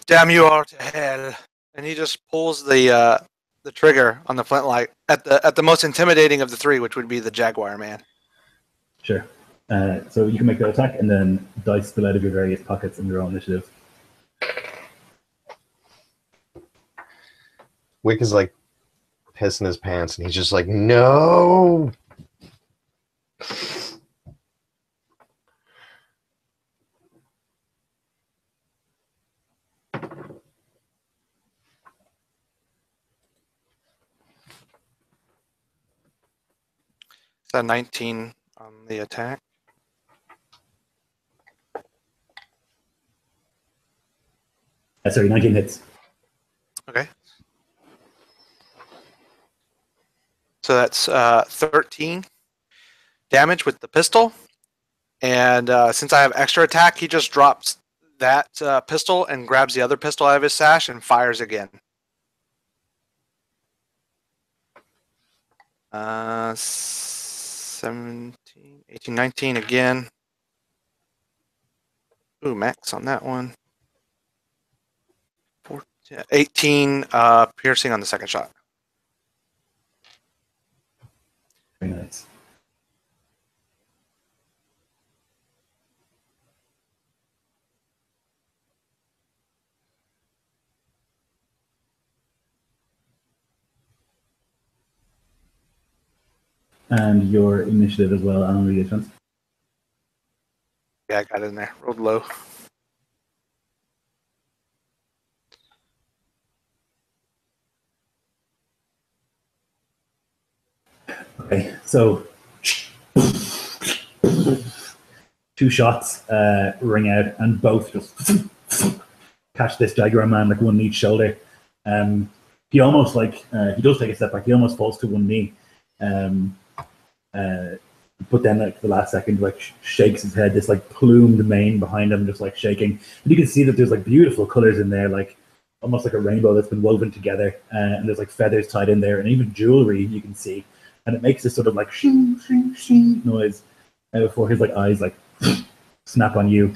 damn you all to hell. And he just pulls the trigger on the flintlock at the most intimidating of the three, which would be the Jaguar man. Sure. So you can make that attack and then dice spill out of your various pockets in your own initiative. Wick is like pissing his pants, and he's just like, no. It's a 19 on the attack. Sorry, 19 hits. Okay. So that's 13 damage with the pistol. And since I have extra attack, he just drops that pistol and grabs the other pistol out of his sash and fires again. 17, 18, 19 again. Ooh, max on that one. 14, 18 piercing on the second shot. Very nice. And your initiative as well, Alan, read chance. Yeah, I got it in there. Rolled low. Okay, so 2 shots ring out, and both just catch this Jaguar man like one in each shoulder. He almost like he does take a step back. He almost falls to one knee, but then like the last second, like shakes his head. This like plumed mane behind him, just like shaking, and you can see that there's like beautiful colors in there, like almost like a rainbow that's been woven together, and there's like feathers tied in there, and even jewelry you can see. And it makes this sort of like shing, shing, shing noise before his like eyes like snap on you.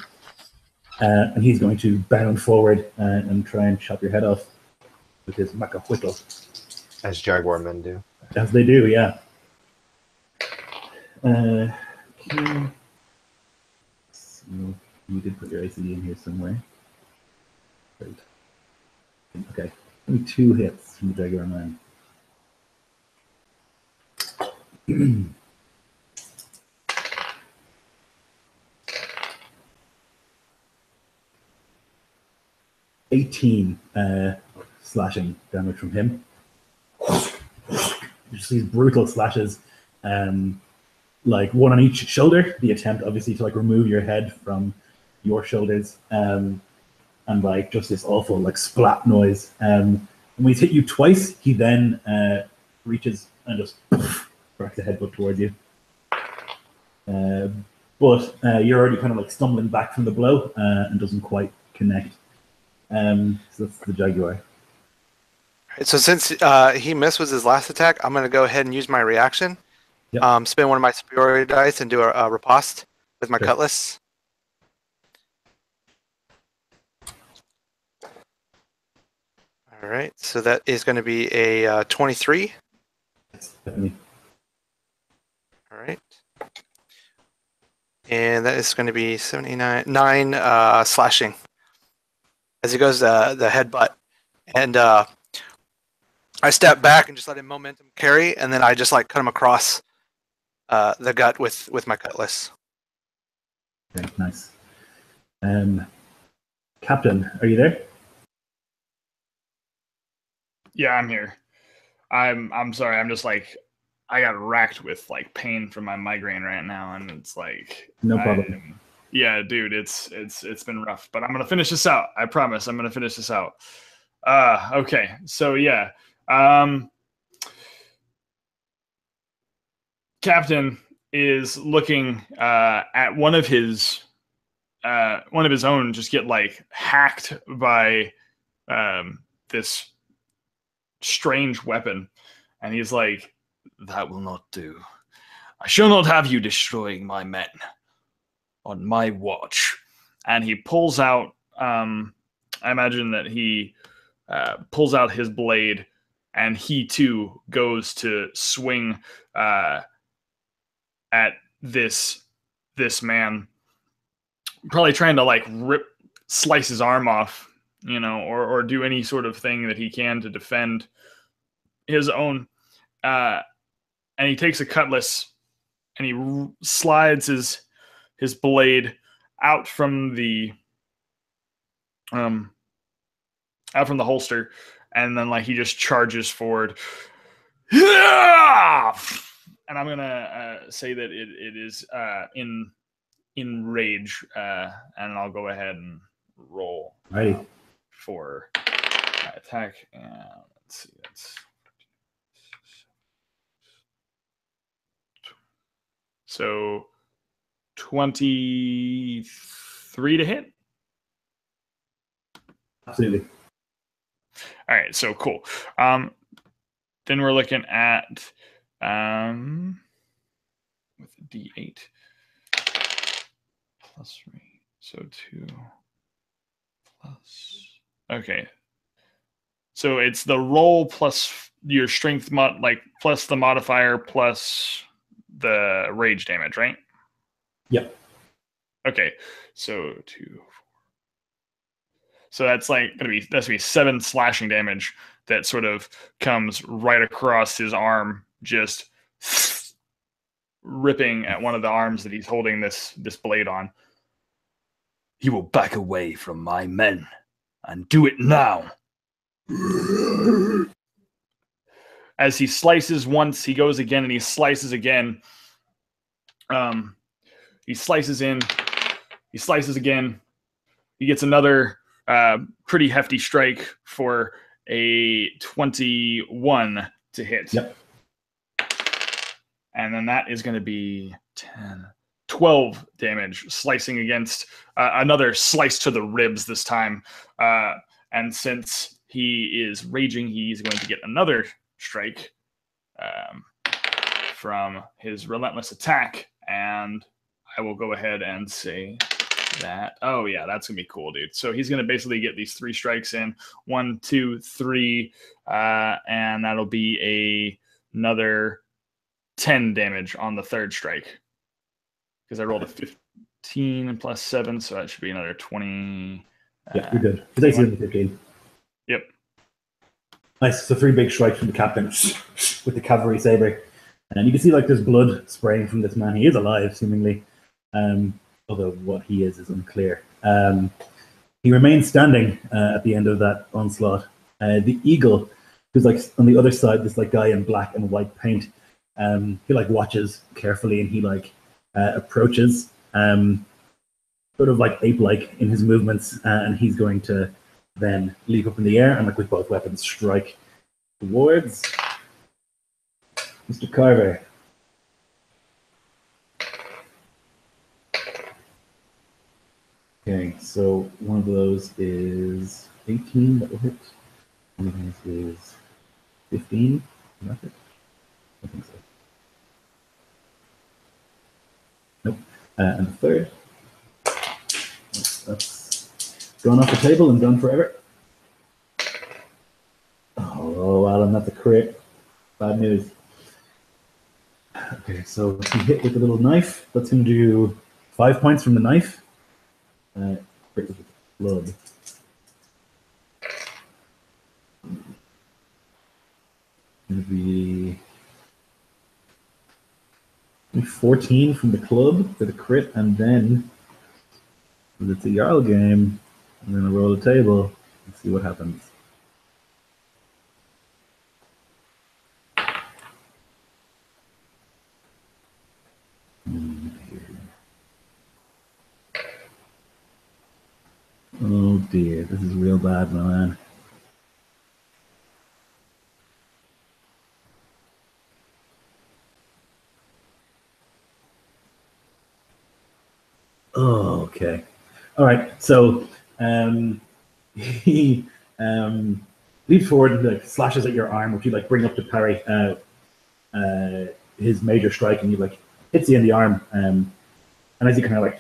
And he's going to bound forward and try and chop your head off with his maca whittle. As Jaguar men do. As they do, yeah. Okay. So you did put your ACD in here somewhere. Great. Okay. Only 2 hits from the Jaguar man. 18 slashing damage from him. You just these brutal slashes, like one on each shoulder. The attempt, obviously, to like remove your head from your shoulders, and like just this awful like splat noise. And when he's hit you twice, he then reaches and just cracks the headbutt towards you. But you're already kind of like stumbling back from the blow and doesn't quite connect. So that's the Jaguar. Right, so since he missed with his last attack, I'm going to go ahead and use my reaction. Yep. Spin one of my superiority dice and do a riposte with my Sure. cutlass. All right, so that is going to be a 23. Definitely. All right. and that is going to be 9 slashing as he goes the headbutt. And I step back and just let him momentum carry, and then I just like cut him across the gut with my cutlass. Okay, nice. Captain, are you there? Yeah, I'm here. I'm sorry. I'm just like, I got racked with like pain from my migraine right now, and it's like No problem. Yeah, dude, it's been rough, but I'm gonna finish this out. I promise. I'm gonna finish this out. Okay, so yeah, Captain is looking at one of his own just get like hacked by this strange weapon, and he's like, "That will not do. I shall not have you destroying my men on my watch." And he pulls out, I imagine that he pulls out his blade, and he too goes to swing at this man, probably trying to like slice his arm off, or do any sort of thing that he can to defend his own. And he takes a cutlass and he slides his blade out from the holster, and then like he just charges forward. And I'm gonna say that it is in rage, and I'll go ahead and roll for attack. And let's see, that's so 23 to hit. Absolutely. All right, so cool. Then we're looking at with a D8 plus 3, so 2 plus. Okay, so it's the roll plus your strength plus the modifier plus the rage damage, right? Yep. Okay, so 2, 4. So that's gonna be 7 slashing damage that sort of comes right across his arm, just ripping at one of the arms that he's holding this blade on. You will back away from my men, and do it now. As he slices once, he goes again, and he slices again. He slices in, he slices again. He gets another pretty hefty strike for a 21 to hit. Yep. And then that is going to be 12 damage, slicing against another slice to the ribs this time. And since he is raging, he's going to get another strike from his relentless attack. And I will go ahead and say that. Oh, yeah, that's going to be cool, dude. So he's going to basically get these 3 strikes in. 1, 2, 3. And that'll be another 10 damage on the third strike. Because I rolled a 15 and plus 7, so that should be another 20. Yeah, you're good. It's actually in the 15. Yep. Nice. So 3 big strikes from the captain with the cavalry saber. And you can see like there's blood spraying from this man. He is alive, seemingly. Although what he is unclear. He remains standing at the end of that onslaught. The eagle, who's like on the other side, this like guy in black and white paint, he like watches carefully, and he like approaches, sort of like ape-like in his movements, and he's going to then leap up in the air and like with both weapons strike towards Mr. Carver. Okay, so one of those is 18, that will hit. One of those is 15, that hit? I think so. Nope. And the third, that's gone off the table and gone forever. Oh, Alan, that's a crit. Bad news. Okay, so he hit with a little knife. That's going to do 5 points from the knife. Crit with the club. Gonna be 14 from the club for the crit, and then because it's a Jarl game, I'm gonna roll a table and see what happens. Oh dear, this is real bad, my man. Oh, okay. All right. So he leaps forward and like slashes at your arm, which you like bring up to parry his major strike, and you like hits you in the arm. And as you kind of like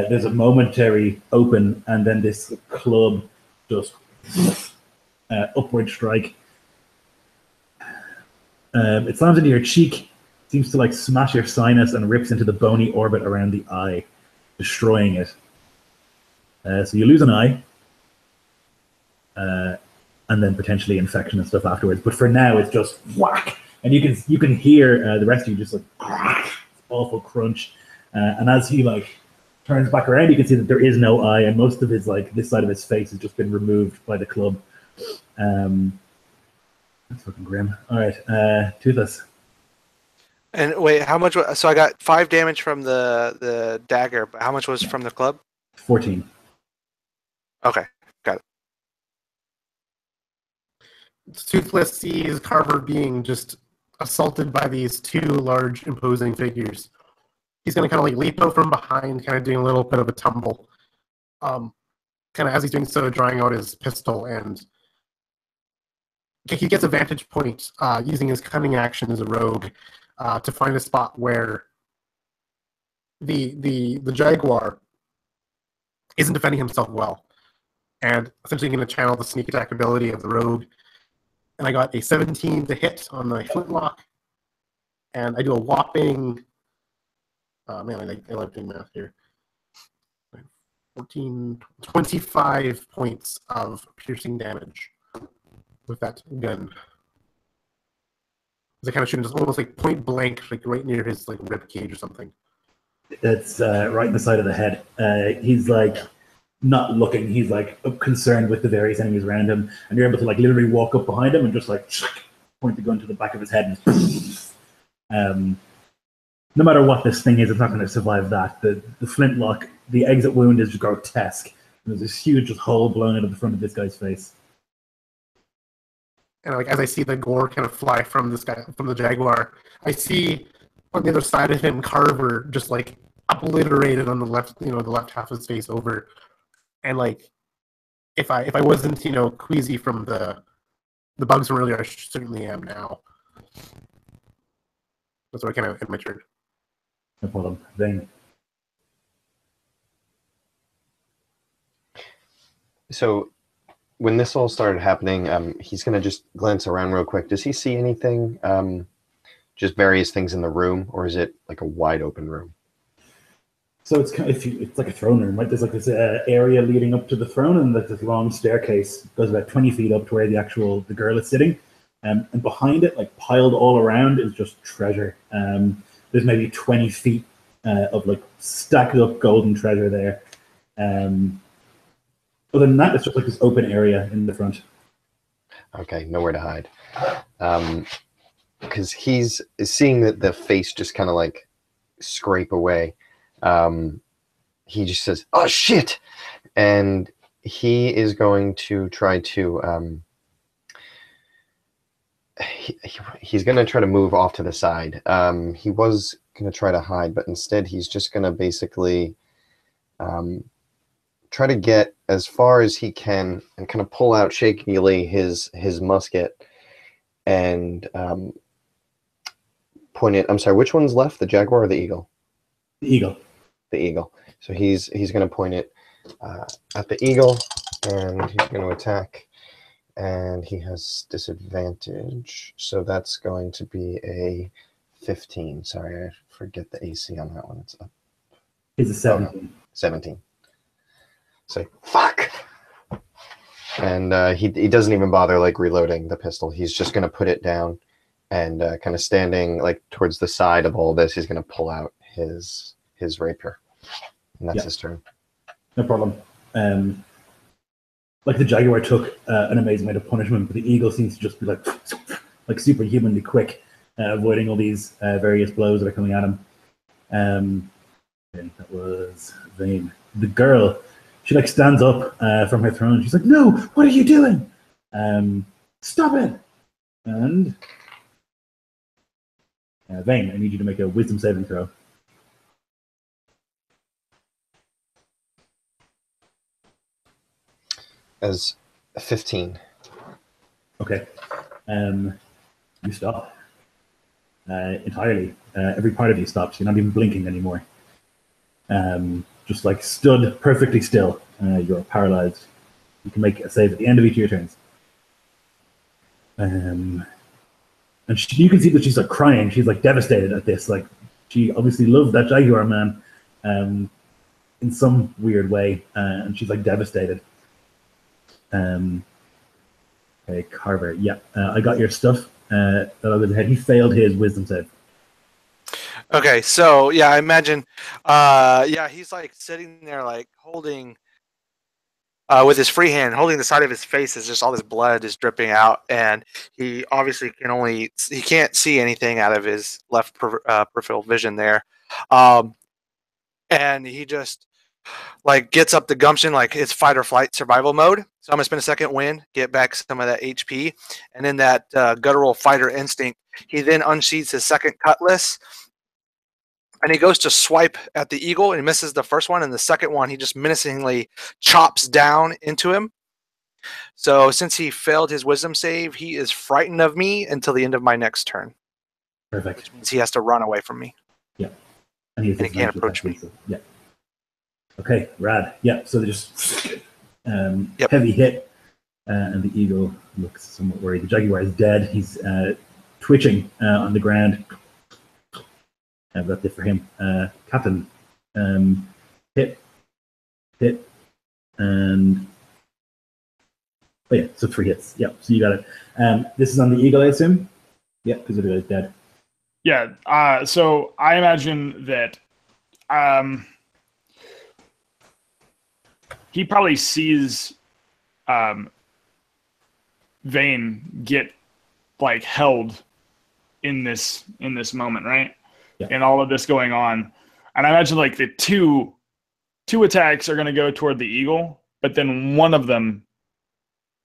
there's a momentary open, and then this club just upward strike. It slams into your cheek, seems to like smash your sinus, and rips into the bony orbit around the eye, destroying it. So you lose an eye, and then potentially infection and stuff afterwards. But for now, it's just whack, and you can hear the rest of you just like awful crunch. And as he like turns back around, you can see that there is no eye, and most of his like this side of his face has just been removed by the club. That's fucking grim. All right, Toothless. And wait, how much? So I got 5 damage from the dagger, but how much was from the club? 14. Okay, got it. Toothless sees Carver being just assaulted by these 2 large, imposing figures. He's going to kind of like leap out from behind, kind of doing a little bit of a tumble. Kind of as he's doing so, drawing out his pistol, and he gets a vantage point using his cunning action as a rogue to find a spot where the Jaguar isn't defending himself well, and essentially going to channel the sneak attack ability of the rogue. And I got a 17 to hit on the flintlock, and I do a whopping. Man, I like doing math here. 25 points of piercing damage with that gun. They kind of shooting just almost like point blank, like right near his like rib cage or something. It's right in the side of the head. He's like not looking. He's like concerned with the various enemies around him, and you're able to like literally walk up behind him and just like point the gun to the back of his head. And no matter what this thing is, it's not going to survive that. The flintlock, the exit wound is grotesque. There's this huge just hole blown out of the front of this guy's face. And like as I see the gore kind of fly from this guy, from the Jaguar, I see on the other side of him Carver just like obliterated on the left, the left half of his face over. And like if I wasn't, queasy from the bugs from earlier, I certainly am now. That's what I kind of admitted. No problem. Vane. So when this all started happening, he's going to just glance around real quick. Does he see anything, just various things in the room, or is it like a wide open room? So it's kind of, it's like a throne room, right? There's like this area leading up to the throne, and there's this long staircase goes about 20 feet up to where the girl is sitting. And behind it, like piled all around, is just treasure. There's maybe 20 feet of like stacked up golden treasure there. Other than that, it's just like this open area in the front. Okay, nowhere to hide. Because he's seeing that the face just kind of like scrape away. He just says, "Oh shit!" And he is going to try to. He's going to try to move off to the side. He was going to try to hide, but instead he's just going to basically try to get as far as he can and kind of pull out shakily his musket and point it. I'm sorry, which one's left? The Jaguar or the Eagle? The Eagle. The Eagle. So he's going to point it at the Eagle, and he's going to attack. And he has disadvantage, so that's going to be a 15. Sorry, I forget the AC on that one. It's up His is Oh, no. 17. 17. Say, fuck! And he doesn't even bother like reloading the pistol. He's just gonna put it down and kind of standing like towards the side of all this. He's gonna pull out his rapier, and that's his turn. No problem. Like the jaguar took an amazing amount of punishment, but the eagle seems to just be like superhumanly quick, avoiding all these various blows that are coming at him. And that was Vane. The girl, she like stands up from her throne. She's like, "No, what are you doing? Stop it!" And Vane, I need you to make a wisdom saving throw. As 15. Okay. You stop entirely. Every part of you stops. You're not even blinking anymore. Just like stood perfectly still. You're paralyzed. You can make a save at the end of each of your turns. And you can see that she's like crying. She's like devastated at this. Like she obviously loved that jaguar man in some weird way, and she's like devastated. Okay, Carver. Yeah, I got your stuff. That I was ahead. He failed his wisdom save. Okay, so yeah, I imagine. He's like sitting there, like holding with his free hand, holding the side of his face as just all this blood is dripping out, and he obviously he can't see anything out of his left peripheral vision there, and he just like gets up the gumption, like it's fight or flight survival mode. So I'm gonna spend a second win, get back some of that HP, and then that guttural fighter instinct. He then unsheathes his second cutlass, and he goes to swipe at the eagle and misses the first one, and the second one he just menacingly chops down into him. So since he failed his wisdom save, he is frightened of me until the end of my next turn. Perfect. Which means he has to run away from me. Yeah. And he can't approach me. So, yeah. Okay, rad. Yeah, so they just heavy hit, and the eagle looks somewhat worried. The jaguar is dead. He's twitching on the ground. That's it for him. Captain, hit, and oh yeah, so 3 hits. Yeah, so you got it. This is on the eagle, I assume. Yeah, because it is dead. Yeah. So I imagine that he probably sees Vane get like held in this moment, right? Yeah. And all of this going on, and I imagine like the two attacks are going to go toward the eagle, but then one of them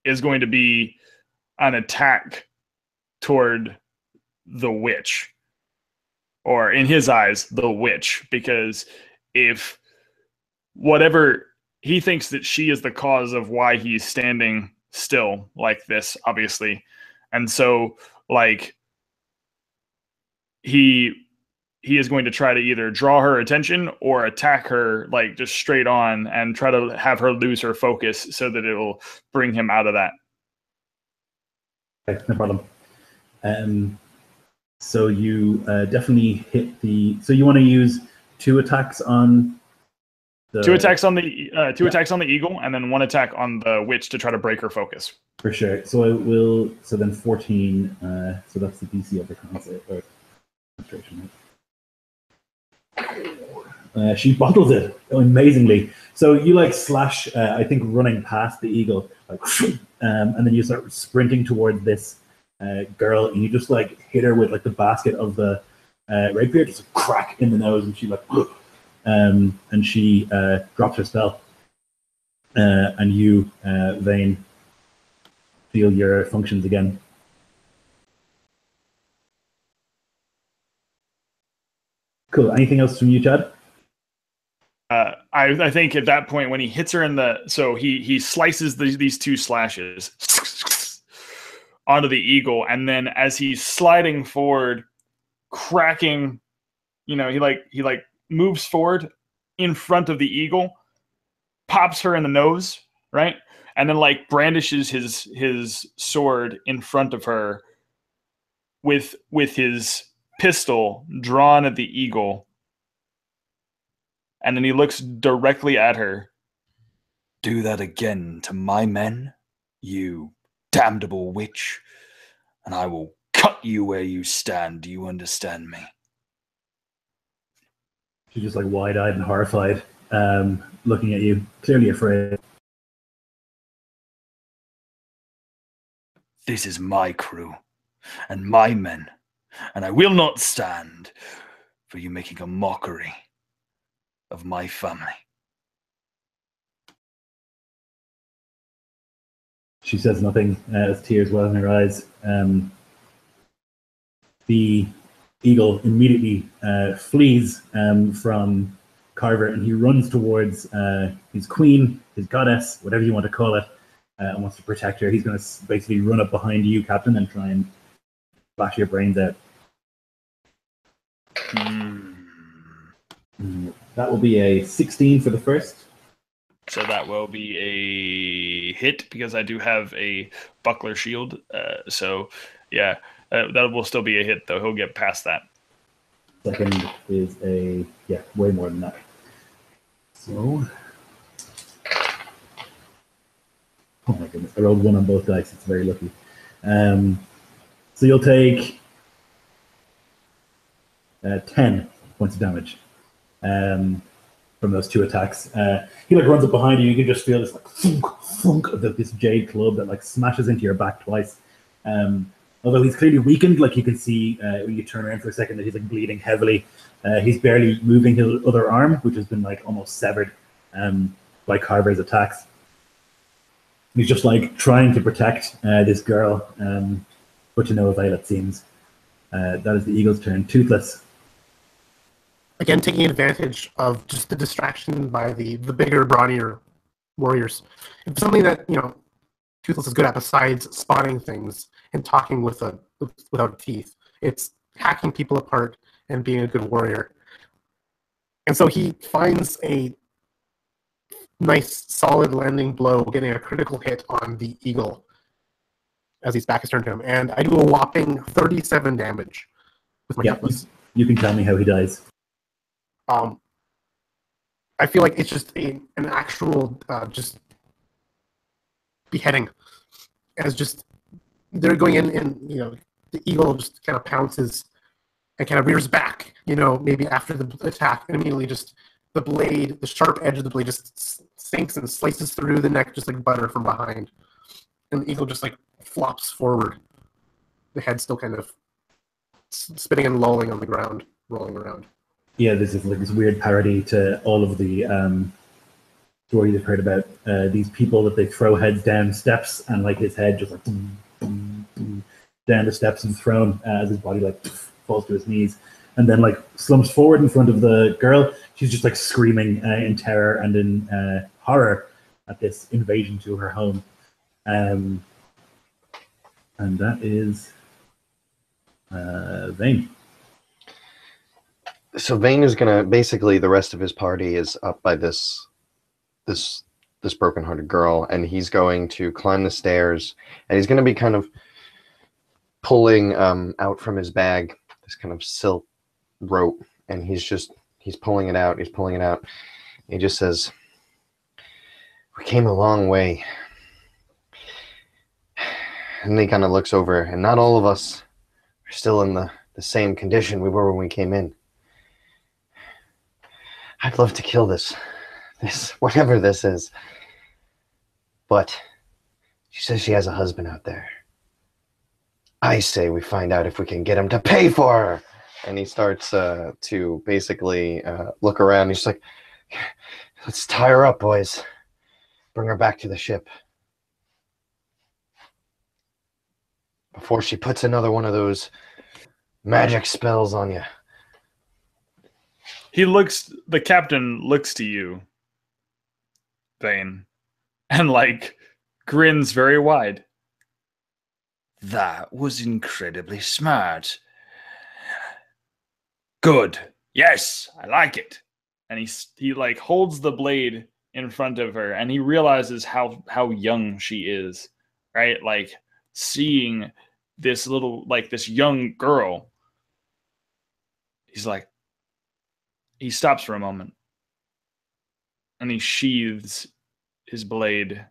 is going to be an attack toward the witch, or in his eyes, the witch, because if whatever he thinks that she is the cause of why he's standing still like this, obviously, and so like he is going to try to either draw her attention or attack her like just straight on and try to have her lose her focus so that it'll bring him out of that. Okay, no problem. So you definitely hit the. So you want to use 2 attacks on the. 2 attacks on the attacks on the eagle, and then 1 attack on the witch to try to break her focus. For sure. So I will. So then 14. So that's the DC of the concentration. She bottles it amazingly. So you like slash, I think, running past the eagle, like, and then you start sprinting toward this girl, and you just like hit her with like the basket of the rapier, just a crack in the nose, and she like, and she drops her spell, and you, Vane, feel your functions again. Cool. Anything else from you, Chad? I think at that point when he hits her in the, so he slices these 2 slashes onto the eagle, and then as he's sliding forward, cracking, he moves forward in front of the eagle, pops her in the nose, right, and then like brandishes his sword in front of her with his pistol drawn at the eagle. And then he looks directly at her. Do that again to my men, you damnable witch, and I will cut you where you stand. Do you understand me? She's just like wide-eyed and horrified, looking at you, clearly afraid. This is my crew and my men, and I will not stand for you making a mockery of my family. She says nothing as tears well in her eyes. The eagle immediately flees from Carver, and he runs towards his queen, his goddess, whatever you want to call it, and wants to protect her. He's going to basically run up behind you, Captain, and try and bash your brains out. That will be a 16 for the first. So that will be a hit because I do have a buckler shield. So yeah, that will still be a hit though. He'll get past that. Second is way more than that. So, oh my goodness, I rolled 1 on both dice. It's very lucky. So you'll take 10 points of damage from those 2 attacks. He like runs up behind you. You can just feel this like thunk of this jade club that like smashes into your back twice. Although he's clearly weakened, like you can see when you turn around for a second that he's like bleeding heavily. He's barely moving his other arm, which has been like almost severed by Carver's attacks. He's just like trying to protect this girl, but to no avail, it seems. That is the eagle's turn. Toothless. Again, taking advantage of just the distraction by the bigger, brawnier warriors. It's something that, Toothless is good at besides spotting things and talking without teeth. It's hacking people apart and being a good warrior. And so he finds a nice, solid landing blow, getting a critical hit on the eagle as his back is turned to him. And I do a whopping 37 damage with my Toothless. You can tell me how he dies. I feel like it's just an actual just beheading, as just they're going in, and the eagle just kind of pounces and kind of rears back, maybe after the attack, and immediately just the sharp edge of the blade just sinks and slices through the neck just like butter from behind, and the eagle just like flops forward, the head still kind of spinning and lolling on the ground, rolling around. Yeah, this is like this weird parody to all of the stories you've heard about these people that they throw heads down steps, and like his head just like boom, boom, boom, down the steps and thrown as his body like falls to his knees, and then like slumps forward in front of the girl. She's just like screaming in terror and in horror at this invasion to her home, and that is Vane. So Vane is gonna basically, the rest of his party is up by this broken-hearted girl, and he's going to climb the stairs, and he's gonna be kind of pulling out from his bag this kind of silk rope, and he's pulling it out. He just says, "We came a long way," and he kind of looks over, and not all of us are still in the same condition we were when we came in. I'd love to kill this whatever this is. But she says she has a husband out there. I say we find out if we can get him to pay for her. And he starts to basically look around. He's like, let's tie her up, boys. Bring her back to the ship. Before she puts another one of those magic spells on you. The captain looks to you, Vane, and like grins very wide. That was incredibly smart. Good. Yes, I like it. And he like holds the blade in front of her, and he realizes how young she is, right? Like seeing this this young girl. He stops for a moment, and he sheathes his blade.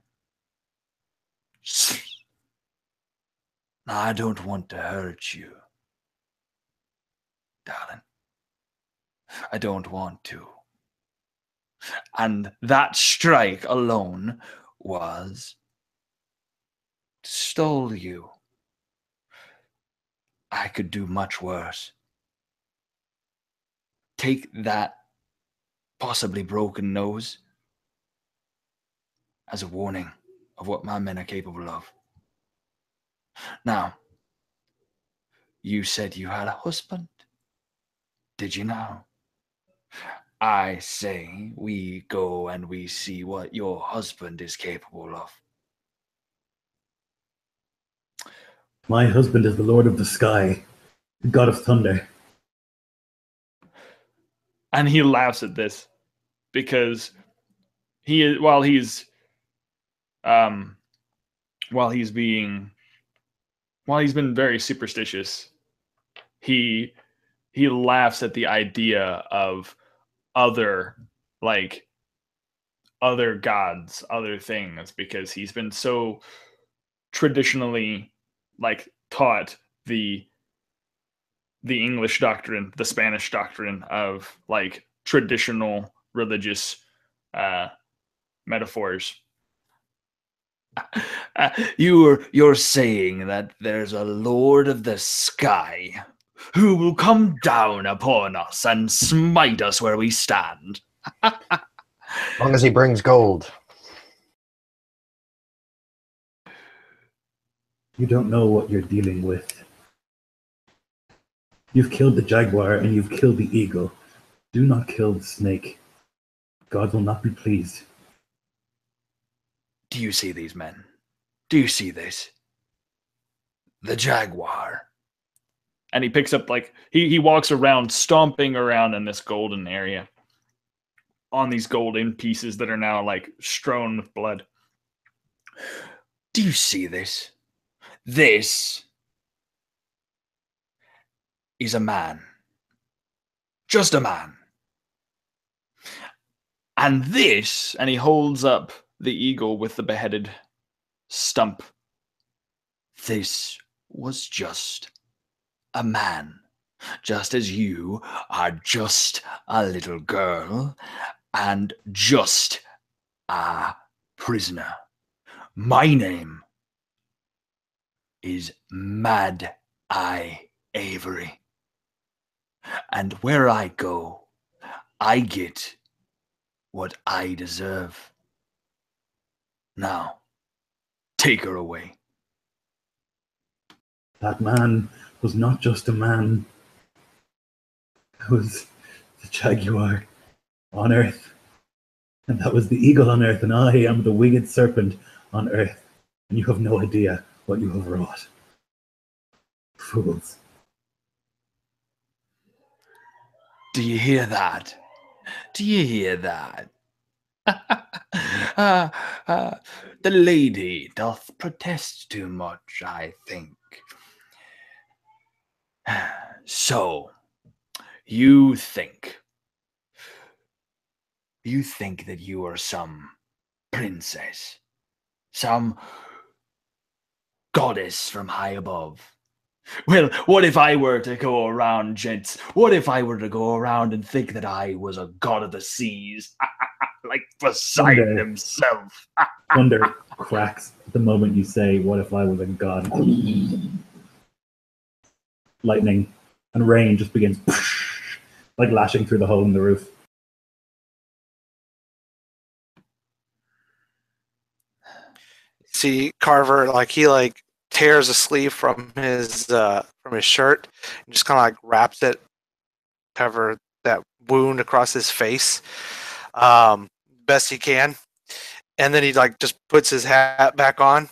I don't want to hurt you, darling. I don't want to. And that strike alone stole you. I could do much worse. Take that possibly broken nose as a warning of what my men are capable of. Now, you said you had a husband. Did you now? I say we go and we see what your husband is capable of. My husband is the Lord of the Sky, the God of Thunder. And he laughs at this because he is while he's been very superstitious, he laughs at the idea of other gods, other things, because he's been so traditionally taught the English doctrine, the Spanish doctrine of traditional religious metaphors. You're saying that there's a Lord of the Sky who will come down upon us and smite us where we stand. As long as he brings gold. You don't know what you're dealing with. You've killed the jaguar and you've killed the eagle. Do not kill the snake. God will not be pleased. Do you see these men? Do you see this? The jaguar. And he picks up he walks around, stomping around in this golden area on these golden pieces that are now strewn with blood. Do you see this? This is a man. Just a man. And this, and he holds up the eagle with the beheaded stump. This was just a man. Just as you are just a little girl and just a prisoner. My name is Mad Eye Avery. And where I go, I get what I deserve. Now, take her away. That man was not just a man. That was the jaguar on earth. And that was the eagle on earth, and I am the winged serpent on earth. And you have no idea what you have wrought. Fools. Do you hear that? Do you hear that? The lady doth protest too much, I think. So, you think that you are some princess, some goddess from high above. Well, what if I were to go around, gents? What if I were to go around and think that I was a god of the seas? Like Poseidon himself. Thunder cracks the moment you say, what if I was a god? Lightning and rain just begins lashing through the hole in the roof. See Carver, he tears a sleeve from his shirt and just kind of wraps it, cover that wound across his face, best he can, and then he just puts his hat back on.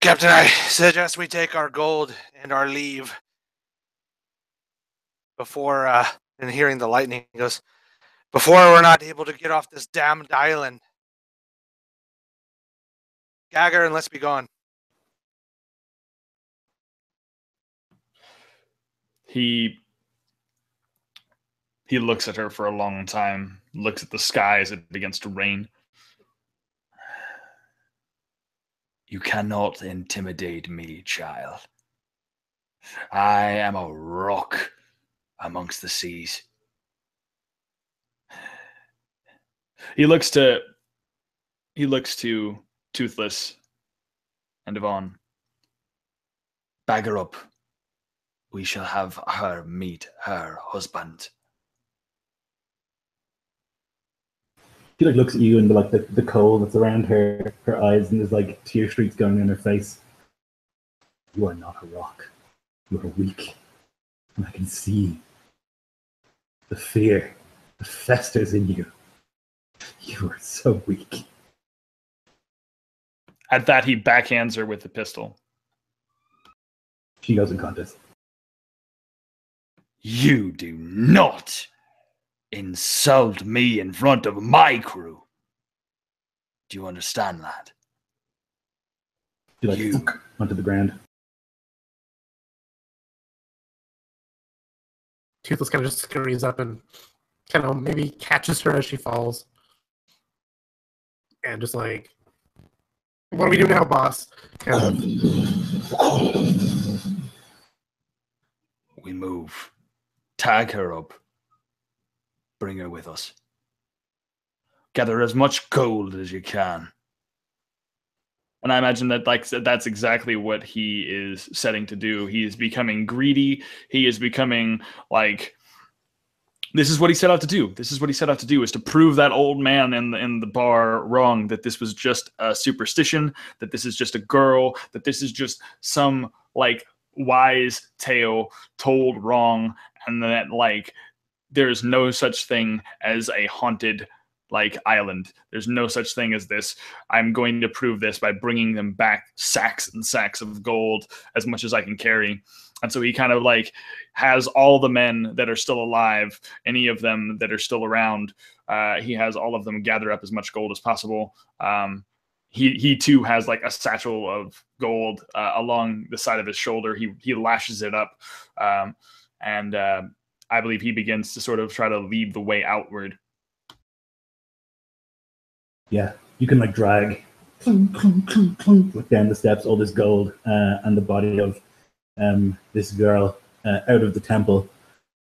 Captain, I suggest we take our gold and our leave. Before, and hearing the lightning, he goes, before we're not able to get off this damned island. Gagger, and let's be gone. He He looks at her for a long time, looks at the sky as it begins to rain. You cannot intimidate me, child. I am a rock amongst the seas. He looks to Toothless and Yvonne. Bag her up. We shall have her meet her husband. She like looks at you and the coal that's around her eyes, and there's like tear streaks going in her face. You are not a rock. You are weak. And I can see the fear that festers in you. You are so weak. At that, he backhands her with the pistol. She goes unconscious. You do not insult me in front of my crew. Do you understand that? She like thunk onto the ground. Toothless kind of just scurries up and kind of maybe catches her as she falls. And just like, what do we do now, boss? Kind of. We move. Tag her up. Bring her with us. Gather as much gold as you can. And I imagine that that's exactly what he is setting to do. He is becoming greedy. He is becoming like, this is what he set out to do. This is what he set out to do, is to prove that old man in the bar wrong, that this was just a superstition, that this is just a girl, that this is just some like wise tale told wrong, and that like there's no such thing as a haunted like island. There's no such thing as this. I'm going to prove this by bringing them back sacks and sacks of gold, as much as I can carry. And so he kind of like has all the men that are still alive, any of them that are still around. He has all of them gather up as much gold as possible. He too has like a satchel of gold along the side of his shoulder. He lashes it up, and I believe he begins to sort of try to lead the way outward. Yeah, you can like drag clunk, clunk, clunk, clunk, down the steps all this gold and the body of this girl out of the temple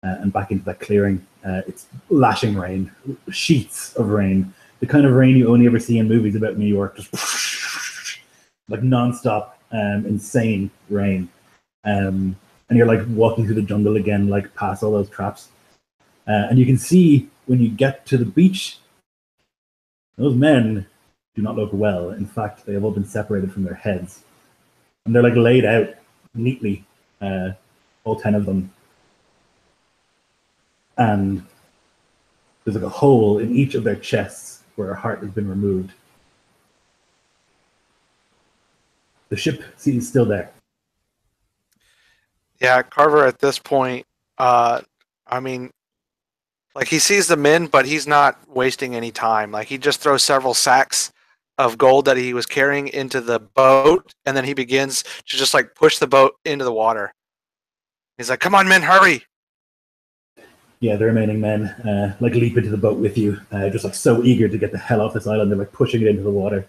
and back into that clearing. It's lashing rain, sheets of rain, the kind of rain you only ever see in movies about New York, just like non-stop, insane rain. And you're like walking through the jungle again, like past all those traps. And you can see when you get to the beach, those men do not look well. In fact, they have all been separated from their heads. And they're like laid out neatly, all 10 of them. And there's like a hole in each of their chests where a heart has been removed. The ship is still there. Yeah, Carver at this point, I mean, like he sees the men, but he's not wasting any time. Like he just throws several sacks of gold that he was carrying into the boat, and then he begins to just like push the boat into the water. He's like, "Come on, men, hurry!" Yeah, the remaining men like leap into the boat with you, just like so eager to get the hell off this island. They're like pushing it into the water.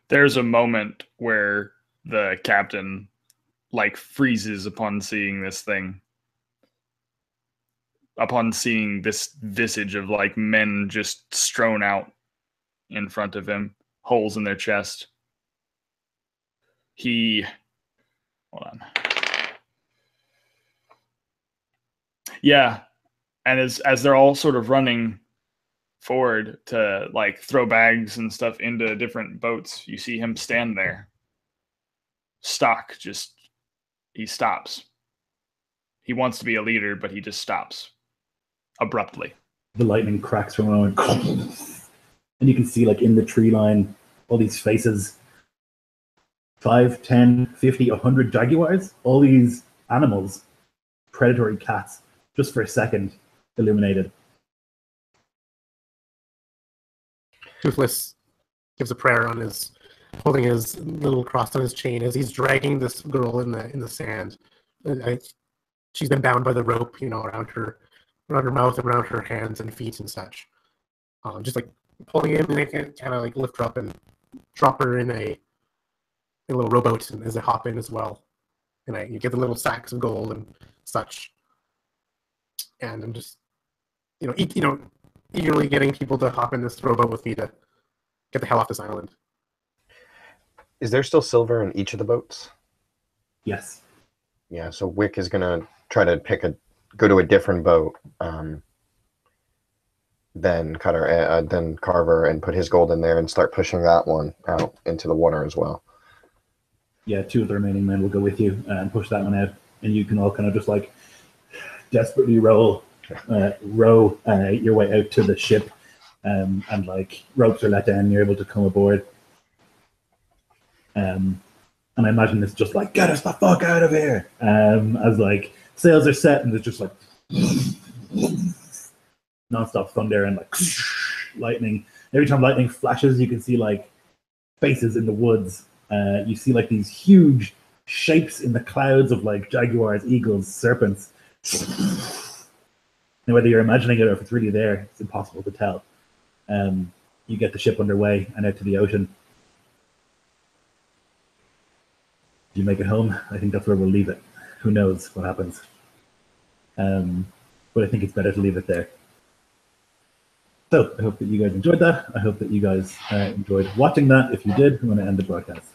There's a moment where the captain like freezes upon seeing this thing. Upon seeing this visage of like men just strewn out in front of him, holes in their chest. Hold on. Yeah, and as they're all sort of running forward to like throw bags and stuff into different boats, you see him stand there. He stops. He wants to be a leader, but he just stops abruptly. The lightning cracks from a moment, and you can see like in the tree line all these faces, 5, 10, 50, 100 jaguars, all these animals, predatory cats, just for a second illuminated. Toothless gives a prayer on his, holding his little cross on his chain as he's dragging this girl in the sand. she's been bound by the rope, around her mouth and around her hands and feet and such. Just like pulling in, and they can kind of like lift her up and drop her in a little rowboat, and as they hop in as well, and you get the little sacks of gold and such. And I'm just, eagerly getting people to hop in this rowboat with me to get the hell off this island. Is there still silver in each of the boats? Yes. Yeah, so Wick is gonna try to go to a different boat, then Carver, and put his gold in there and start pushing that one out into the water as well. Yeah, 2 of the remaining men will go with you and push that one out, and you can all kind of just like desperately row your way out to the ship, and like ropes are let down, and you're able to come aboard. And I imagine it's just like, get us the fuck out of here, as like sails are set, and there's just like non-stop thunder and like lightning. Every time lightning flashes, you can see like faces in the woods. You see like these huge shapes in the clouds of like jaguars, eagles, serpents. And whether you're imagining it or if it's really there, it's impossible to tell. You get the ship underway and out to the ocean. Do you make it home? I think that's where we'll leave it. Who knows what happens? But I think it's better to leave it there. So I hope that you guys enjoyed that. I hope that you guys enjoyed watching that. If you did, I'm going to end the broadcast.